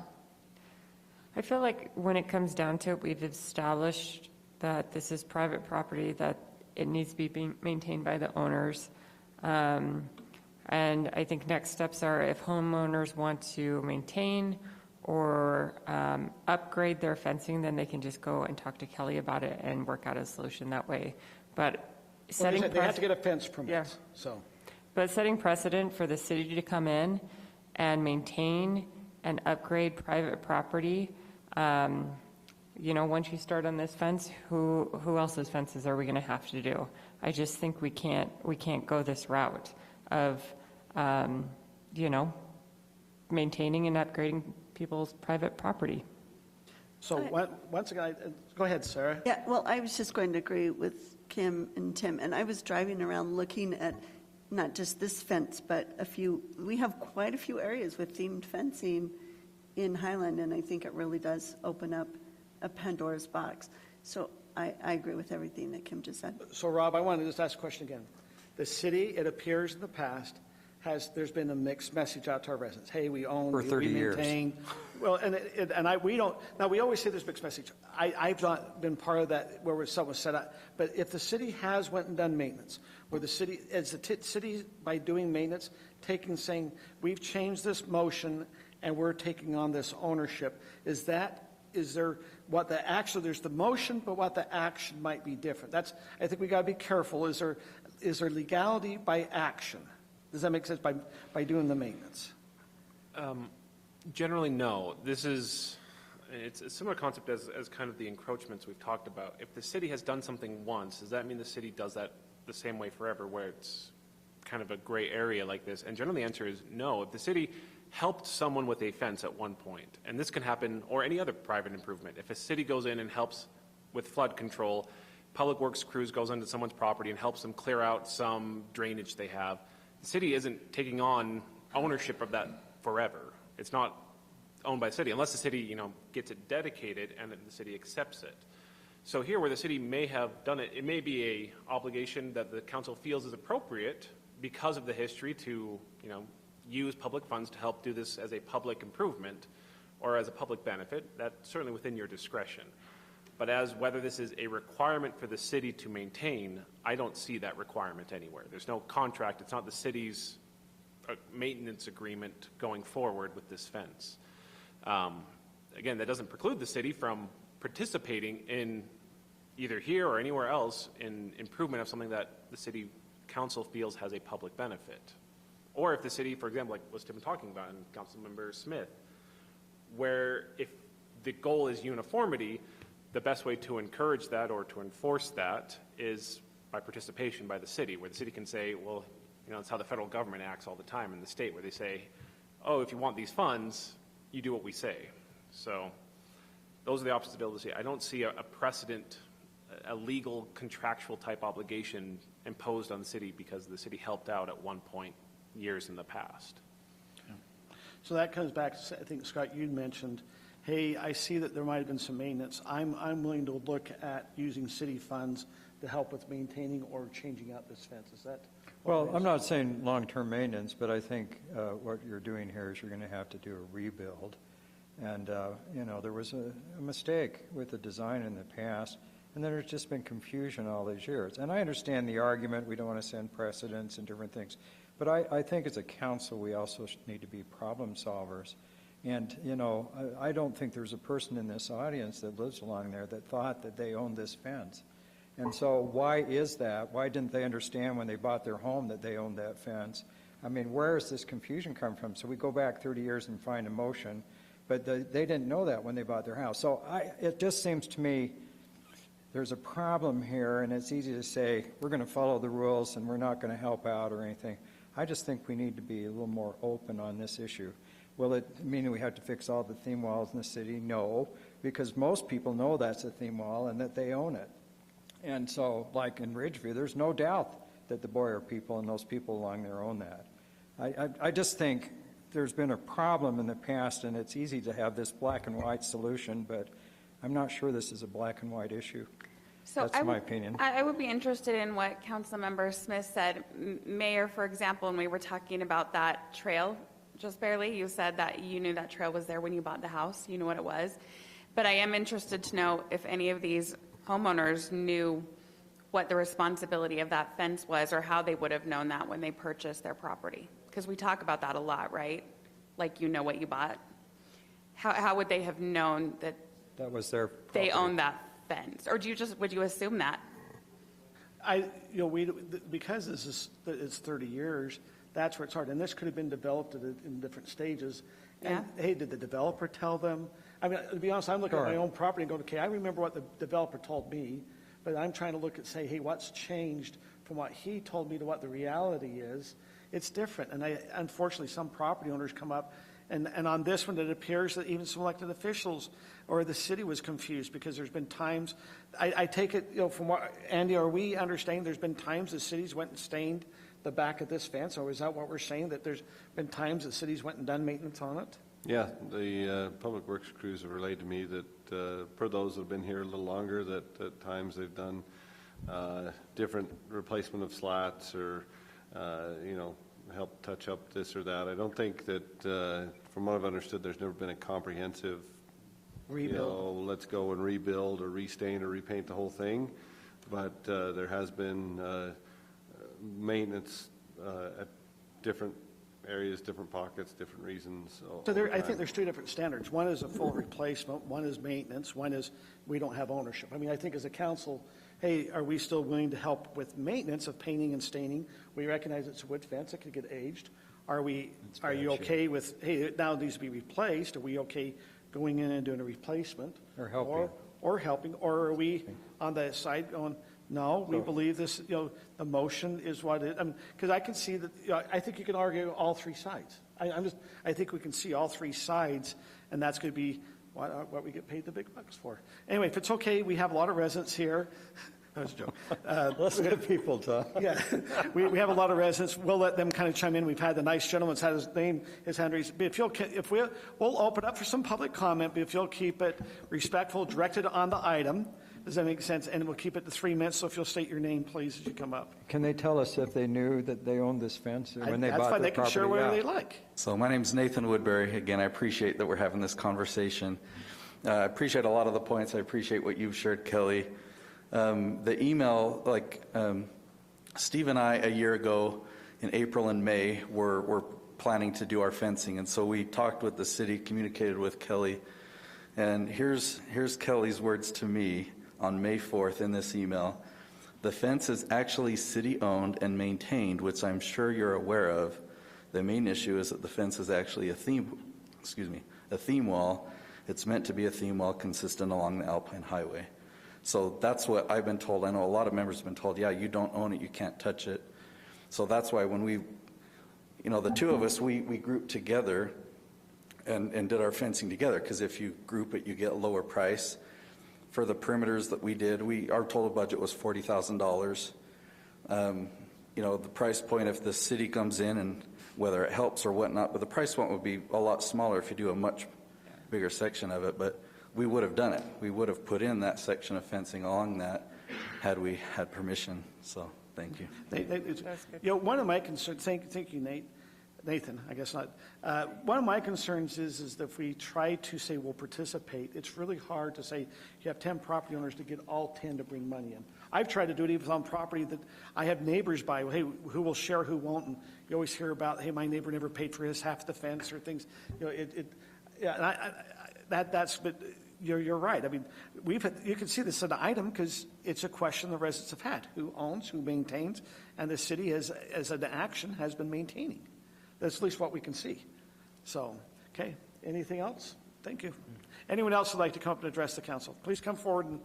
Speaker 2: I feel like when it comes down to it, we've established that this is private property, that it needs to be being maintained by the owners. And I think next steps are if homeowners want to maintain or upgrade their fencing, then they can just go and talk to Kelly about it and work out a solution that way. But setting
Speaker 1: They have to get a fence permit,
Speaker 2: Yeah.
Speaker 1: so.
Speaker 2: But setting precedent for the city to come in and maintain and upgrade private property, once you start on this fence, who else's fences are we going to have to do? I just think we can't go this route of, maintaining and upgrading people's private property.
Speaker 1: So once again, go ahead, Sarah.
Speaker 15: Yeah, well, I was just going to agree with Kim and Tim, and I was driving around looking at not just this fence, but we have quite a few areas with themed fencing in Highland, and I think it really does open up a Pandora's box. So I agree with everything that Kim just said.
Speaker 1: So Rob, I want to just ask a question again. The city, it appears in the past, there's been a mixed message out to our residents. Hey, we own,
Speaker 10: For 30
Speaker 1: we
Speaker 10: years.
Speaker 1: maintain. Well, we always say there's mixed message. I've not been part of that where something was set up. But if the city has went and done maintenance, where the city, as the city by doing maintenance, saying, we've changed this motion and we're taking on this ownership, there's the motion, but what the action might be different. I think we got to be careful. Is there legality by action? Does that make sense by doing the maintenance?
Speaker 8: Generally, no. It's a similar concept as kind of the encroachments we've talked about. If the city has done something once, does that mean the city does that the same way forever, where it's kind of a gray area like this? And generally the answer is no. If the city helped someone with a fence at one point, and this can happen, or any other private improvement, if a city goes in and helps with flood control, public works crews goes into someone's property and helps them clear out some drainage they have, the city isn't taking on ownership of that forever. It's not owned by the city unless the city, gets it dedicated and then the city accepts it. So here, where the city may have done it, it may be a obligation that the council feels is appropriate because of the history to, use public funds to help do this as a public improvement or as a public benefit. That's certainly within your discretion. But as whether this is a requirement for the city to maintain, I don't see that requirement anywhere. There's no contract. It's not the city's maintenance agreement going forward with this fence. Again, that doesn't preclude the city from participating in either here or anywhere else in improvement of something that the city council feels has a public benefit. Or if the city, for example, like was Tim talking about and Councilmember Smith, where if the goal is uniformity, the best way to encourage that or to enforce that is by participation by the city, where the city can say, well, it's how the federal government acts all the time in the state, where they say, oh, if you want these funds, you do what we say. So those are the options available to the city. I don't see a precedent, a legal contractual type obligation imposed on the city because the city helped out at one point years in the past.
Speaker 1: So that comes back to, I think, Scott, you mentioned, hey, I see that there might have been some maintenance. I'm willing to look at using city funds to help with maintaining or changing out this fence. Is that?
Speaker 10: Well, I'm not saying long-term maintenance, but I think what you're doing here is you're going to have to do a rebuild. And, there was a mistake with the design in the past, and then there's just been confusion all these years. And I understand the argument, we don't want to send precedents and different things. But I think as a council, we also need to be problem solvers. And, I don't think there's a person in this audience that lives along there that thought that they owned this fence. And so why is that? Why didn't they understand when they bought their home that they owned that fence? I mean, where does this confusion come from? So we go back 30 years and find a motion, but they didn't know that when they bought their house. So it just seems to me there's a problem here, and it's easy to say we're going to follow the rules and we're not going to help out or anything. I just think we need to be a little more open on this issue. Will it mean we have to fix all the theme walls in the city? No, because most people know that's a theme wall and that they own it. And so, like in Ridgeview, there's no doubt that the Boyer people and those people along there own that. I just think there's been a problem in the past, and it's easy to have this black and white solution, but I'm not sure this is a black and white issue.
Speaker 13: So
Speaker 10: that's my opinion.
Speaker 13: I would be interested in what Councilmember Smith said. Mayor, for example, when we were talking about that trail, just barely, you said that you knew that trail was there when you bought the house. You knew what it was. But I am interested to know if any of these homeowners knew what the responsibility of that fence was, or how they would have known that when they purchased their property. Because we talk about that a lot, right? Like, you know what you bought. How would they have known that
Speaker 10: that was their property?
Speaker 13: They owned that fence? Or would you assume that?
Speaker 1: Because it's 30 years, that's where it's hard. And this could have been developed in different stages. And hey, did the developer tell them? I mean, to be honest, I'm looking at my own property and going, okay, I remember what the developer told me, but I'm trying to look at, say, hey, what's changed from what he told me to what the reality is? It's different. And unfortunately, some property owners come up, and on this one, it appears that even some elected officials or the city was confused, because there's been times, I take it, from what, Andy, are we understanding there's been times the cities went and stained the back of this fence, or is that what we're saying, that there's been times that cities went and done maintenance on it?
Speaker 14: Yeah, the Public Works crews have relayed to me that, per those that have been here a little longer, that at times they've done different replacement of slats, or, help touch up this or that. I don't think that, from what I've understood, there's never been a comprehensive rebuild. Let's go and rebuild or restain or repaint the whole thing. But there has been maintenance at different areas, different pockets, different reasons.
Speaker 1: So I think there's two different standards. One is a full replacement, one is maintenance, one is we don't have ownership. I mean, I think as a council, hey, are we still willing to help with maintenance of painting and staining? We recognize it's a wood fence, it could get aged. Are you okay with, hey, it now needs to be replaced? Are we okay going in and doing a replacement?
Speaker 10: Or helping.
Speaker 1: Or helping, or are we on the side going, no, we believe this, the motion is what it, because I can see that, I think you can argue all three sides. I think we can see all three sides, and that's going to be what we get paid the big bucks for. Anyway, if it's okay, we have a lot of residents here. That was a joke.
Speaker 17: Let's get people talk.
Speaker 1: Yeah, we have a lot of residents. We'll let them kind of chime in. We've had the nice gentleman that's had his hand raised. But we'll open up for some public comment, but if you'll keep it respectful, directed on the item. Does that make sense? And we'll keep it to 3 minutes, so if you'll state your name, please, as you come up.
Speaker 10: Can they tell us if they knew that they owned this fence when they bought the property?
Speaker 1: That's fine. They can share whatever they like.
Speaker 9: So my name's Nathan Woodbury. Again, I appreciate that we're having this conversation. I appreciate a lot of the points. I appreciate what you've shared, Kelly. The email, Steve and I, a year ago in April and May, were planning to do our fencing. And so we talked with the city, communicated with Kelly. And here's Kelly's words to me on May 4th in this email. The fence is actually city-owned and maintained, which I'm sure you're aware of. The main issue is that the fence is actually a theme wall. It's meant to be a theme wall consistent along the Alpine Highway. So that's what I've been told. I know a lot of members have been told, yeah, you don't own it, you can't touch it. So that's why when we, the two of us, we grouped together and did our fencing together, because if you group it, you get a lower price. For the perimeters that we did, our total budget was $40,000. The price point, if the city comes in, and whether it helps or whatnot, but the price point would be a lot smaller if you do a much bigger section of it, but we would have done it. We would have put in that section of fencing along that had we had permission. So thank you.
Speaker 1: One of my concerns, thank you, Nate. Nathan, I guess not. One of my concerns is that if we try to say we'll participate, it's really hard to say you have 10 property owners to get all 10 to bring money in. I've tried to do it even on property that I have neighbors buy. Hey, who will share, who won't? And you always hear about, hey, my neighbor never paid for his half the fence or things. You know, but you're right. I mean, you can see this as an item because it's a question the residents have had: who owns, who maintains, and the city as an action has been maintaining. That's at least what we can see. So, okay. Anything else? Thank you. Anyone else would like to come up and address the council? Please come forward and.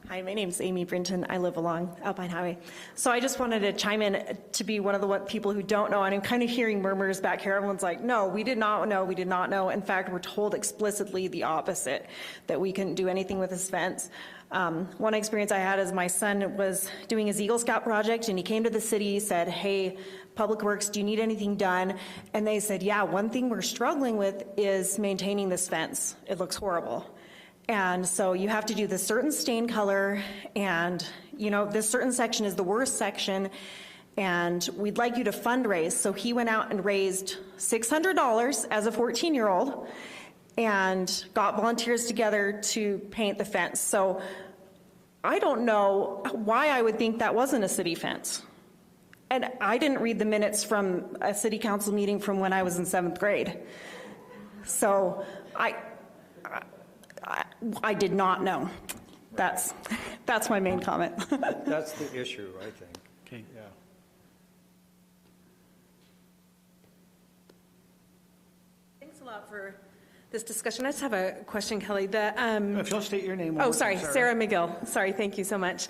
Speaker 20: Hi, my name's Amy Brinton. I live along Alpine Highway. So I just wanted to chime in to be one of the people who don't know, and I'm kind of hearing murmurs back here. Everyone's like, no, we did not know, we did not know. In fact, we're told explicitly the opposite, that we couldn't do anything with this fence. One experience I had is my son was doing his Eagle Scout project, and he came to the city, said, hey, Public Works, do you need anything done? And they said, yeah, one thing we're struggling with is maintaining this fence. It looks horrible. And so you have to do this certain stain color, and you know, this certain section is the worst section, and we'd like you to fundraise. So he went out and raised $600 as a 14-year-old and got volunteers together to paint the fence. So I don't know why I would think that wasn't a city fence. And I didn't read the minutes from a city council meeting from when I was in 7th grade. So I did not know. That's my main comment.
Speaker 10: That's the issue, I think.
Speaker 1: Okay.
Speaker 10: Yeah.
Speaker 6: Thanks a lot for this discussion. I just have a question, Kelly.
Speaker 1: If you'll state your name.
Speaker 6: Oh, sorry, Sarah McGill. Sorry, thank you so much.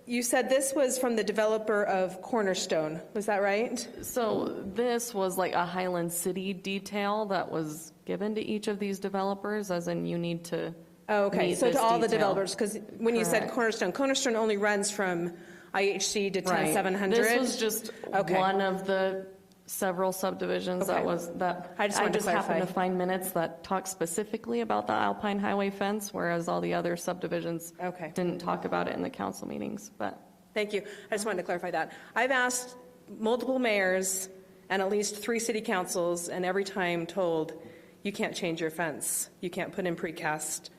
Speaker 6: You said this was from the developer of Cornerstone. Was that right?
Speaker 16: So this was like a Highland City detail that was given to each of these developers, as in you need to.
Speaker 6: Oh, okay.
Speaker 16: meet
Speaker 6: So
Speaker 16: this
Speaker 6: to all the
Speaker 16: detail.
Speaker 6: developers, because when you said
Speaker 16: Correct.
Speaker 6: Cornerstone only runs from IHC to
Speaker 16: Right.
Speaker 6: 10700.
Speaker 16: This was just one of the several subdivisions
Speaker 6: Okay.
Speaker 16: that
Speaker 6: I just wanted to
Speaker 16: happened
Speaker 6: clarify.
Speaker 16: to find minutes that talk specifically about the Alpine Highway fence, whereas all the other subdivisions didn't talk about it in the council meetings. But
Speaker 6: Thank you. I just wanted to clarify that. I've asked multiple mayors and at least 3 city councils, and every time told, you can't change your fence. You can't put in precast.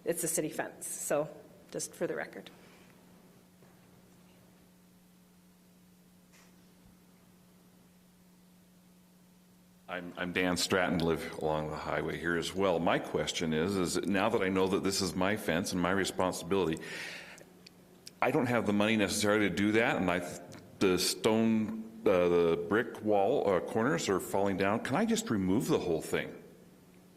Speaker 6: It's a city fence. So just for the record.
Speaker 21: I'm Dan Stratton, live along the highway here as well. My question is now that I know that this is my fence and my responsibility, I don't have the money necessarily to do that, and the stone, the brick wall corners are falling down. Can I just remove the whole thing?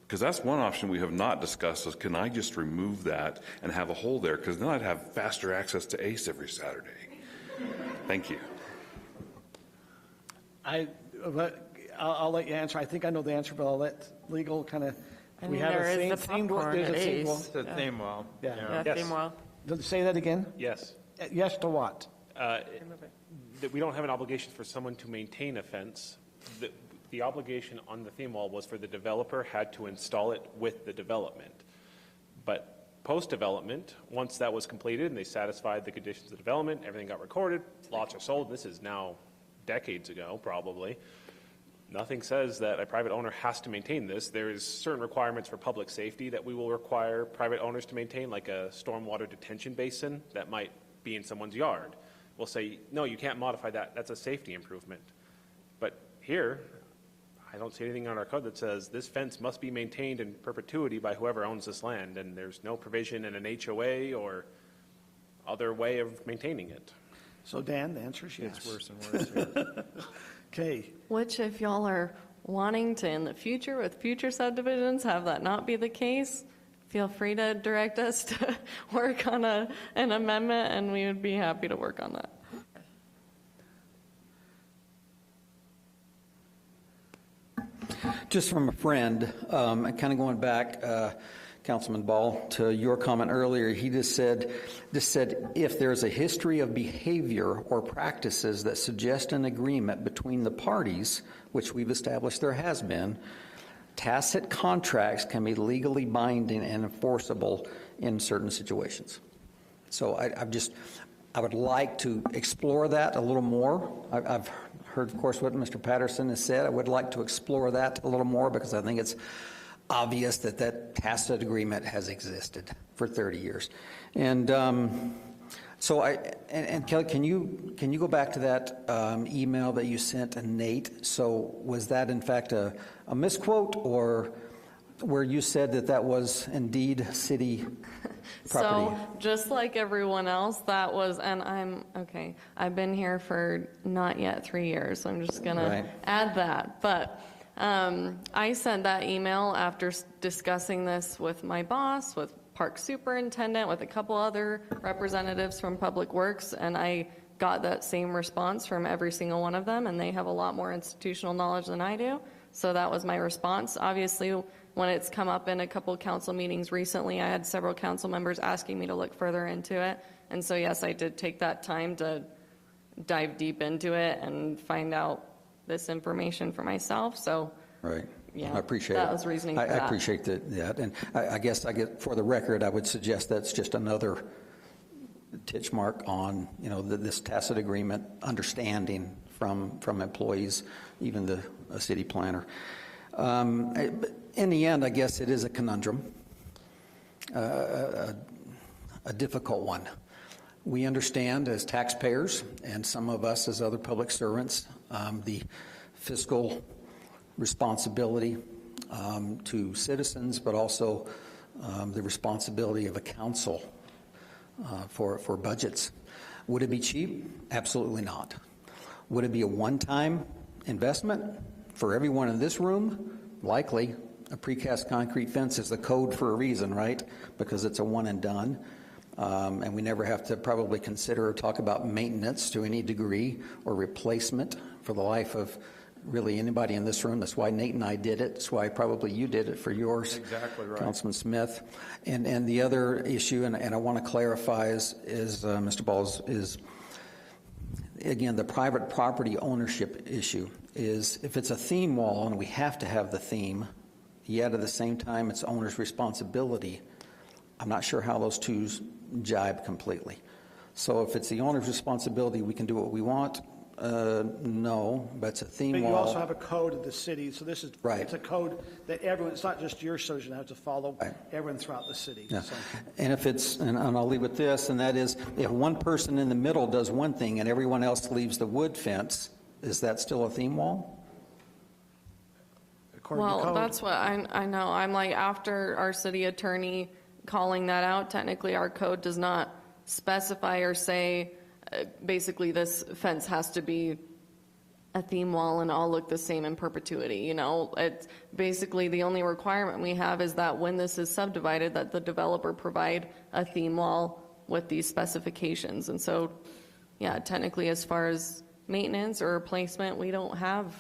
Speaker 21: Because that's one option we have not discussed, is can I just remove that and have a hole there? Because then I'd have faster access to ACE every Saturday. Thank you.
Speaker 1: I'll let you answer. I think I know the answer, but I'll let legal kind of.
Speaker 2: I mean, there is the popcorn at Ace.
Speaker 10: It's a theme wall.
Speaker 1: Yeah.
Speaker 2: Yeah, theme wall.
Speaker 1: Say that again?
Speaker 8: Yes.
Speaker 1: Yes to what?
Speaker 8: That we don't have an obligation for someone to maintain a fence. The obligation on the theme wall was for the developer had to install it with the development. But post-development, once that was completed and they satisfied the conditions of development, everything got recorded, lots are sold. This is now decades ago, probably. Nothing says that a private owner has to maintain this. There is certain requirements for public safety that we will require private owners to maintain, like a stormwater detention basin that might be in someone's yard. We'll say, no, you can't modify that. That's a safety improvement. But here, I don't see anything on our code that says this fence must be maintained in perpetuity by whoever owns this land, and there's no provision in an HOA or other way of maintaining it.
Speaker 1: So Dan, the answer is yes.
Speaker 10: It's worse and worse.
Speaker 1: Okay.
Speaker 16: which, if y'all are wanting to in the future with future subdivisions have that not be the case, feel free to direct us to work on an amendment, and we would be happy to work on that.
Speaker 5: Just from a friend, kind of going back, Councilman Ball, to your comment earlier, he just said if there's a history of behavior or practices that suggest an agreement between the parties, which we've established there has been, tacit contracts can be legally binding and enforceable in certain situations. So I would like to explore that a little more. I've heard, of course, what Mr. Patterson has said. I would like to explore that a little more because I think it's obvious that that tacit agreement has existed for 30 years. And so Kelly, can you go back to that email that you sent to Nate? So was that in fact a misquote, or where you said that was indeed city property?
Speaker 16: So just like everyone else, that was, and I've been here for not yet 3 years, so I'm just gonna add that. But I sent that email after discussing this with my boss, with park superintendent, with a couple other representatives from Public Works, and I got that same response from every single one of them, and they have a lot more institutional knowledge than I do. So that was my response. Obviously, when it's come up in a couple council meetings recently, I had several council members asking me to look further into it. And so yes, I did take that time to dive deep into it and find out this information for myself. So yeah,
Speaker 5: I appreciate
Speaker 16: that
Speaker 5: it.
Speaker 16: was reasoning for
Speaker 5: I
Speaker 16: that.
Speaker 5: appreciate that. And I guess for the record, I would suggest that's just another titch mark on, this tacit agreement understanding from employees, even the city planner. In the end, I guess it is a conundrum, a difficult one. We understand as taxpayers, and some of us as other public servants, the fiscal responsibility to citizens, but also the responsibility of a council for budgets. Would it be cheap? Absolutely not. Would it be a one-time investment for everyone in this room? Likely. A precast concrete fence is the code for a reason, right? Because it's a one and done. And we never have to probably consider or talk about maintenance to any degree or replacement for the life of really anybody in this room. That's why Nate and I did it. That's why probably you did it for yours.
Speaker 14: Exactly right.
Speaker 5: Councilman Smith. And the other issue, and I want to clarify is Mr. Balls, is again, the private property ownership issue is if it's a theme wall and we have to have the theme, yet at the same time it's owner's responsibility, I'm not sure how those two jibe completely. So if it's the owner's responsibility, we can do what we want. No, but it's a theme
Speaker 1: But you
Speaker 5: wall.
Speaker 1: also have a code of the city, so this is, it's a code that everyone, it's not just your subdivision has to follow, everyone throughout the city.
Speaker 5: Yeah.
Speaker 1: So.
Speaker 5: And if it's, and I'll leave with this, and that is, if one person in the middle does one thing and everyone else leaves the wood fence, is that still a theme wall?
Speaker 16: Well, that's what I know. I'm like, after our city attorney calling that out, technically our code does not specify or say basically this fence has to be a theme wall and all look the same in perpetuity. It's basically the only requirement we have is that when this is subdivided, that the developer provide a theme wall with these specifications. And so, yeah, technically as far as maintenance or replacement, we don't have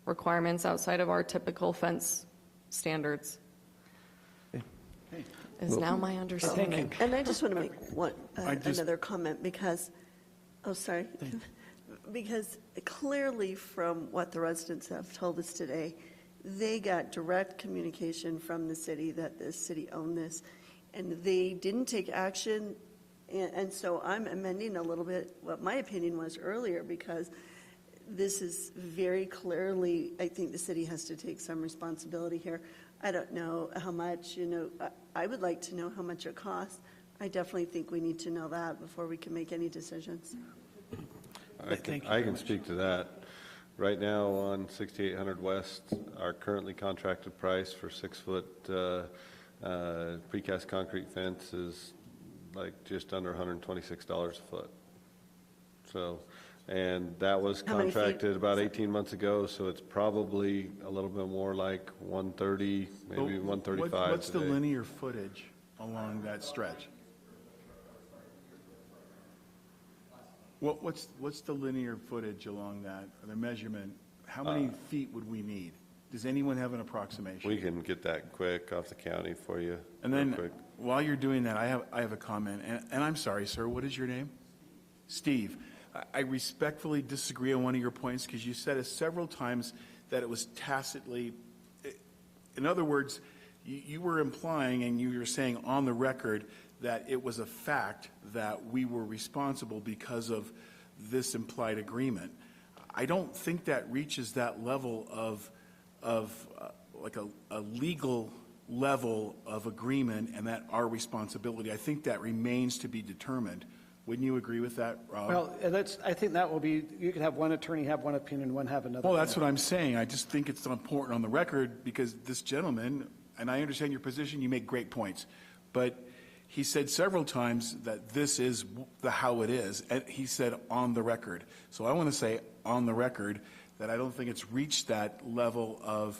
Speaker 16: requirements outside of our typical fence standards. Is now my understanding.
Speaker 15: And I just want to make another comment because, because clearly from what the residents have told us today, they got direct communication from the city that the city owned this, and they didn't take action. And so I'm amending a little bit what my opinion was earlier, because this is very clearly, I think the city has to take some responsibility here. I don't know how much, I would like to know how much it costs. I definitely think we need to know that before we can make any decisions.
Speaker 14: I can speak to that. Right now on 6800 West, our currently contracted price for 6-foot precast concrete fence is like just under $126 a foot. So, and that was contracted about 18 months ago, so it's probably a little bit more like 130, maybe 135
Speaker 7: What's the
Speaker 14: today.
Speaker 7: linear footage along that stretch? What's the linear footage along that, the measurement? How many feet would we need? Does anyone have an approximation?
Speaker 14: We can get that quick off the county for you.
Speaker 7: And
Speaker 14: real
Speaker 7: then,
Speaker 14: quick.
Speaker 7: while you're doing that, I have a comment, and I'm sorry, sir, what is your name? Steve. I respectfully disagree on one of your points, because you said it several times that it was tacitly, in other words, you were implying and you were saying on the record that it was a fact that we were responsible because of this implied agreement. I don't think that reaches that level of like a legal level of agreement and that our responsibility. I think that remains to be determined. Wouldn't you agree with that, Rob?
Speaker 1: Well, I think that will be, you can have one attorney have one opinion, one have another.
Speaker 7: Well, that's what I'm saying. I just think it's important on the record because this gentleman, and I understand your position, you make great points, but he said several times that this is how it is, and he said on the record. So I want to say on the record that I don't think it's reached that level of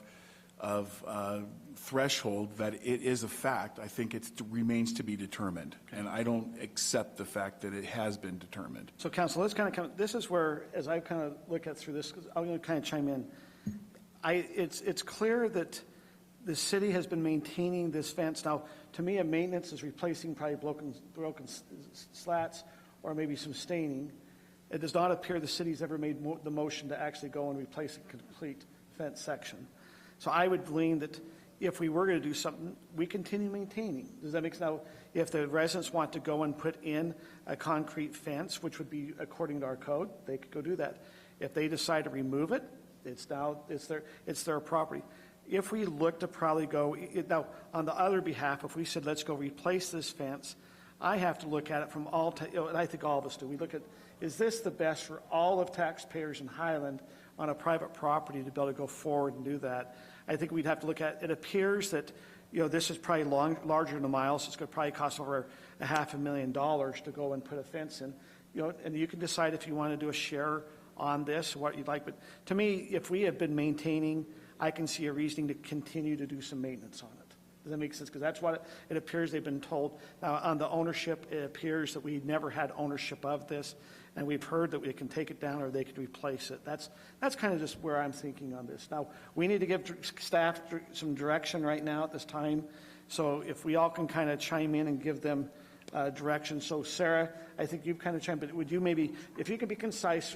Speaker 7: threshold that it is a fact. I think it remains to be determined, and I don't accept the fact that it has been determined.
Speaker 1: So, Council, let's kind of this is where, as I kind of look at through this, because I'm going to kind of chime in. It's clear that the city has been maintaining this fence. Now, to me, a maintenance is replacing probably broken slats or maybe some staining. It does not appear the city's ever made the motion to actually go and replace a complete fence section. So I would lean that if we were going to do something, we continue maintaining. Does that make sense? Now, if the residents want to go and put in a concrete fence, which would be according to our code, they could go do that. If they decide to remove it, it's their property. If we look to probably go, now on the other behalf, if we said, let's go replace this fence, I have to look at it from and I think all of us do. We look at, is this the best for all of taxpayers in Highland on a private property to be able to go forward and do that? I think we'd have to look at, it appears that, this is probably larger than a mile, so it's going to probably cost over $500,000 to go and put a fence in. And you can decide if you want to do a share on this, what you'd like. But to me, if we have been maintaining, I can see a reasoning to continue to do some maintenance on it. Does that make sense? Because that's what it appears they've been told. Now, on the ownership, it appears that we never had ownership of this, and we've heard that we can take it down or they could replace it. That's kind of just where I'm thinking on this. Now, we need to give staff some direction right now at this time. So if we all can kind of chime in and give them direction. So, Sarah, I think you've kind of chimed in. Would you maybe, if you could be concise,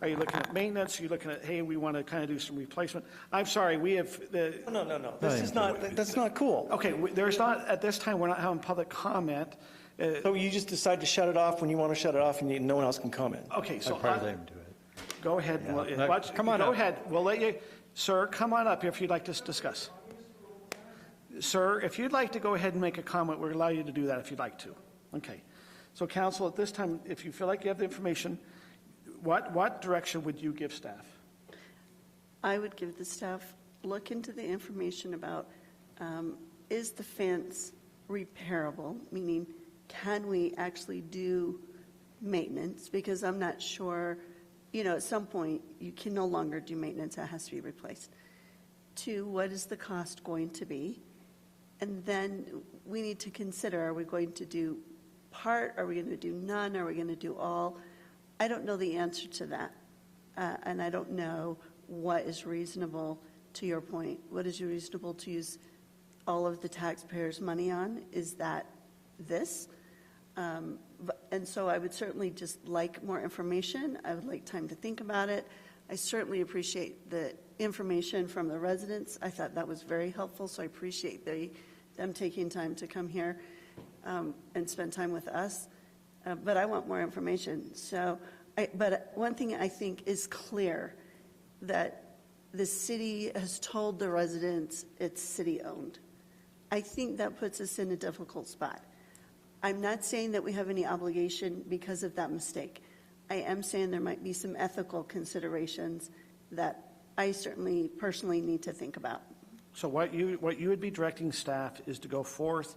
Speaker 1: are you looking at maintenance? Are you looking at, hey, we want to kind of do some replacement? I'm sorry, we have the...
Speaker 4: No. That's not cool.
Speaker 1: Okay, there's not, at this time, we're not having public comment.
Speaker 4: So you just decide to shut it off when you want to shut it off and no one else can comment.
Speaker 1: Okay, so...
Speaker 10: I'd probably let him do it.
Speaker 1: Go ahead.
Speaker 10: Yeah. Come on up.
Speaker 1: Go ahead. We'll let you... Sir, come on up if you'd like to discuss. Sir, if you'd like to go ahead and make a comment, we'll allow you to do that if you'd like to. Okay. So, Council, at this time, if you feel like you have the information, what direction would you give staff?
Speaker 15: I would give the staff, look into the information about, is the fence repairable? Meaning, can we actually do maintenance? Because I'm not sure, at some point, you can no longer do maintenance. That has to be replaced. 2, what is the cost going to be? And then we need to consider, are we going to do part? Are we going to do none? Are we going to do all? I don't know the answer to that. And I don't know what is reasonable, to your point. What is reasonable to use all of the taxpayers' money on? Is that this? And so I would certainly just like more information. I would like time to think about it. I certainly appreciate the information from the residents. I thought that was very helpful, so I appreciate them taking time to come here and spend time with us. But I want more information. But one thing I think is clear, that the city has told the residents it's city-owned. I think that puts us in a difficult spot. I'm not saying that we have any obligation because of that mistake. I am saying there might be some ethical considerations that I certainly personally need to think about.
Speaker 1: So what you would be directing staff is to go forth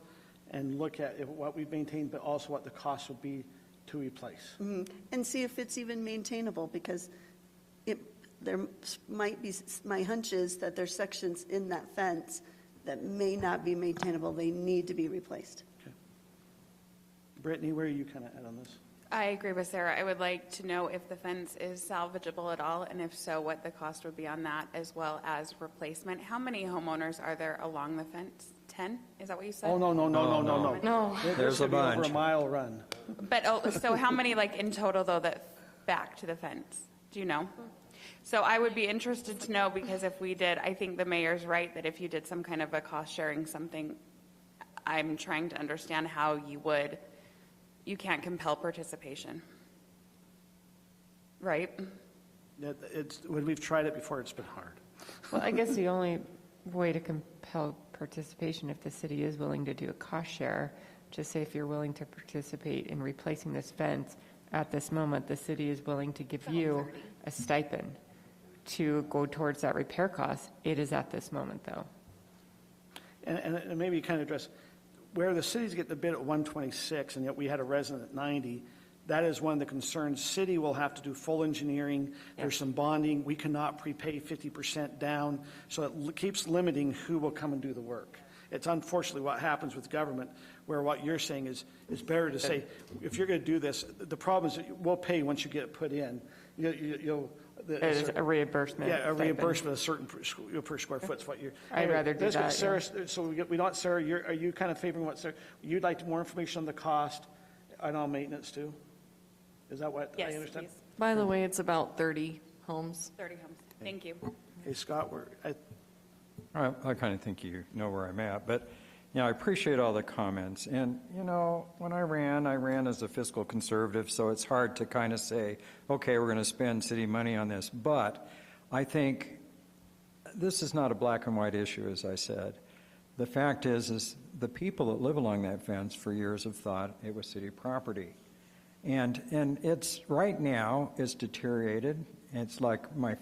Speaker 1: and look at what we've maintained, but also what the cost would be to replace.
Speaker 15: Mm-hmm. And see if it's even maintainable, because there might be, my hunch is that there's sections in that fence that may not be maintainable. They need to be replaced.
Speaker 1: Okay. Brittany, where are you kind of at on this?
Speaker 13: I agree with Sarah. I would like to know if the fence is salvageable at all, and if so, what the cost would be on that, as well as replacement. How many homeowners are there along the fence? 10? Is that what you said?
Speaker 1: Oh, no.
Speaker 13: No.
Speaker 10: There's a bunch.
Speaker 1: Over a mile run.
Speaker 13: But, so how many, in total, though, that back to the fence? Do you know? So I would be interested to know, because if we did, I think the mayor's right, that if you did some kind of a cost sharing something, I'm trying to understand how you can't compel participation. Right?
Speaker 1: When we've tried it before, it's been hard.
Speaker 2: Well, I guess the only way to compel participation, if the city is willing to do a cost share, just say if you're willing to participate in replacing this fence, at this moment, the city is willing to give you a stipend to go towards that repair cost. It is at this moment, though.
Speaker 1: And maybe you kind of address where the city's getting the bid at 126, and yet we had a resident at 90. That is one of the concerns. City will have to do full engineering. There's some bonding. We cannot prepay 50% down, so it keeps limiting who will come and do the work. It's unfortunately what happens with government, where what you're saying is better to say, if you're going to do this, the problem is that we'll pay once you get it put in.
Speaker 2: There's a reimbursement.
Speaker 1: Yeah, a reimbursement of a certain per square foot is what you're.
Speaker 2: I'd rather do that.
Speaker 1: Sarah, so we don't, Sarah, are you kind of favoring what, Sarah? You'd like more information on the cost and on maintenance too? Is that what I understand?
Speaker 13: Please.
Speaker 16: By the way, it's about 30 homes.
Speaker 13: 30 homes. Thank you.
Speaker 1: Hey, Scott,
Speaker 10: I kind of think you know where I'm at, but I appreciate all the comments. And, when I ran as a fiscal conservative, so it's hard to kind of say, okay, we're going to spend city money on this. But I think this is not a black and white issue, as I said. The fact is the people that live along that fence for years have thought it was city property. And it's right now, it's deteriorated. It's like my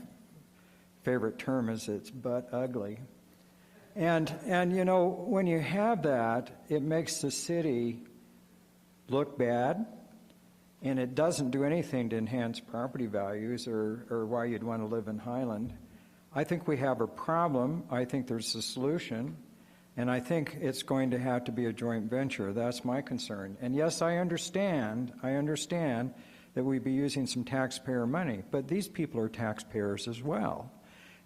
Speaker 10: favorite term is it's butt ugly. And when you have that, it makes the city look bad, and it doesn't do anything to enhance property values or why you'd want to live in Highland. I think we have a problem. I think there's a solution, and I think it's going to have to be a joint venture. That's my concern. And yes, I understand that we'd be using some taxpayer money, but these people are taxpayers as well.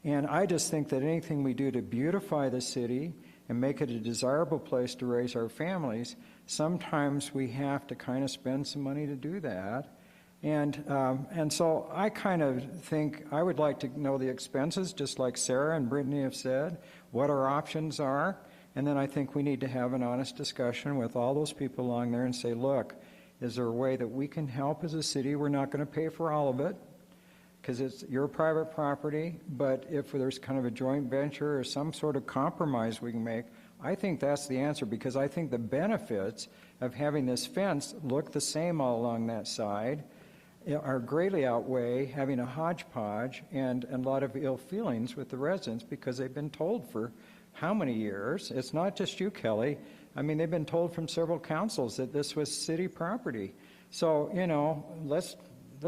Speaker 10: And I just think that anything we do to beautify the city and make it a desirable place to raise our families, sometimes we have to kind of spend some money to do that. And so I kind of think I would like to know the expenses, just like Sarah and Brittany have said, what our options are. And then I think we need to have an honest discussion with all those people along there and say, look, is there a way that we can help as a city? We're not going to pay for all of it, because it's your private property, but if there's kind of a joint venture or some sort of compromise we can make, I think that's the answer, because I think the benefits of having this fence look the same all along that side are greatly outweigh having a hodgepodge and a lot of ill feelings with the residents, because they've been told for how many years? It's not just you, Kelly. I mean, they've been told from several councils that this was city property. So, let's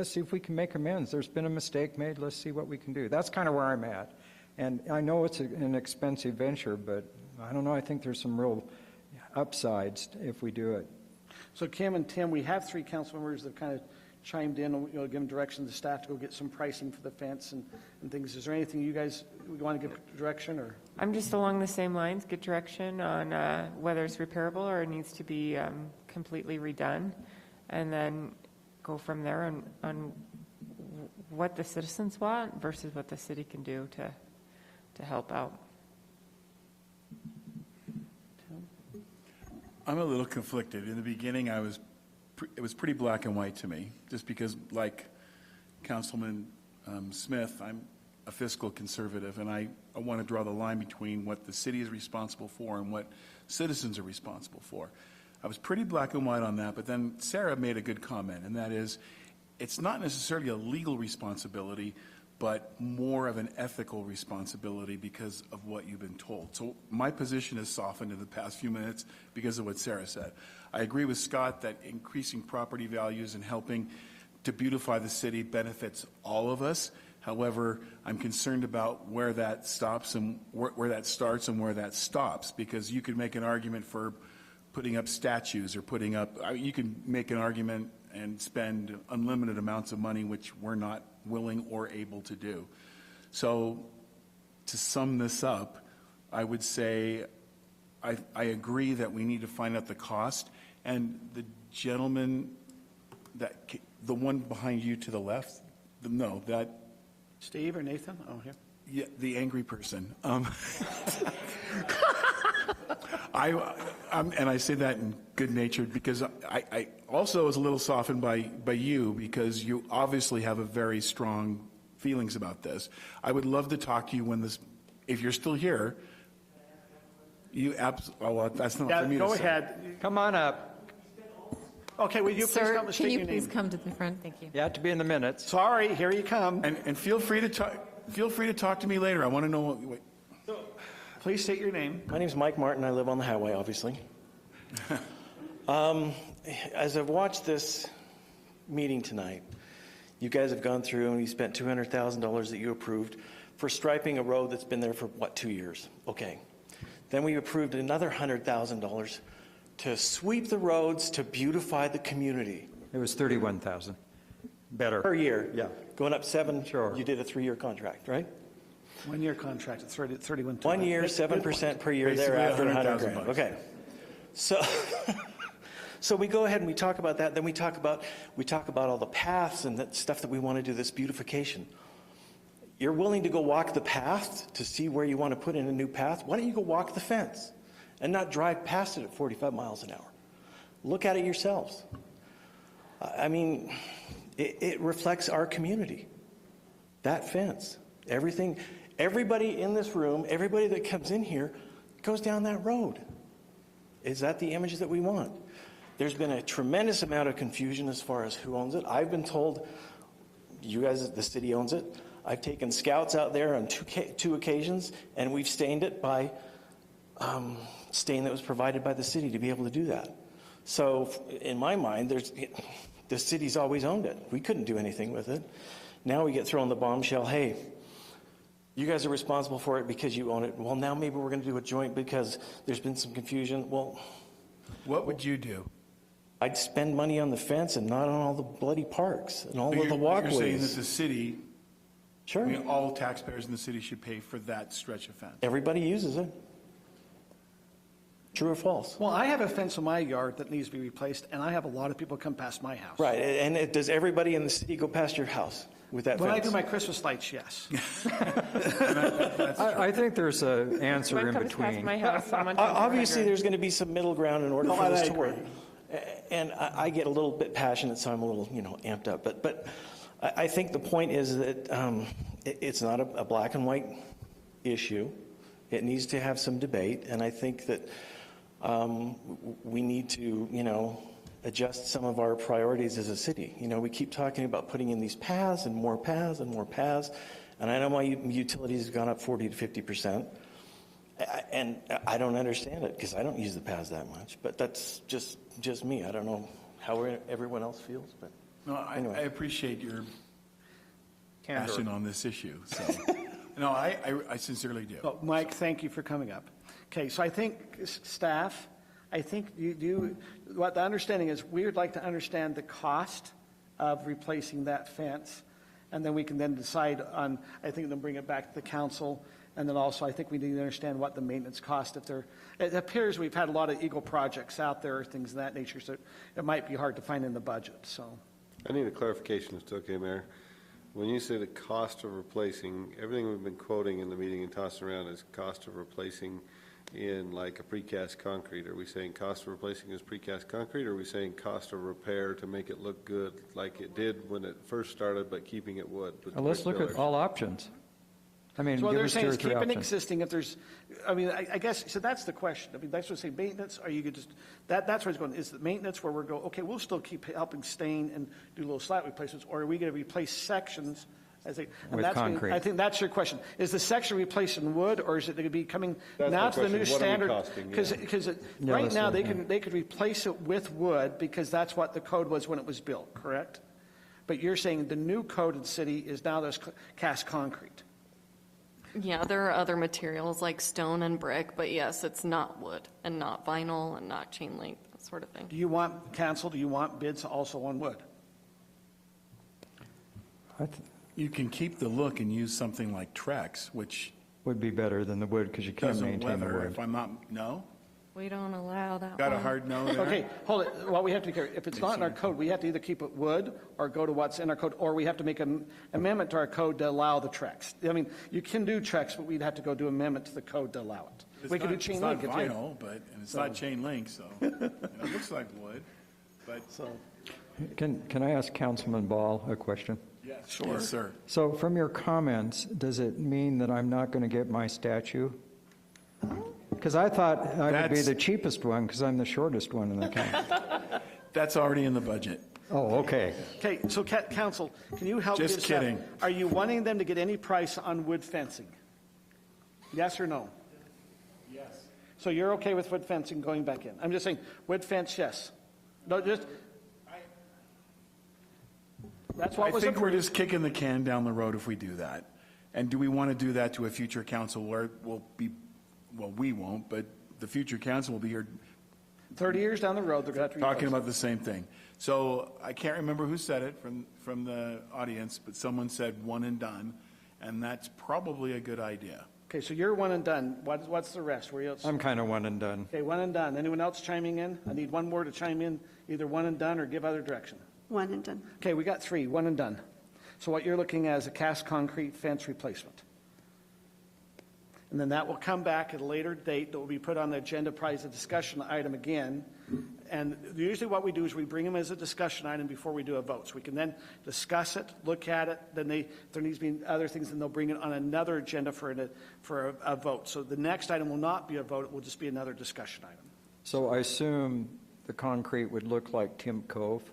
Speaker 10: see if we can make amends. There's been a mistake made. Let's see what we can do. That's kind of where I'm at. And I know it's an expensive venture, but I don't know. I think there's some real upsides if we do it.
Speaker 1: So Kim and Tim, we have 3 council members that kind of chimed in, and given direction to the staff to go get some pricing for the fence and things. Is there anything you guys would want to give direction? Or
Speaker 2: I'm just along the same lines, get direction on whether it's repairable or it needs to be completely redone, and then go from there on what the citizens want versus what the city can do to help out.
Speaker 7: I'm a little conflicted. In the beginning, it was pretty black and white to me, just because, like Councilman Smith, I'm a fiscal conservative, and I want to draw the line between what the city is responsible for and what citizens are responsible for. I was pretty black and white on that, but then Sarah made a good comment, and that is, it's not necessarily a legal responsibility, but more of an ethical responsibility because of what you've been told. So my position has softened in the past few minutes because of what Sarah said. I agree with Scott that increasing property values and helping to beautify the city benefits all of us. However, I'm concerned about where that stops and where that starts and where that stops, because you could make an argument for putting up statues or putting up, you can make an argument and spend unlimited amounts of money, which we're not willing or able to do. So to sum this up, I would say I agree that we need to find out the cost, and the gentleman the one behind you to the left,
Speaker 1: Steve or Nathan? Oh, here.
Speaker 7: Yeah, the angry person. And I say that in good natured because I also was a little softened by you because you obviously have a very strong feelings about this. I would love to talk to you when this, if you're still here, well, that's not for me to say.
Speaker 1: Go ahead.
Speaker 10: Come on up.
Speaker 1: Okay, will you please
Speaker 18: Sir,
Speaker 1: come and
Speaker 18: can
Speaker 1: state
Speaker 18: you
Speaker 1: your
Speaker 18: please
Speaker 1: name?
Speaker 18: come to the front? Thank you.
Speaker 10: You have to be in the minutes.
Speaker 1: Sorry, here you come.
Speaker 7: And feel free to talk. Feel free to talk to me later. I want to know.
Speaker 1: Please state your name.
Speaker 4: My name's Mike Martin. I live on the highway, obviously. As I've watched this meeting tonight, you guys have gone through and you spent $200,000 that you approved for striping a road that's been there for, 2 years? Okay. Then we approved another $100,000 to sweep the roads to beautify the community.
Speaker 10: It was 31,000. Better.
Speaker 4: Per year?
Speaker 10: Yeah.
Speaker 4: Going up 7?
Speaker 10: Sure.
Speaker 4: You did a 3-year contract, right?
Speaker 1: 1 year contract, it's 31.
Speaker 4: 1 year, 7% per year
Speaker 7: Basically
Speaker 4: thereafter,
Speaker 7: $100,000.
Speaker 4: $100,000. Okay. So we go ahead and we talk about that. Then we talk about all the paths and that stuff that we want to do, this beautification. You're willing to go walk the path to see where you want to put in a new path? Why don't you go walk the fence and not drive past it at 45 miles an hour? Look at it yourselves. I mean, it reflects our community. That fence, everything, everybody in this room, everybody that comes in here goes down that road. Is that the image that we want? There's been a tremendous amount of confusion as far as who owns it. I've been told you guys, the city owns it. I've taken scouts out there on two occasions, and we've stained it by stain that was provided by the city to be able to do that. So in my mind, the city's always owned it. We couldn't do anything with it. Now we get thrown the bombshell, hey, you guys are responsible for it because you own it. Well, now maybe we're going to do a joint because there's been some confusion. Well,
Speaker 7: what would you do?
Speaker 4: I'd spend money on the fence and not on all the bloody parks and all of the walkways.
Speaker 7: You're saying that the city,
Speaker 4: sure,
Speaker 7: all taxpayers in the city should pay for that stretch of fence.
Speaker 4: Everybody uses it. True or false?
Speaker 1: Well, I have a fence in my yard that needs to be replaced, and I have a lot of people come past my house.
Speaker 4: Right, and does everybody in the city go past your house with that
Speaker 1: When
Speaker 4: fence?
Speaker 1: I do my Christmas lights, yes.
Speaker 10: I think there's an answer
Speaker 2: When
Speaker 10: in
Speaker 2: comes past
Speaker 10: between.
Speaker 2: my house, someone comes
Speaker 4: Obviously,
Speaker 2: around.
Speaker 4: there's going to be some middle ground in order
Speaker 1: No,
Speaker 4: for this
Speaker 1: I
Speaker 4: to work.
Speaker 1: agree.
Speaker 4: And I get a little bit passionate, so I'm a little, amped up. But I think the point is that it's not a black and white issue. It needs to have some debate, and I think that we need to, adjust some of our priorities as a city. We keep talking about putting in these paths and more paths and more paths, and I know my utilities have gone up 40 to 50%. And I don't understand it because I don't use the paths that much. But that's just me. I don't know how everyone else feels. But
Speaker 7: no,
Speaker 4: anyway.
Speaker 7: I appreciate your passion on this issue. So, no, I sincerely do.
Speaker 1: Well, Mike, thank you for coming up. Okay, so I think staff, what the understanding is, we would like to understand the cost of replacing that fence, and then we can then decide on, I think then bring it back to the council. And then also, I think we need to understand what the maintenance cost, it appears we've had a lot of Eagle projects out there, things of that nature, so it might be hard to find in the budget, so.
Speaker 14: I need a clarification, if it's okay, Mayor. When you say the cost of replacing, everything we've been quoting in the meeting and tossing around is cost of replacing in like a precast concrete. Are we saying cost of replacing is precast concrete, or are we saying cost of repair to make it look good like it did when it first started, but keeping it wood?
Speaker 10: Well, let's look at all options.
Speaker 1: So what they're saying is keep it existing if there's, I guess, so that's the question. That's what I say, maintenance, or you could just, that's where it's going. Is the maintenance where we're going, okay, we'll still keep helping stain and do little slat replacements, or are we going to replace sections?
Speaker 10: With concrete.
Speaker 1: I think that's your question. Is the section replaced in wood, or is it going to be coming now to the new standard? Because right now they could replace it with wood because that's what the code was when it was built, correct? But you're saying the new code in the city is now there's cast concrete.
Speaker 16: Yeah, there are other materials like stone and brick, but yes, it's not wood and not vinyl and not chain link, that sort of thing.
Speaker 1: Do you want bids also on wood?
Speaker 7: You can keep the look and use something like Trex, which
Speaker 10: would be better than the wood because you can't
Speaker 7: doesn't
Speaker 10: maintain the
Speaker 7: weather.
Speaker 10: wood.
Speaker 7: If I'm not, no?
Speaker 16: We don't allow that
Speaker 7: Got
Speaker 16: one.
Speaker 7: a hard no there?
Speaker 1: Okay, hold it. Well, we have to be careful. If it's not in our code, we have to either keep it wood or go to what's in our code, or we have to make an amendment to our code to allow the Trex. You can do Trex, but we'd have to go do amendment to the code to allow it.
Speaker 7: It's
Speaker 1: We could do
Speaker 7: not-
Speaker 1: chain link.
Speaker 7: It's
Speaker 1: if
Speaker 7: not
Speaker 1: you-
Speaker 7: vinyl, but, and it's not chain link, so, it looks like wood, but.
Speaker 10: Can I ask Councilman Ball a question?
Speaker 7: Yes, sure. Yes, sir.
Speaker 10: So from your comments, does it mean that I'm not going to get my statue? Because I thought I would be
Speaker 7: That's-
Speaker 10: the cheapest one because I'm the shortest one in the county.
Speaker 7: That's already in the budget.
Speaker 10: Oh, okay.
Speaker 1: Okay, so council, can you help?
Speaker 7: Just
Speaker 1: me with that?
Speaker 7: kidding.
Speaker 1: Are you wanting them to get any price on wood fencing? Yes or no?
Speaker 7: Yes.
Speaker 1: So you're okay with wood fencing going back in? I'm just saying, wood fence, yes. No, just, that's what was
Speaker 7: I think we're
Speaker 1: approved.
Speaker 7: just kicking the can down the road if we do that. And do we want to do that to a future council where we'll be, well, we won't, but the future council will be here
Speaker 1: 30 years down the road, they're going to have to
Speaker 7: talking
Speaker 1: replace
Speaker 7: about the same thing. So I can't remember who said it from the audience, but someone said one and done, and that's probably a good idea.
Speaker 1: Okay, so you're one and done. What's the rest? Where else?
Speaker 10: I'm kind of one and done.
Speaker 1: Okay, one and done. Anyone else chiming in? I need one more to chime in, either one and done or give other direction.
Speaker 15: One and done.
Speaker 1: Okay, we got three, one and done. So what you're looking at is a cast concrete fence replacement. And then that will come back at a later date that will be put on the agenda, probably as a discussion item again. And usually what we do is we bring them as a discussion item before we do a vote. So we can then discuss it, look at it, then if there needs to be other things, then they'll bring it on another agenda for a vote. So the next item will not be a vote, it will just be another discussion item.
Speaker 10: So I assume the concrete would look like Tim Cove?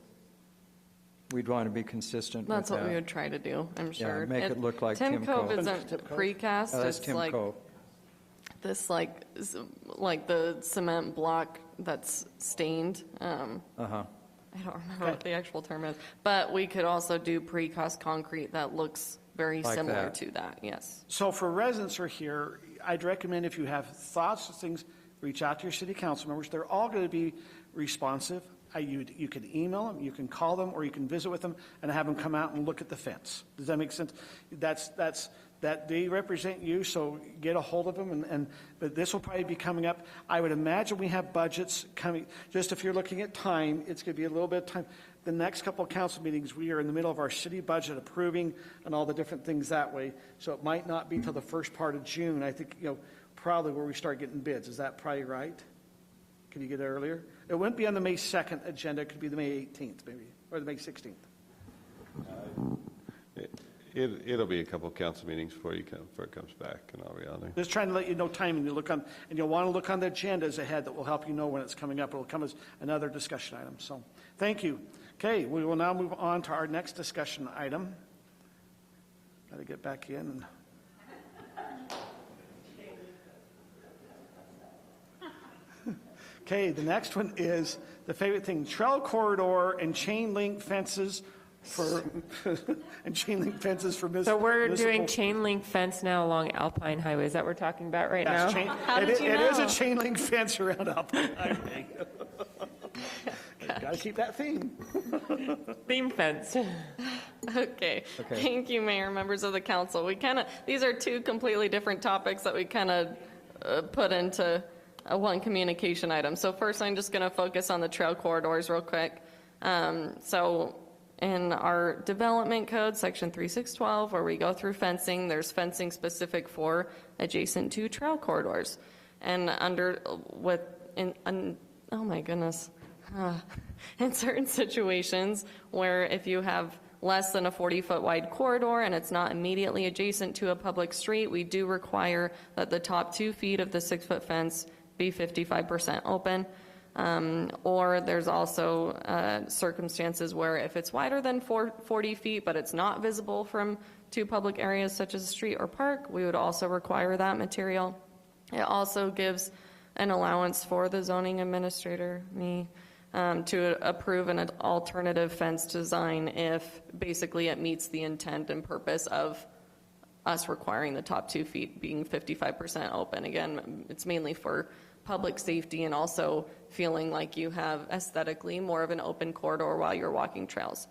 Speaker 10: We'd want to be consistent with
Speaker 16: That's
Speaker 10: that.
Speaker 16: what we would try to do, I'm
Speaker 10: Yeah,
Speaker 16: sure.
Speaker 10: make it look like Tim
Speaker 16: Cove
Speaker 10: Cove.
Speaker 16: isn't
Speaker 1: Tim Cove?
Speaker 16: precast,
Speaker 10: Oh, that's
Speaker 16: it's
Speaker 10: Tim
Speaker 16: like
Speaker 10: Cove.
Speaker 16: this like the cement block that's stained.
Speaker 10: Uh-huh.
Speaker 16: I don't remember what the actual term is, but we could also do precast concrete that looks very
Speaker 10: Like
Speaker 16: similar
Speaker 10: that.
Speaker 16: to that, yes.
Speaker 1: So for residents who are here, I'd recommend if you have thoughts or things, reach out to your city council members. They're all going to be responsive. You can email them, you can call them, or you can visit with them and have them come out and look at the fence. Does that make sense? That they represent you, so get a hold of them. But this will probably be coming up. I would imagine we have budgets coming. Just if you're looking at time, it's going to be a little bit of time. The next couple of council meetings, we are in the middle of our city budget approving and all the different things that way. So it might not be till the first part of June. I think, probably where we start getting bids. Is that probably right? Can you get it earlier? It wouldn't be on the May 2nd agenda. It could be the May 18th, maybe, or the May 16th.
Speaker 14: It'll be a couple of council meetings before it comes back, in all reality.
Speaker 1: Just trying to let you know timing. You look on, and you'll want to look on the agendas ahead that will help you know when it's coming up. It will come as another discussion item. So, thank you. Okay, we will now move on to our next discussion item. Got to get back in. And okay, the next one is the favorite thing: trail corridor and chain link fences for municipal.
Speaker 2: So we're doing chain link fence now along Alpine Highway. Is that what we're talking about right now?
Speaker 1: How did you know? It is a chain link fence around Alpine Highway. Got to keep that theme.
Speaker 2: Theme fence.
Speaker 16: Okay. Thank you, Mayor, members of the council. These are two completely different topics that we kind of put into one communication item. So first, I'm just going to focus on the trail corridors real quick. So in our development code, section 3612, where we go through fencing, there's fencing specific for adjacent to trail corridors. And oh my goodness. In certain situations where if you have less than a 40-foot wide corridor and it's not immediately adjacent to a public street, we do require that the top 2 feet of the 6-foot fence be 55% open. Or there's also circumstances where if it's wider than 40 feet but it's not visible from 2 public areas such as a street or park, we would also require that material. It also gives an allowance for the zoning administrator, to approve an alternative fence design if basically it meets the intent and purpose of us requiring the top 2 feet being 55% open. Again, it's mainly for public safety and also feeling like you have aesthetically more of an open corridor while you're walking trails.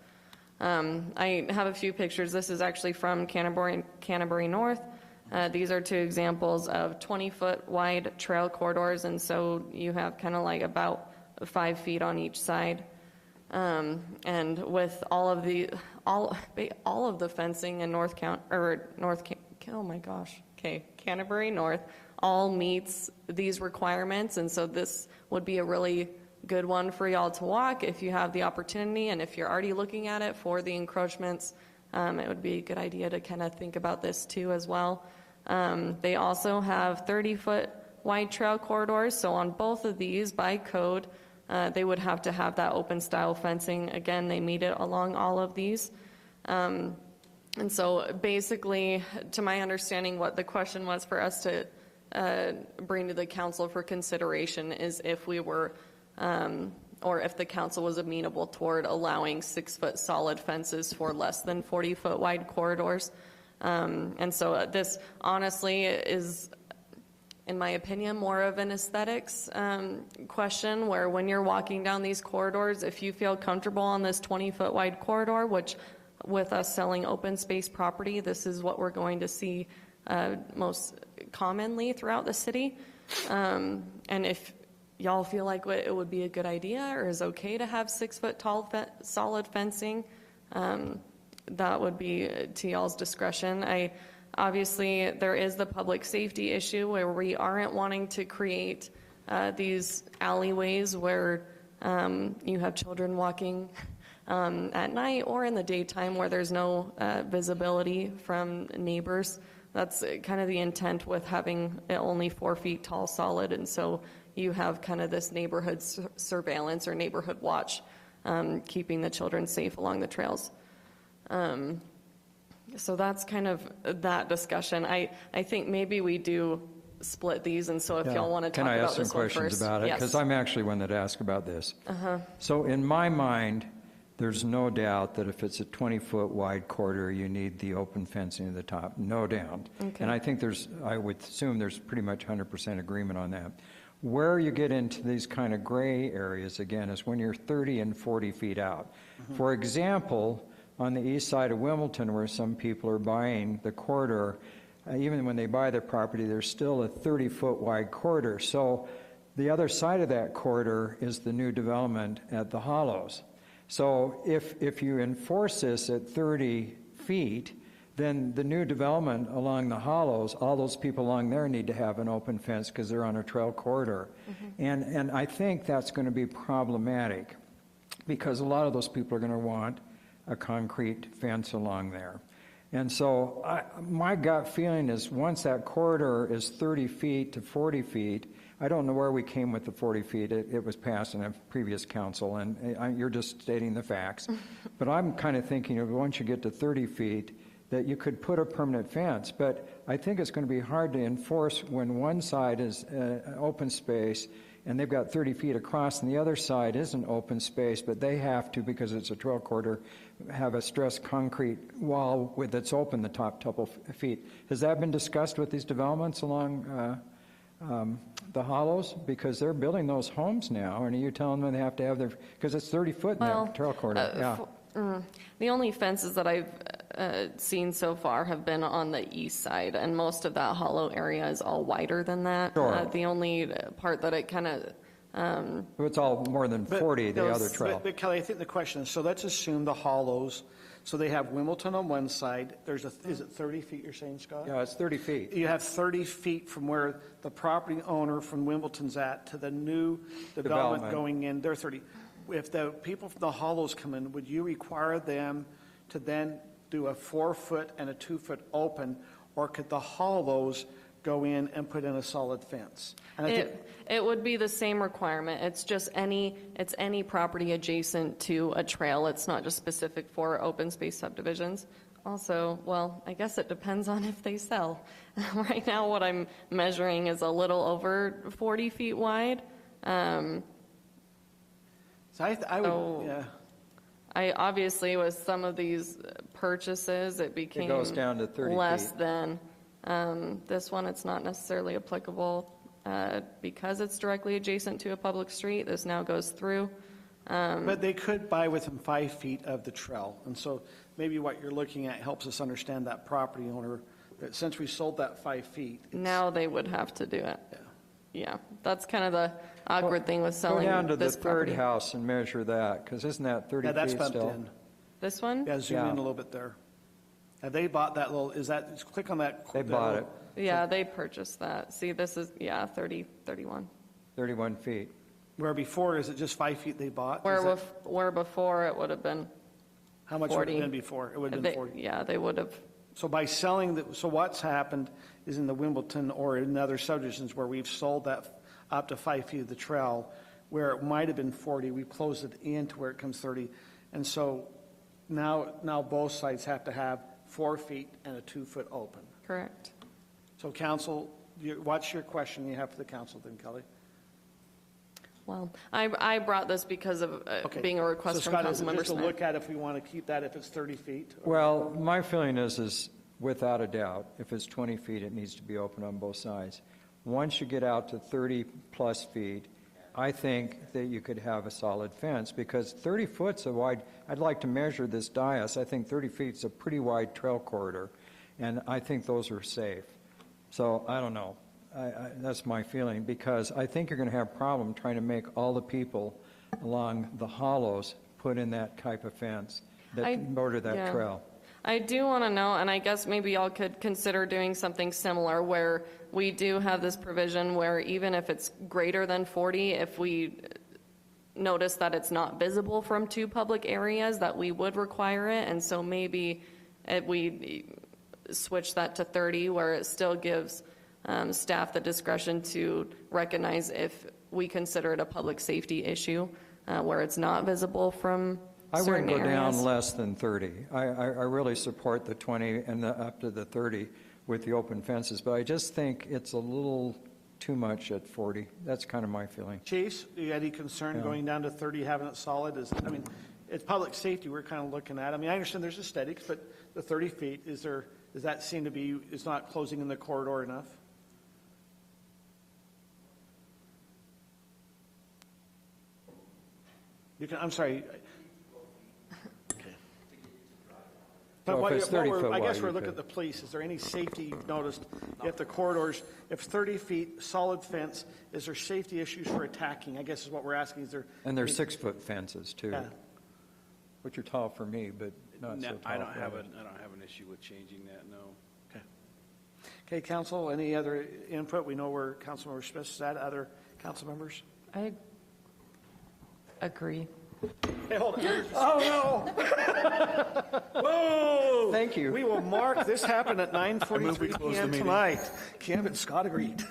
Speaker 16: I have a few pictures. This is actually from Canterbury North. These are 2 examples of 20-foot wide trail corridors, and so you have kind of like about 5 feet on each side. And with all of the fencing in Canterbury North, all meets these requirements, and so this would be a really good one for y'all to walk if you have the opportunity, and if you're already looking at it for the encroachments, it would be a good idea to kind of think about this too as well. They also have 30-foot wide trail corridors, so on both of these, by code, they would have to have that open style fencing. Again, they meet it along all of these. And so basically, to my understanding, what the question was for us to bring to the council for consideration is if we were, or if the council was amenable toward allowing 6-foot solid fences for less than 40-foot wide corridors. And so this honestly is, in my opinion, more of an aesthetics question, where when you're walking down these corridors, if you feel comfortable on this 20-foot wide corridor, which with us selling open space property, this is what we're going to see most commonly throughout the city. And if y'all feel like it would be a good idea or is okay to have 6-foot tall solid fencing, that would be to y'all's discretion. Obviously, there is the public safety issue where we aren't wanting to create these alleyways where you have children walking at night or in the daytime where there's no visibility from neighbors. That's kind of the intent with having it only 4 feet tall solid, and so you have kind of this neighborhood surveillance or neighborhood watch, keeping the children safe along the trails. So that's kind of that discussion. I think maybe we do split these, and so if y'all want to talk about this one first.
Speaker 10: Can I ask some questions about it? Because I'm actually one that asked about this. So in my mind, there's no doubt that if it's a 20-foot wide corridor, you need the open fencing at the top, no doubt.
Speaker 16: Okay.
Speaker 10: And I think I would assume there's pretty much 100% agreement on that. Where you get into these kind of gray areas, again, is when you're 30 and 40 feet out. For example, on the east side of Wilmington, where some people are buying the corridor, even when they buy their property, there's still a 30-foot wide corridor. So the other side of that corridor is the new development at the Hollows. So if you enforce this at 30 feet, then the new development along the Hollows, all those people along there need to have an open fence because they're on a trail corridor. And I think that's going to be problematic because a lot of those people are going to want a concrete fence along there. And so my gut feeling is once that corridor is 30 feet to 40 feet, I don't know where we came with the 40 feet. It was passed in a previous council, and you're just stating the facts. But I'm kind of thinking of once you get to 30 feet, that you could put a permanent fence. But I think it's going to be hard to enforce when one side is open space and they've got 30 feet across, and the other side isn't open space, but they have to, because it's a trail corridor, have a stressed concrete wall that's open the top couple feet. Has that been discussed with these developments along the Hollows? Because they're building those homes now, and are you telling them they have to have their, because it's 30 foot in that trail corridor?
Speaker 16: The only fences that I've seen so far have been on the east side, and most of that hollow area is all wider than that.
Speaker 10: Sure.
Speaker 16: The only part that it kind of
Speaker 10: it's all more than 40, the other trail.
Speaker 1: But Kelly, I think the question is, so let's assume the Hollows, so they have Wilmington on one side, is it 30 feet you're saying, Scott?
Speaker 10: Yeah, it's 30 feet.
Speaker 1: You have 30 feet from where the property owner from Wimbledon's at to the new development going in, they're 30. If the people from the Hollows come in, would you require them to then do a 4-foot and a 2-foot open, or could the Hollows go in and put in a solid fence? And
Speaker 16: it would be the same requirement. It's just any property adjacent to a trail. It's not just specific for open space subdivisions. Also, well, I guess it depends on if they sell. Right now, what I'm measuring is a little over 40 feet wide. I obviously, with some of these purchases, it became
Speaker 10: it goes down to 30
Speaker 16: less
Speaker 10: feet.
Speaker 16: than. This one, it's not necessarily applicable because it's directly adjacent to a public street. This now goes through.
Speaker 1: But they could buy within 5 feet of the trail. And so maybe what you're looking at helps us understand that property owner, that since we sold that 5 feet.
Speaker 16: Now they would have to do it. Yeah, that's kind of the awkward thing with selling this property.
Speaker 10: Go down to the third house and measure that, because isn't that 30 feet still?
Speaker 1: That's bumped in.
Speaker 16: This one?
Speaker 1: Yeah, zoom in a little bit there. Now, they bought that little, is that, just click on that.
Speaker 10: They bought it,
Speaker 16: Yeah, they purchased that. See, this is, 31.
Speaker 10: 31 feet.
Speaker 1: Where before, is it just 5 feet they bought? Is that-
Speaker 16: Where before it would have been
Speaker 1: How much would it
Speaker 16: 40.
Speaker 1: have been before? It would have been 40.
Speaker 16: Yeah, they would have.
Speaker 1: So by selling, so what's happened is in the Wimbledon or in other subdivisions where we've sold that up to 5 feet of the trail, where it might have been 40, we've closed it in to where it comes 30. And so now both sides have to have 4 feet and a 2-foot open.
Speaker 16: Correct.
Speaker 1: So council, what's your question you have for the council then, Kelly?
Speaker 16: Well, I brought this because of being a request
Speaker 1: So
Speaker 16: from
Speaker 1: Scott, is it
Speaker 16: Councilmember
Speaker 1: just to
Speaker 16: Smith.
Speaker 1: look at if we want to keep that if it's 30 feet?
Speaker 10: Well, my feeling is without a doubt, if it's 20 feet, it needs to be open on both sides. Once you get out to 30-plus feet, I think that you could have a solid fence, because 30 foot's a wide, I'd like to measure this dais. I think 30 feet's a pretty wide trail corridor, and I think those are safe. So, I don't know. That's my feeling, because I think you're going to have a problem trying to make all the people along the hollows put in that type of fence that border that trail.
Speaker 16: I do want to know, and I guess maybe y'all could consider doing something similar where we do have this provision where even if it's greater than 40, if we notice that it's not visible from 2 public areas, that we would require it. And so maybe we switch that to 30, where it still gives staff the discretion to recognize if we consider it a public safety issue, where it's not visible from
Speaker 10: I wouldn't
Speaker 16: certain
Speaker 10: go
Speaker 16: areas.
Speaker 10: down less than 30. I really support the 20 and up to the 30 with the open fences, but I just think it's a little too much at 40. That's kind of my feeling.
Speaker 1: Chiefs, do you have any concern going down to 30, having it solid? It's public safety we're kind of looking at. I mean, I understand there's aesthetics, but the 30 feet, does that seem to be, it's not closing in the corridor enough? I'm sorry. Okay.
Speaker 10: So if it's 30 foot
Speaker 1: I guess
Speaker 10: wide,
Speaker 1: we're
Speaker 10: you
Speaker 1: looking
Speaker 10: could.
Speaker 1: at the police. Is there any safety you've noticed if the corridors, if 30 feet solid fence, is there safety issues for attacking? I guess is what we're asking. Is there?
Speaker 10: And there's 6-foot fences too,
Speaker 1: Yeah.
Speaker 10: which are tall for me, but not so tall
Speaker 11: I don't
Speaker 10: for
Speaker 11: have
Speaker 10: others.
Speaker 11: an issue with changing that, no.
Speaker 1: Okay, council, any other input? We know where Councilmember Smith is at. Other council members?
Speaker 2: I agree.
Speaker 1: Hey, hold on. Oh, no. Whoa.
Speaker 10: Thank you.
Speaker 1: We will mark, this happened at
Speaker 7: I move we
Speaker 1: 9:43
Speaker 7: close the
Speaker 1: PM
Speaker 7: meeting.
Speaker 1: tonight. Kim and Scott agreed.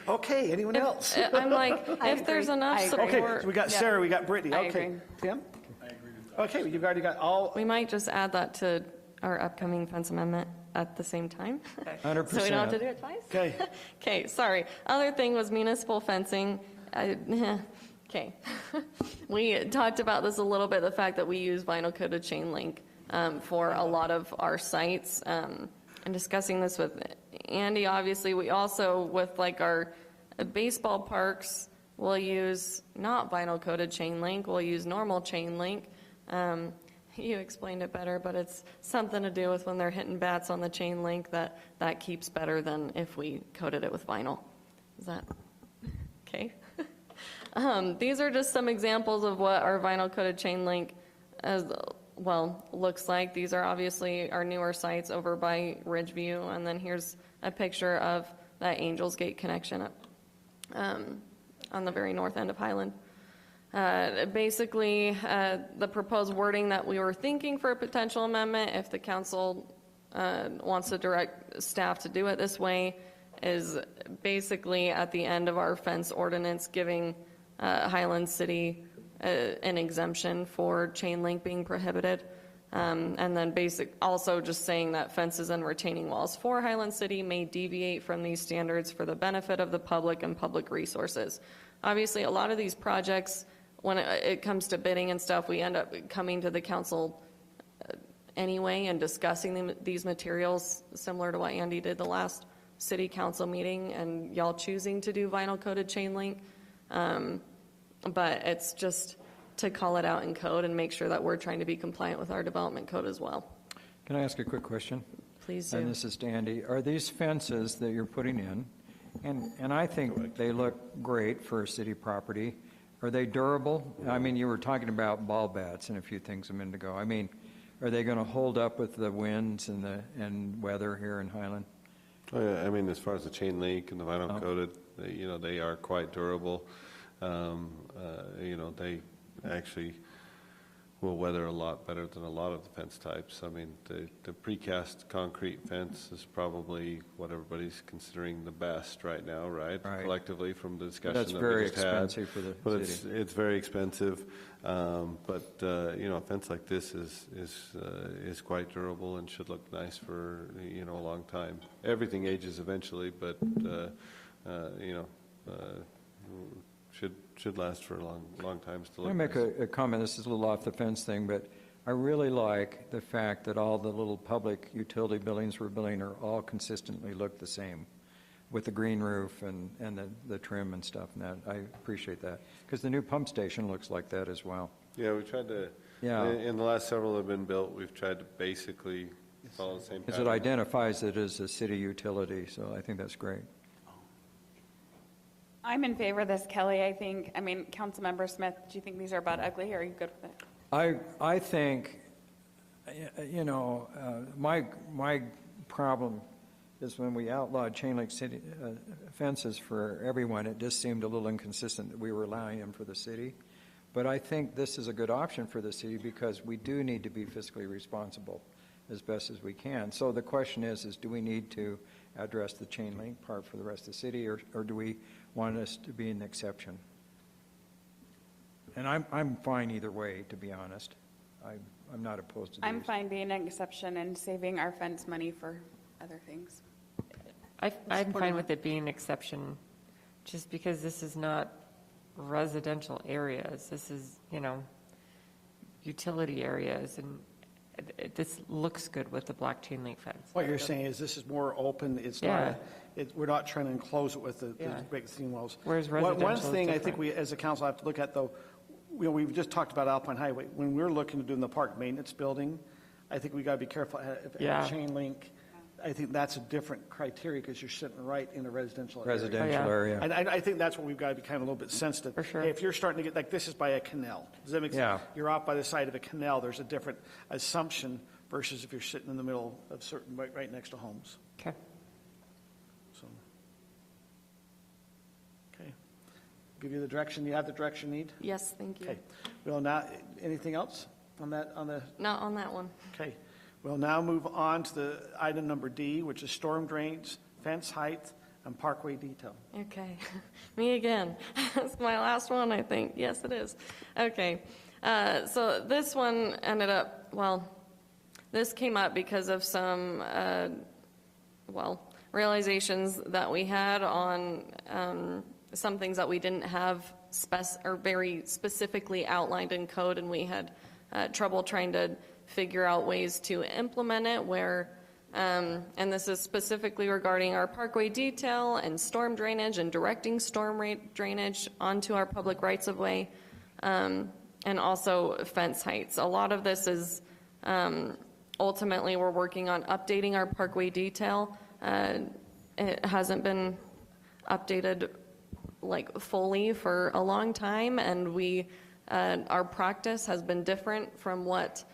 Speaker 1: Okay, anyone else?
Speaker 16: I'm like, if there's enough support.
Speaker 1: Okay, so we got Sarah, we got Brittany.
Speaker 16: I
Speaker 1: Okay,
Speaker 16: agree.
Speaker 1: Tim? Okay, you've already got all,
Speaker 16: We might just add that to our upcoming fence amendment at the same time.
Speaker 10: 100%.
Speaker 16: So we don't have to do it twice?
Speaker 1: okay.
Speaker 16: Okay, sorry. Other thing was municipal fencing. Okay. We talked about this a little bit, the fact that we use vinyl coated chain link for a lot of our sites. And discussing this with Andy, obviously, we also, with like our baseball parks, we'll use not vinyl coated chain link, we'll use normal chain link. You explained it better, but it's something to do with when they're hitting bats on the chain link that keeps better than if we coated it with vinyl. Is that okay? These are just some examples of what our vinyl coated chain link looks like. These are obviously our newer sites over by Ridgeview, and then here's a picture of that Angels Gate connection up on the very north end of Highland. Basically, the proposed wording that we were thinking for a potential amendment, if the council wants to direct staff to do it this way, is basically at the end of our fence ordinance giving Highland City an exemption for chain link being prohibited. And then also just saying that fences and retaining walls for Highland City may deviate from these standards for the benefit of the public and public resources. Obviously, a lot of these projects, when it comes to bidding and stuff, we end up coming to the council anyway and discussing these materials, similar to what Andy did the last city council meeting, and y'all choosing to do vinyl coated chain link. But it's just to call it out in code and make sure that we're trying to be compliant with our development code as well.
Speaker 10: Can I ask a quick question?
Speaker 16: Please do.
Speaker 10: And this is to Andy. Are these fences that you're putting in, and I think they look great for a city property, are they durable? I mean, you were talking about ball bats and a few things a minute ago. I mean, are they going to hold up with the winds and weather here in Highland?
Speaker 14: Oh, yeah. I mean, as far as the chain link and the vinyl coated, they are quite durable. They actually will weather a lot better than a lot of the fence types. I mean, the precast concrete fence is probably what everybody's considering the best right now, right? Collectively from the discussion
Speaker 10: That's
Speaker 14: that
Speaker 10: very
Speaker 14: we just had.
Speaker 10: expensive for the
Speaker 14: but
Speaker 10: city.
Speaker 14: it's very expensive. A fence like this is quite durable and should look nice for a long time. Everything ages eventually, but should last for a long time. Still,
Speaker 10: I make a comment. This is a little off the fence thing, but I really like the fact that all the little public utility buildings we're building are all consistently look the same, with the green roof and the trim and stuff. And that I appreciate that because the new pump station looks like that as well.
Speaker 14: Yeah, we tried to.
Speaker 10: Yeah.
Speaker 14: In the last several that have been built, we've tried to basically follow the same
Speaker 10: Because it
Speaker 14: pattern.
Speaker 10: identifies it as a city utility, so I think that's great.
Speaker 13: I'm in favor of this, Kelly. Councilmember Smith, do you think these are about ugly, or are you good with it?
Speaker 10: I think, my problem is when we outlawed chain link city fences for everyone, it just seemed a little inconsistent that we were allowing them for the city. But I think this is a good option for the city because we do need to be fiscally responsible as best as we can. So the question is do we need to address the chain link part for the rest of the city, or do we want us to be an exception? And I'm fine either way, to be honest. I'm not opposed to these.
Speaker 13: I'm fine being an exception and saving our fence money for other things.
Speaker 2: I'm fine with it being an exception, just because this is not residential areas. This is, utility areas, and this looks good with the black chain link fence.
Speaker 1: What you're saying is this is more open, it's not, we're not trying to enclose it with the big seam walls.
Speaker 2: Whereas
Speaker 1: One
Speaker 2: residential
Speaker 1: thing
Speaker 2: is
Speaker 1: I think we, as a council, have to look at, though, we've just talked about Alpine Highway. When we're looking to do the park maintenance building, I think we got to be careful. If chain link, I think that's a different criteria because you're sitting right in a residential
Speaker 10: area.
Speaker 1: And I think that's what we've got to be kind of a little bit sensitive.
Speaker 2: For sure.
Speaker 1: Hey, if you're starting to get, like, this is by a canal. Does that make sense? You're off by the side of a canal. There's a different assumption versus if you're sitting in the middle of certain, right next to homes.
Speaker 2: Okay.
Speaker 1: So, okay. Give you the direction. You have the direction you need?
Speaker 16: Yes, thank you.
Speaker 1: Okay. Well, now, anything else on that,
Speaker 16: Not on that one.
Speaker 1: Okay. We'll now move on to the item number D, which is storm drains, fence height, and parkway detail.
Speaker 16: Okay, me again. That's my last one, I think. Yes, it is. Okay, so this one ended up, this came up because of some, realizations that we had on some things that we didn't have very specifically outlined in code, and we had trouble trying to figure out ways to implement it where, and this is specifically regarding our parkway detail and storm drainage and directing storm drainage onto our public rights-of-way, and also fence heights. A lot of this is, ultimately, we're working on updating our parkway detail. It hasn't been updated fully for a long time, and our practice has been different from what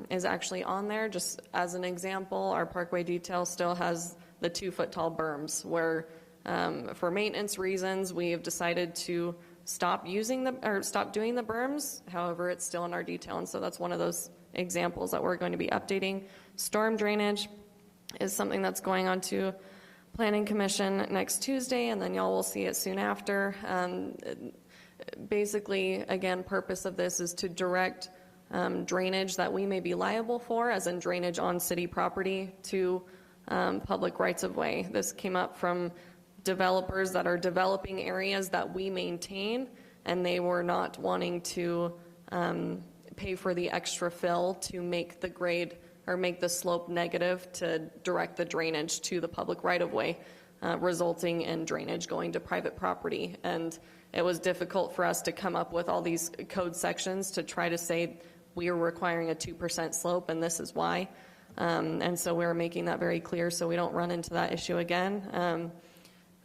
Speaker 16: is actually on there. Just as an example, our parkway detail still has the 2-foot tall berms where for maintenance reasons we have decided to stop doing the berms. However, it's still in our detail, and so that's one of those examples that we're going to be updating. Storm drainage is something that's going on to Planning Commission next Tuesday, and then y'all will see it soon after. Basically, again, purpose of this is to direct drainage that we may be liable for, as in drainage on city property, to public rights-of-way. This came up from developers that are developing areas that we maintain, and they were not wanting to pay for the extra fill to make the grade or make the slope negative to direct the drainage to the public right-of-way, resulting in drainage going to private property. And it was difficult for us to come up with all these code sections to try to say we are requiring a 2% slope and this is why. And so we're making that very clear so we don't run into that issue again.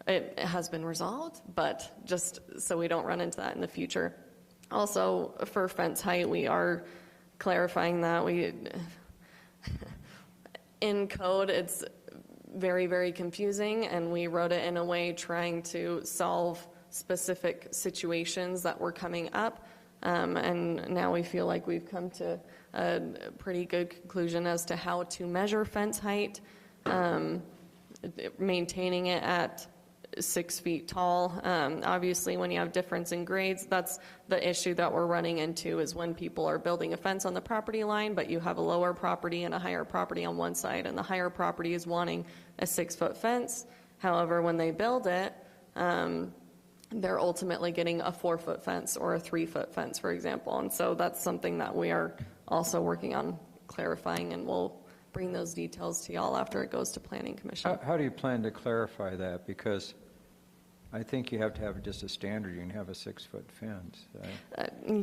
Speaker 16: It has been resolved, but just so we don't run into that in the future. Also, for fence height, we are clarifying that in code, it's very, very confusing, and we wrote it in a way trying to solve specific situations that were coming up. And now we feel like we've come to a pretty good conclusion as to how to measure fence height, maintaining it at 6 feet tall. Obviously, when you have difference in grades, that's the issue that we're running into, is when people are building a fence on the property line, but you have a lower property and a higher property on one side, and the higher property is wanting a 6-foot fence. However, when they build it, they're ultimately getting a 4-foot fence or a 3-foot fence, for example. And so that's something that we are also working on clarifying, and we'll bring those details to y'all after it goes to Planning Commission.
Speaker 10: How do you plan to clarify that? Because I think you have to have just a standard. You can have a 6-foot fence.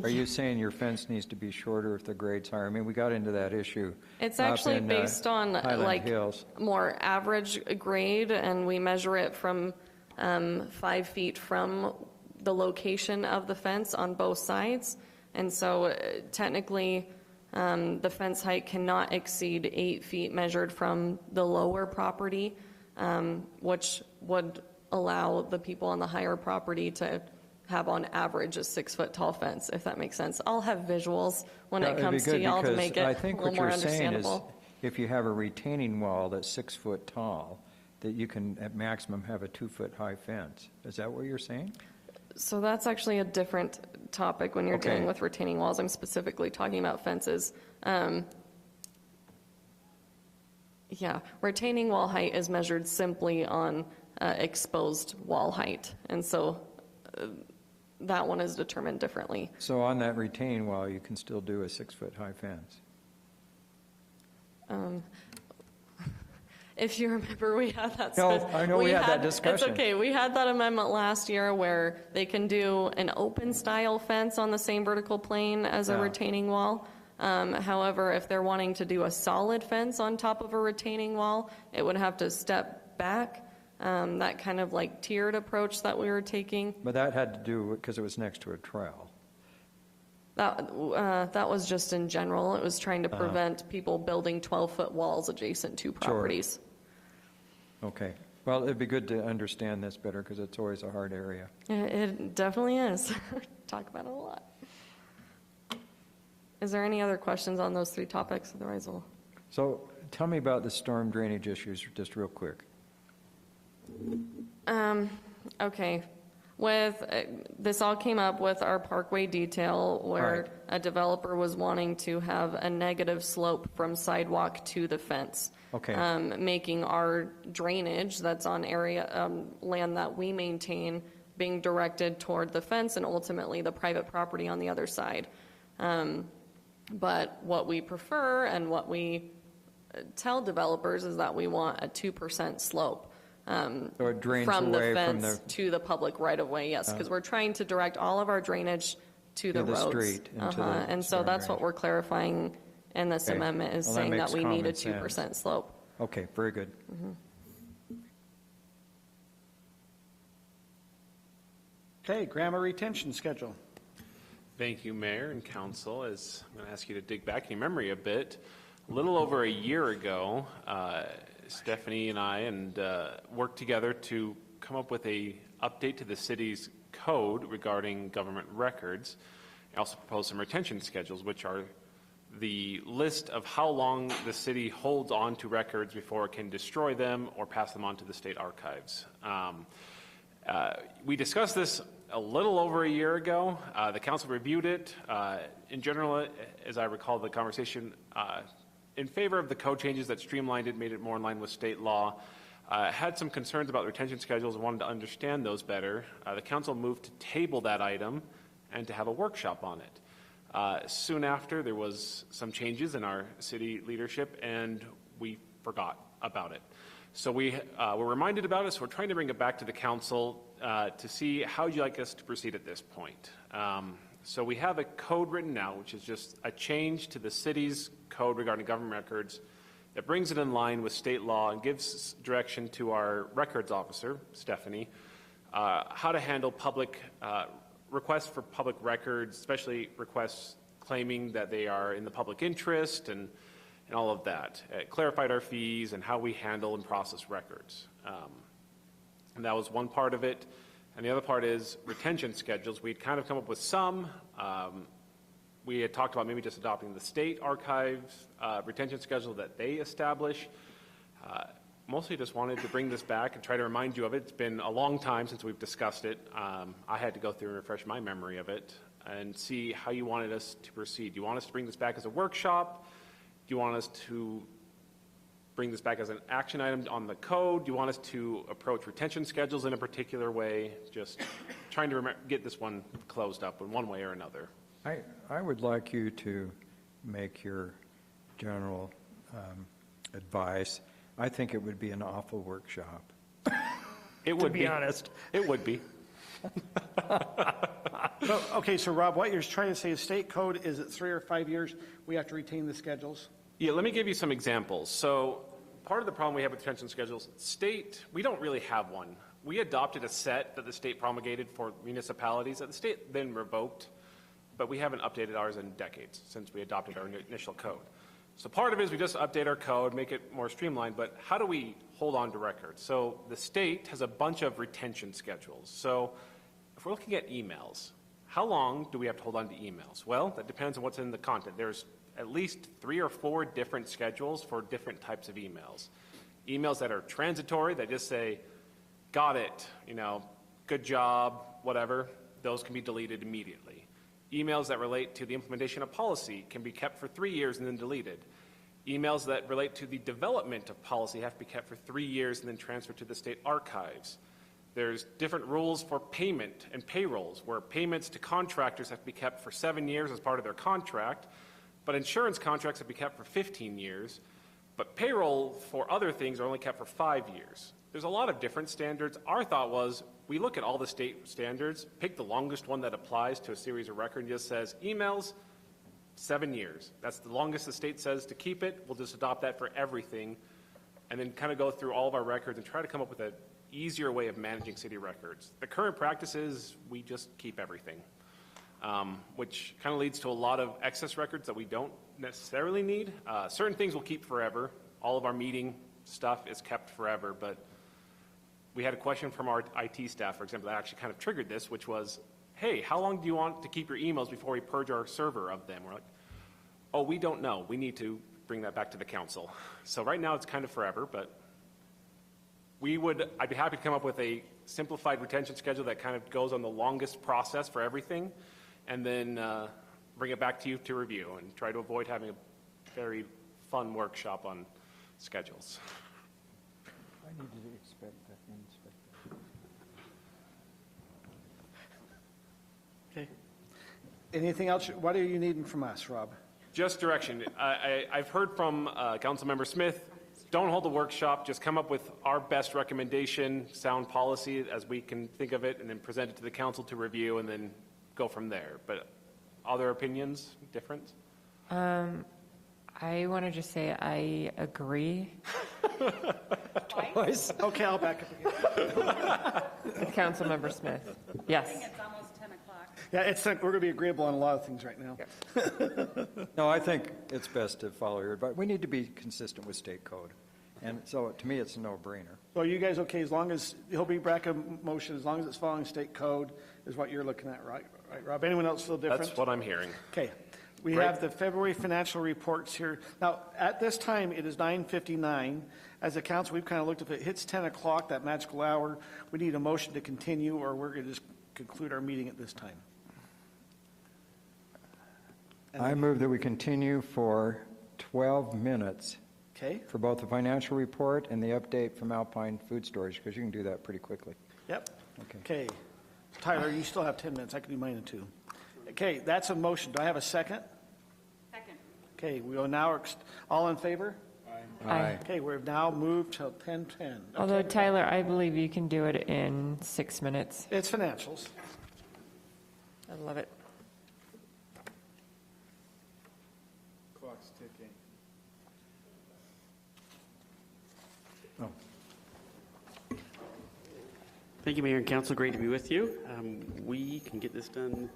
Speaker 10: Are you saying your fence needs to be shorter if the grade's higher? I mean, we got into that issue.
Speaker 16: It's actually based on like
Speaker 10: Hills.
Speaker 16: more average grade, and we measure it from 5 feet from the location of the fence on both sides. And so technically, the fence height cannot exceed 8 feet measured from the lower property, which would allow the people on the higher property to have on average a 6-foot tall fence, if that makes sense. I'll have visuals when it comes to y'all to make it
Speaker 10: I think
Speaker 16: a little
Speaker 10: what
Speaker 16: more
Speaker 10: you're saying is
Speaker 16: understandable.
Speaker 10: if you have a retaining wall that's 6 foot tall, that you can at maximum have a 2-foot high fence. Is that what you're saying?
Speaker 16: So that's actually a different topic when you're
Speaker 10: Okay.
Speaker 16: dealing with retaining walls. I'm specifically talking about fences. Yeah, retaining wall height is measured simply on exposed wall height. And so that one is determined differently.
Speaker 10: So on that retaining wall, you can still do a 6-foot high fence.
Speaker 16: If you remember, we had that.
Speaker 10: No, I know we had that discussion.
Speaker 16: It's okay. We had that amendment last year where they can do an open style fence on the same vertical plane as a retaining wall. However, if they're wanting to do a solid fence on top of a retaining wall, it would have to step back. That kind of like tiered approach that we were taking.
Speaker 10: But that had to do because it was next to a trail.
Speaker 16: That was just in general. It was trying to prevent people building 12-foot walls adjacent to properties.
Speaker 10: Okay. Well, it'd be good to understand this better because it's always a hard area.
Speaker 16: It definitely is. Talk about it a lot. Is there any other questions on those 3 topics? Otherwise, we'll...
Speaker 10: So tell me about the storm drainage issues just real quick.
Speaker 16: Okay. This all came up with our Parkway detail where a developer was wanting to have a negative slope from sidewalk to the fence.
Speaker 10: Okay.
Speaker 16: Making our drainage that's on land that we maintain being directed toward the fence and ultimately the private property on the other side. But what we prefer and what we tell developers is that we want a 2% slope.
Speaker 10: So it drains
Speaker 16: from the
Speaker 10: away
Speaker 16: fence to the public right of way, yes, because we're trying to direct all of our drainage to the roads.
Speaker 10: Street, into the
Speaker 16: And so that's what we're clarifying in this amendment, is saying that we need a 2% slope.
Speaker 10: Okay, very good.
Speaker 1: Okay, grammar retention schedule.
Speaker 8: Thank you, Mayor and Council. As I'm going to ask you to dig back in your memory a bit, a little over a year ago, Stephanie and I worked together to come up with a update to the city's code regarding government records. I also proposed some retention schedules, which are the list of how long the city holds on to records before it can destroy them or pass them on to the state archives. We discussed this a little over a year ago. The council reviewed it. In general, as I recall the conversation, in favor of the code changes that streamlined it, made it more in line with state law. Had some concerns about retention schedules and wanted to understand those better. The council moved to table that item and to have a workshop on it. Soon after, there was some changes in our city leadership, and we forgot about it. So we were reminded about it, so we're trying to bring it back to the council to see how would you like us to proceed at this point. So we have a code written now, which is just a change to the city's code regarding government records that brings it in line with state law and gives direction to our records officer, Stephanie, how to handle public requests for public records, especially requests claiming that they are in the public interest and all of that. It clarified our fees and how we handle and process records. And that was one part of it. And the other part is retention schedules. We'd kind of come up with some. We had talked about maybe just adopting the state archives retention schedule that they establish. Mostly just wanted to bring this back and try to remind you of it. It's been a long time since we've discussed it. I had to go through and refresh my memory of it and see how you wanted us to proceed. Do you want us to bring this back as a workshop? Do you want us to bring this back as an action item on the code? Do you want us to approach retention schedules in a particular way? Just trying to get this one closed up in one way or another.
Speaker 10: I would like you to make your general advice. I think it would be an awful workshop.
Speaker 8: It would be.
Speaker 10: To be honest.
Speaker 8: It would be.
Speaker 1: So Rob, what you're trying to say is state code is at 3 or 5 years, we have to retain the schedules?
Speaker 8: Yeah, let me give you some examples. So part of the problem we have with retention schedules, state, we don't really have one. We adopted a set that the state promulgated for municipalities that the state then revoked, but we haven't updated ours in decades since we adopted our initial code. So part of it is we just update our code, make it more streamlined, but how do we hold on to records? So the state has a bunch of retention schedules. So if we're looking at emails, how long do we have to hold on to emails? Well, that depends on what's in the content. There's at least 3 or 4 different schedules for different types of emails. Emails that are transitory, that just say, got it, good job, whatever, those can be deleted immediately. Emails that relate to the implementation of policy can be kept for 3 years and then deleted. Emails that relate to the development of policy have to be kept for 3 years and then transferred to the state archives. There's different rules for payment and payrolls, where payments to contractors have to be kept for 7 years as part of their contract, but insurance contracts have to be kept for 15 years, but payroll for other things are only kept for 5 years. There's a lot of different standards. Our thought was, we look at all the state standards, pick the longest one that applies to a series of record, and just says, emails, 7 years. That's the longest the state says to keep it. We'll just adopt that for everything, and then kind of go through all of our records and try to come up with an easier way of managing city records. The current practice is we just keep everything, which kind of leads to a lot of excess records that we don't necessarily need. Certain things we'll keep forever. All of our meeting stuff is kept forever, but we had a question from our IT staff, for example, that actually kind of triggered this, which was, hey, how long do you want to keep your emails before we purge our server of them? We're like, oh, we don't know. We need to bring that back to the council. So right now it's kind of forever, but I'd be happy to come up with a simplified retention schedule that kind of goes on the longest process for everything, and then bring it back to you to review and try to avoid having a very fun workshop on schedules.
Speaker 10: I need to inspect that.
Speaker 1: Okay. Anything else? What are you needing from us, Rob?
Speaker 8: Just direction. I've heard from Councilmember Smith, don't hold the workshop, just come up with our best recommendation, sound policy as we can think of it, and then present it to the council to review and then go from there. But other opinions, different?
Speaker 2: I want to just say I agree.
Speaker 1: Twice? Okay, I'll back up again.
Speaker 2: With Councilmember Smith. Yes.
Speaker 3: I think it's almost 10 o'clock.
Speaker 1: Yeah, we're going to be agreeable on a lot of things right now.
Speaker 10: No, I think it's best to follow your advice. We need to be consistent with state code. And so to me, it's a no-brainer.
Speaker 1: So are you guys okay, as long as, he'll be back a motion, as long as it's following state code is what you're looking at, right, Rob? Anyone else feel different?
Speaker 8: That's what I'm hearing.
Speaker 1: Okay. We
Speaker 8: Great.
Speaker 1: have the February financial reports here. Now, at this time, it is 9:59. As a council, we've kind of looked, if it hits 10 o'clock, that magical hour, we need a motion to continue, or we're going to just conclude our meeting at this time.
Speaker 10: I move that we continue for 12 minutes.
Speaker 1: Okay.
Speaker 10: For both the financial report and the update from Alpine Food Storage, because you can do that pretty quickly.
Speaker 1: Yep.
Speaker 10: Okay.
Speaker 1: Okay. Tyler, you still have 10 minutes. I can do mine in 2. Okay, that's a motion. Do I have a second?
Speaker 3: Second.
Speaker 1: Okay, we will now, all in favor?
Speaker 2: Aye.
Speaker 1: Okay, we've now moved to 10:10.
Speaker 2: Although, Tyler, I believe you can do it in 6 minutes.
Speaker 1: It's financials.
Speaker 2: I love it.
Speaker 7: Clock's ticking.
Speaker 12: Thank you, Mayor and Council. Great to be with you. We can get this done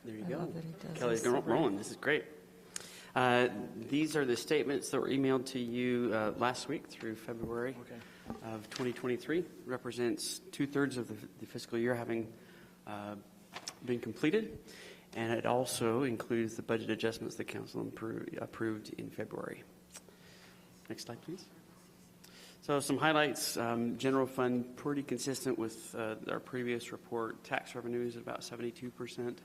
Speaker 12: There you
Speaker 2: I
Speaker 12: go.
Speaker 2: love that he does
Speaker 12: Kelly's
Speaker 2: this.
Speaker 12: rolling. This is great. These are the statements that were emailed to you last week through February of 2023. Represents 2/3 of the fiscal year having been completed, and it also includes the budget adjustments the council approved in February. Next slide, please. So some highlights. General fund, pretty consistent with our previous report. Tax revenues at about 72%.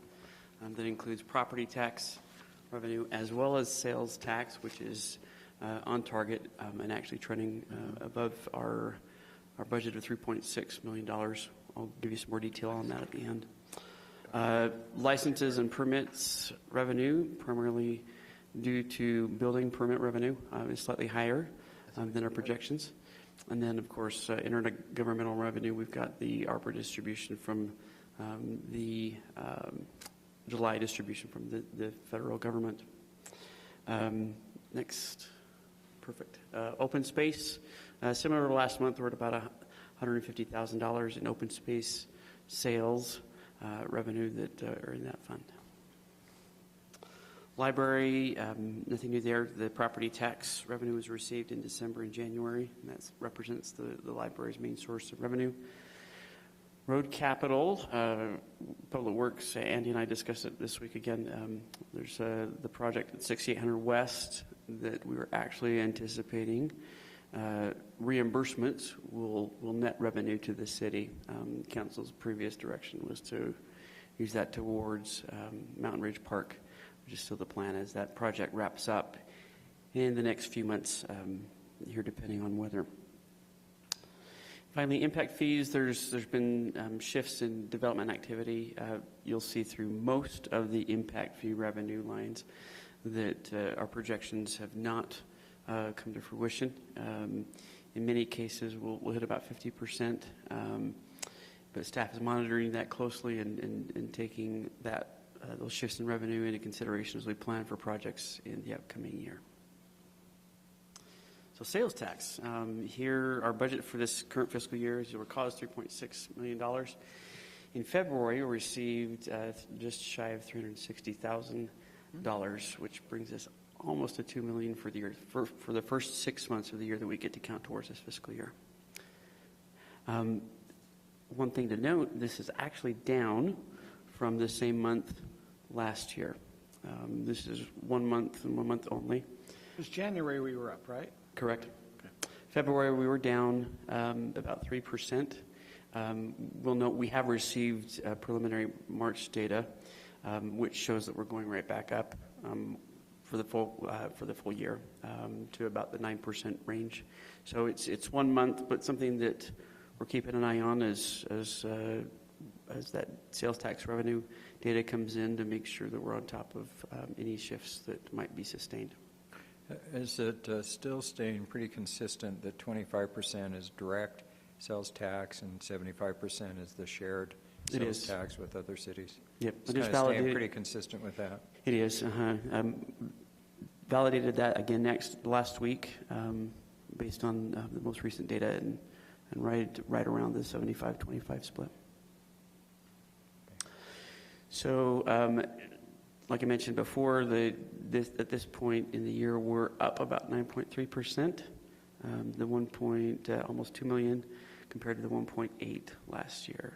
Speaker 12: That includes property tax revenue as well as sales tax, which is on target and actually trending above our budget of $3.6 million. I'll give you some more detail on that at the end. Licenses and permits revenue, primarily due to building permit revenue, is slightly higher than our projections. And then, of course, intergovernmental revenue, we've got the ARPA distribution from the July distribution from the federal government. Next. Perfect. Open space, similar to last month, we're at about $150,000 in open space sales revenue that are in that fund. Library, nothing new there. The property tax revenue was received in December and January, and that represents the library's main source of revenue. Road capital, Public Works, Andy and I discussed it this week again. There's the project at 6800 West that we were actually anticipating. Reimbursements will net revenue to the city. Council's previous direction was to use that towards Mountain Ridge Park, which is still the plan as that project wraps up in the next few months here, depending on weather. Finally, impact fees, there's been shifts in development activity. You'll see through most of the impact fee revenue lines that our projections have not come to fruition. In many cases, we'll hit about 50%, but staff is monitoring that closely and taking those shifts in revenue into consideration as we plan for projects in the upcoming year. So sales tax. Here, our budget for this current fiscal year, as you'll recall, is $3.6 million. In February, we received just shy of $360,000, which brings us almost to $2 million for the year, for the first 6 months of the year that we get to count towards this fiscal year. One thing to note, this is actually down from the same month last year. This is 1 month and 1 month only.
Speaker 1: It was January we were up, right?
Speaker 12: Correct. Okay. February, we were down about 3%. We'll note we have received preliminary March data, which shows that we're going right back up for the full year to about the 9% range. So it's 1 month, but something that we're keeping an eye on as that sales tax revenue data comes in to make sure that we're on top of any shifts that might be sustained.
Speaker 10: Is it still staying pretty consistent that 25% is direct sales tax and 75% is the shared sales tax with other cities?
Speaker 12: Yep.
Speaker 10: It's kind of staying pretty consistent with that.
Speaker 12: It is. Validated that again last week based on the most recent data and right around the 75-25 split. So like I mentioned before, at this point in the year, we're up about 9.3%, almost $2 million compared to the 1.8 last year.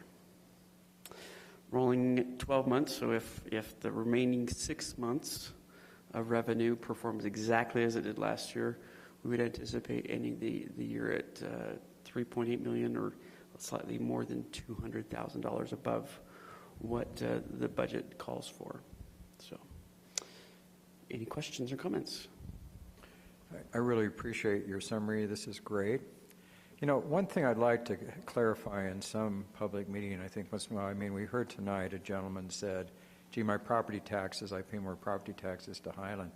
Speaker 12: Rolling 12 months, so if the remaining 6 months of revenue performs exactly as it did last year, we would anticipate ending the year at $3.8 million or slightly more than $200,000 above what the budget calls for. So, any questions or comments?
Speaker 10: I really appreciate your summary. This is great. You know, one thing I'd like to clarify in some public meeting, I think once in a while, we heard tonight a gentleman said, gee, my property taxes, I pay more property taxes to Highland.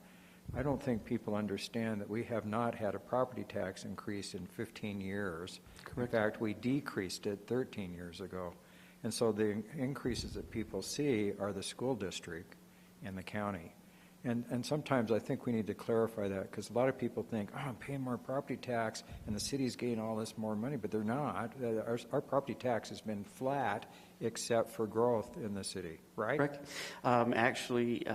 Speaker 10: I don't think people understand that we have not had a property tax increase in 15 years. Correct. In fact, we decreased it 13 years ago. And so the increases that people see are the school district and the county. And sometimes I think we need to clarify that, because a lot of people think, oh, I'm paying more property tax and the city's getting all this more money, but they're not. Our property tax has been flat except for growth in the city, right?
Speaker 12: Correct. Actually,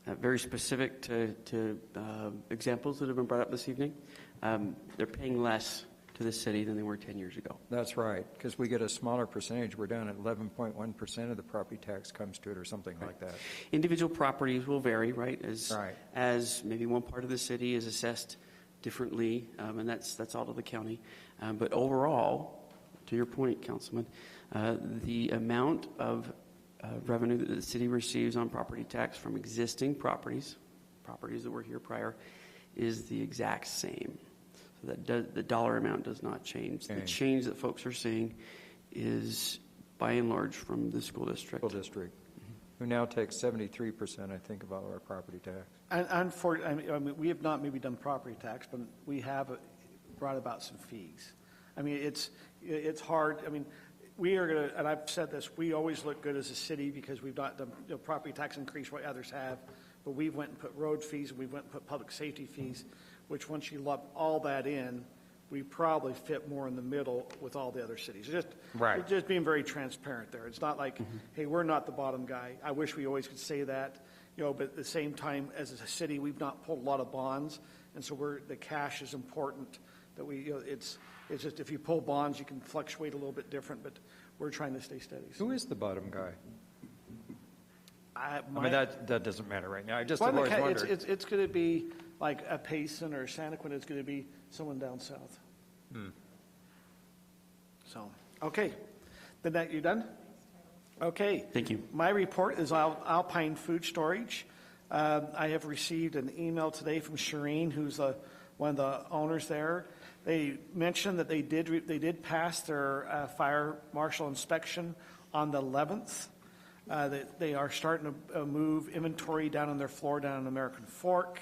Speaker 12: very specific to examples that have been brought up this evening, they're paying less to the city than they were 10 years ago.
Speaker 10: That's right, because we get a smaller percentage. We're down at 11.1% of the property tax comes to it, or something like that.
Speaker 12: Individual properties will vary, right? As maybe one part of the city is assessed differently, and that's all to the county. But overall, to your point, Councilman, the amount of revenue that the city receives on property tax from existing properties that were here prior, is the exact same. So that the dollar amount does not change. Okay. The change that folks are seeing is, by and large, from the school district.
Speaker 10: Who now takes 73%, I think, of all our property tax.
Speaker 1: And unfortunately, I mean, we have not maybe done property tax, but we have brought about some fees. I mean, it's hard. I mean, we are going to, and I've said this, we always look good as a city because we've not done property tax increase what others have, but we went and put road fees and we went and put public safety fees, which once you lump all that in, we probably fit more in the middle with all the other cities. Just being very transparent there. It's not like, hey, we're not the bottom guy. I wish we always could say that, but at the same time, as a city, we've not pulled a lot of bonds, and so the cash is important. That it's just if you pull bonds, you can fluctuate a little bit different, but we're trying to stay steady. So.
Speaker 10: Who is the bottom guy? I mean, that doesn't matter right now. I just always wondered.
Speaker 1: It's going to be like a Payson or a Santaquin. It's going to be someone down south. So, okay. Then that you done? Okay.
Speaker 12: Thank you.
Speaker 1: My report is Alpine Food Storage. I have received an email today from Shireen, who's one of the owners there. They mentioned that they did pass their fire marshal inspection on the 11th. They are starting to move inventory down on their floor down in American Fork.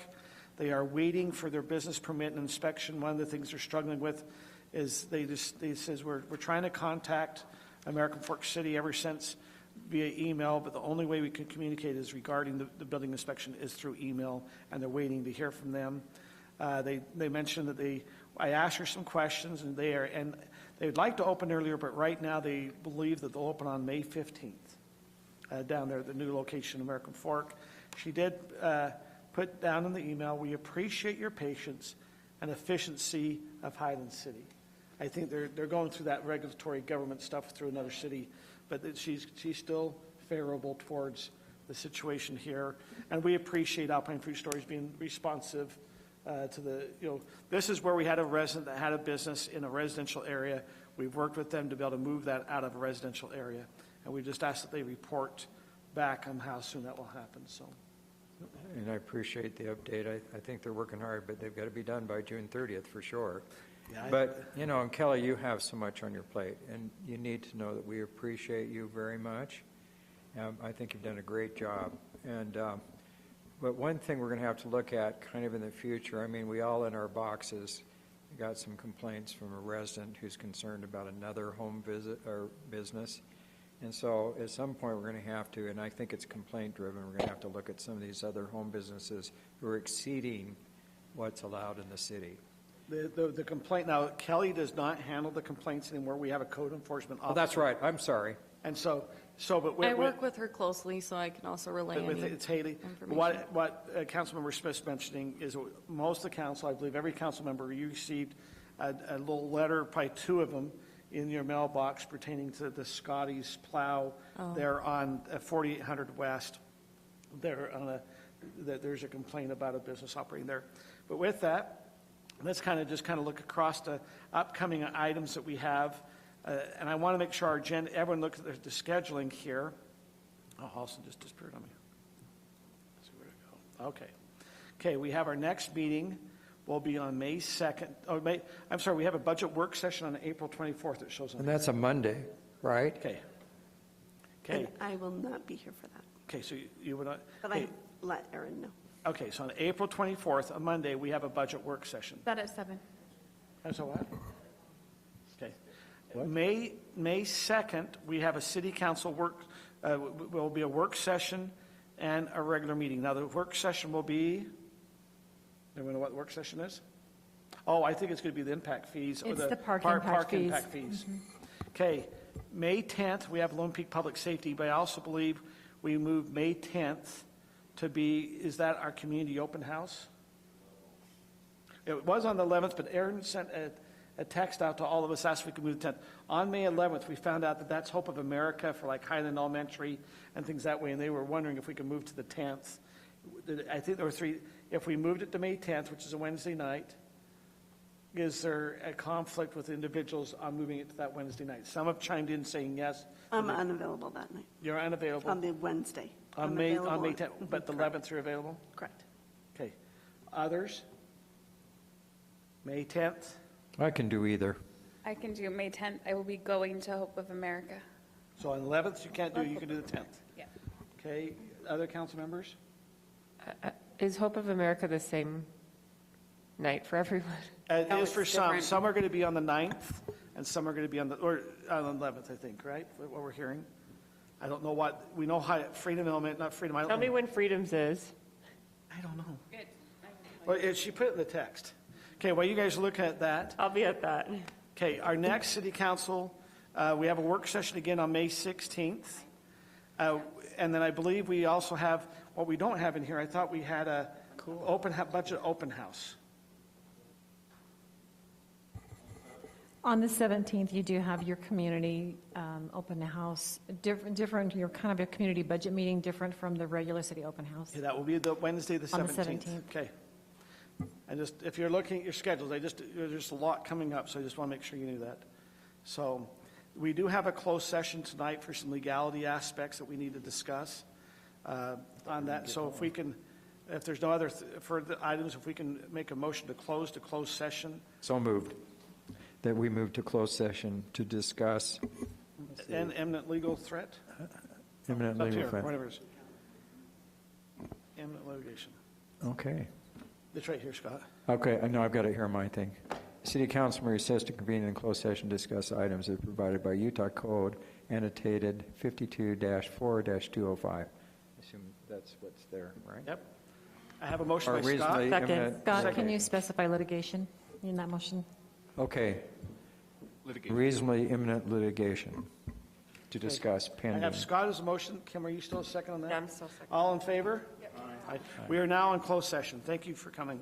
Speaker 1: They are waiting for their business permit and inspection. One of the things they're struggling with is they says we're trying to contact American Fork City ever since via email, but the only way we can communicate is regarding the building inspection is through email, and they're waiting to hear from them. They mentioned that I asked her some questions, and they would like to open earlier, but right now they believe that they'll open on May 15th. Down there at the new location, American Fork. She did put down in the email, we appreciate your patience and efficiency of Highland City. I think they're going through that regulatory government stuff through another city, but she's still favorable towards the situation here. And we appreciate Alpine Food Storage being responsive to this is where we had a resident that had a business in a residential area. We've worked with them to be able to move that out of a residential area. And we just ask that they report back on how soon that will happen. So,
Speaker 10: and I appreciate the update. I think they're working hard, but they've got to be done by June 30th for sure. Yeah, but, and Kelly, you have so much on your plate, and you need to know that we appreciate you very much. I think you've done a great job. And but one thing we're going to have to look at kind of in the future, I mean, we all in our boxes got some complaints from a resident who's concerned about another home visit or business. And so at some point we're going to have to, and I think it's complaint driven, we're going to have to look at some of these other home businesses who are exceeding what's allowed in the city.
Speaker 1: The complaint, now Kelly does not handle the complaints anymore. We have a code enforcement officer.
Speaker 10: Oh, that's right. I'm sorry.
Speaker 1: And but
Speaker 16: I work with her closely, so I can also relay any
Speaker 1: it's Haley. What Councilmember Smith's mentioning is most of the council, I believe every council member, you received a little letter, probably two of them, in your mailbox pertaining to the Scotty's plow there on 4800 West. There's a complaint about a business operating there. But with that, let's kind of look across the upcoming items that we have. And I want to make sure our agenda, everyone looks at the scheduling here. Oh, Halston just disappeared on me. Let's see where to go. Okay, we have our next meeting. Will be on May 2nd. I'm sorry, we have a budget work session on April 24th. It shows on.
Speaker 10: And that's a Monday, right?
Speaker 1: Okay.
Speaker 15: And I will not be here for that.
Speaker 1: Okay, so you would not.
Speaker 15: But I let Aaron know.
Speaker 1: Okay, so on April 24th, a Monday, we have a budget work session.
Speaker 13: That at 7.
Speaker 1: That's a what? Okay. What? May 2nd, we have a city council will be a work session and a regular meeting. Now, the work session will be, anyone know what the work session is? Oh, I think it's going to be the impact fees. Or
Speaker 18: It's the park impact fees.
Speaker 1: Okay, May 10th, we have Lone Peak Public Safety, but I also believe we moved May 10th to be, is that our community open house? It was on the 11th, but Aaron sent a text out to all of us, asked if we could move the 10th. On May 11th, we found out that that's Hope of America for like Highland Elementary and things that way, and they were wondering if we could move to the 10th. I think there were three. If we moved it to May 10th, which is a Wednesday night, is there a conflict with individuals on moving it to that Wednesday night? Some have chimed in saying yes.
Speaker 15: I'm unavailable that night.
Speaker 1: You're unavailable?
Speaker 15: On the Wednesday.
Speaker 1: On
Speaker 15: I'm
Speaker 1: May
Speaker 15: available
Speaker 1: 10th, but the 11th you're available?
Speaker 15: Correct.
Speaker 1: Okay. Others? May 10th?
Speaker 10: I can do either.
Speaker 13: I can do May 10th. I will be going to Hope of America.
Speaker 1: So on the 11th you can't do, you can do the 10th?
Speaker 13: Yeah.
Speaker 1: Okay. Other council members?
Speaker 2: Is Hope of America the same night for everyone?
Speaker 1: It
Speaker 13: No,
Speaker 1: is
Speaker 13: it's
Speaker 1: for some.
Speaker 13: different.
Speaker 1: Some are going to be on the 9th, and some are going to be on the 11th, I think, right? What we're hearing. I don't know what, we know how Freedom Element, not Freedom. I don't
Speaker 2: Tell me
Speaker 1: know.
Speaker 2: when Freedom's is.
Speaker 1: I don't know.
Speaker 13: Good.
Speaker 1: Well, she put it in the text. Okay, while you guys are looking at that.
Speaker 2: I'll be at that.
Speaker 1: Okay, our next city council, we have a work session again on May 16th. And then I believe we also have, what we don't have in here, I thought we had a budget open house.
Speaker 18: On the 17th, you do have your community open house, different, you're kind of a community budget meeting, different from the regular city open house.
Speaker 1: Okay, that will be the Wednesday, the 17th.
Speaker 18: On the 17th.
Speaker 1: Okay. And just, if you're looking at your schedules, there's a lot coming up, so I just want to make sure you knew that. So we do have a closed session tonight for some legality aspects that we need to discuss on that. So if we can, if there's no other further items, if we can make a motion to close the closed session.
Speaker 10: So moved. That we move to closed session to discuss
Speaker 1: And imminent legal threat?
Speaker 10: imminent
Speaker 1: Up
Speaker 10: legal
Speaker 1: here,
Speaker 10: threat.
Speaker 1: whatever it is. Imminent litigation.
Speaker 10: Okay.
Speaker 1: It's right here, Scott.
Speaker 10: Okay, I know I've got it here on my thing. City Council may recess to convene in closed session to discuss items as provided by Utah Code annotated 52-4-205. I assume that's what's there, right?
Speaker 1: Yep. I have a motion
Speaker 10: Or
Speaker 1: by Scott.
Speaker 10: reasonably imminent-
Speaker 18: Scott, can you specify litigation in that motion?
Speaker 10: Okay.
Speaker 8: Litigation.
Speaker 10: Reasonably imminent litigation to discuss
Speaker 1: I
Speaker 10: pending.
Speaker 1: have Scott as a motion. Kim, are you still second on that?
Speaker 2: Yeah, I'm still second.
Speaker 1: All in favor? Yep. We are now in closed session. Thank you for coming.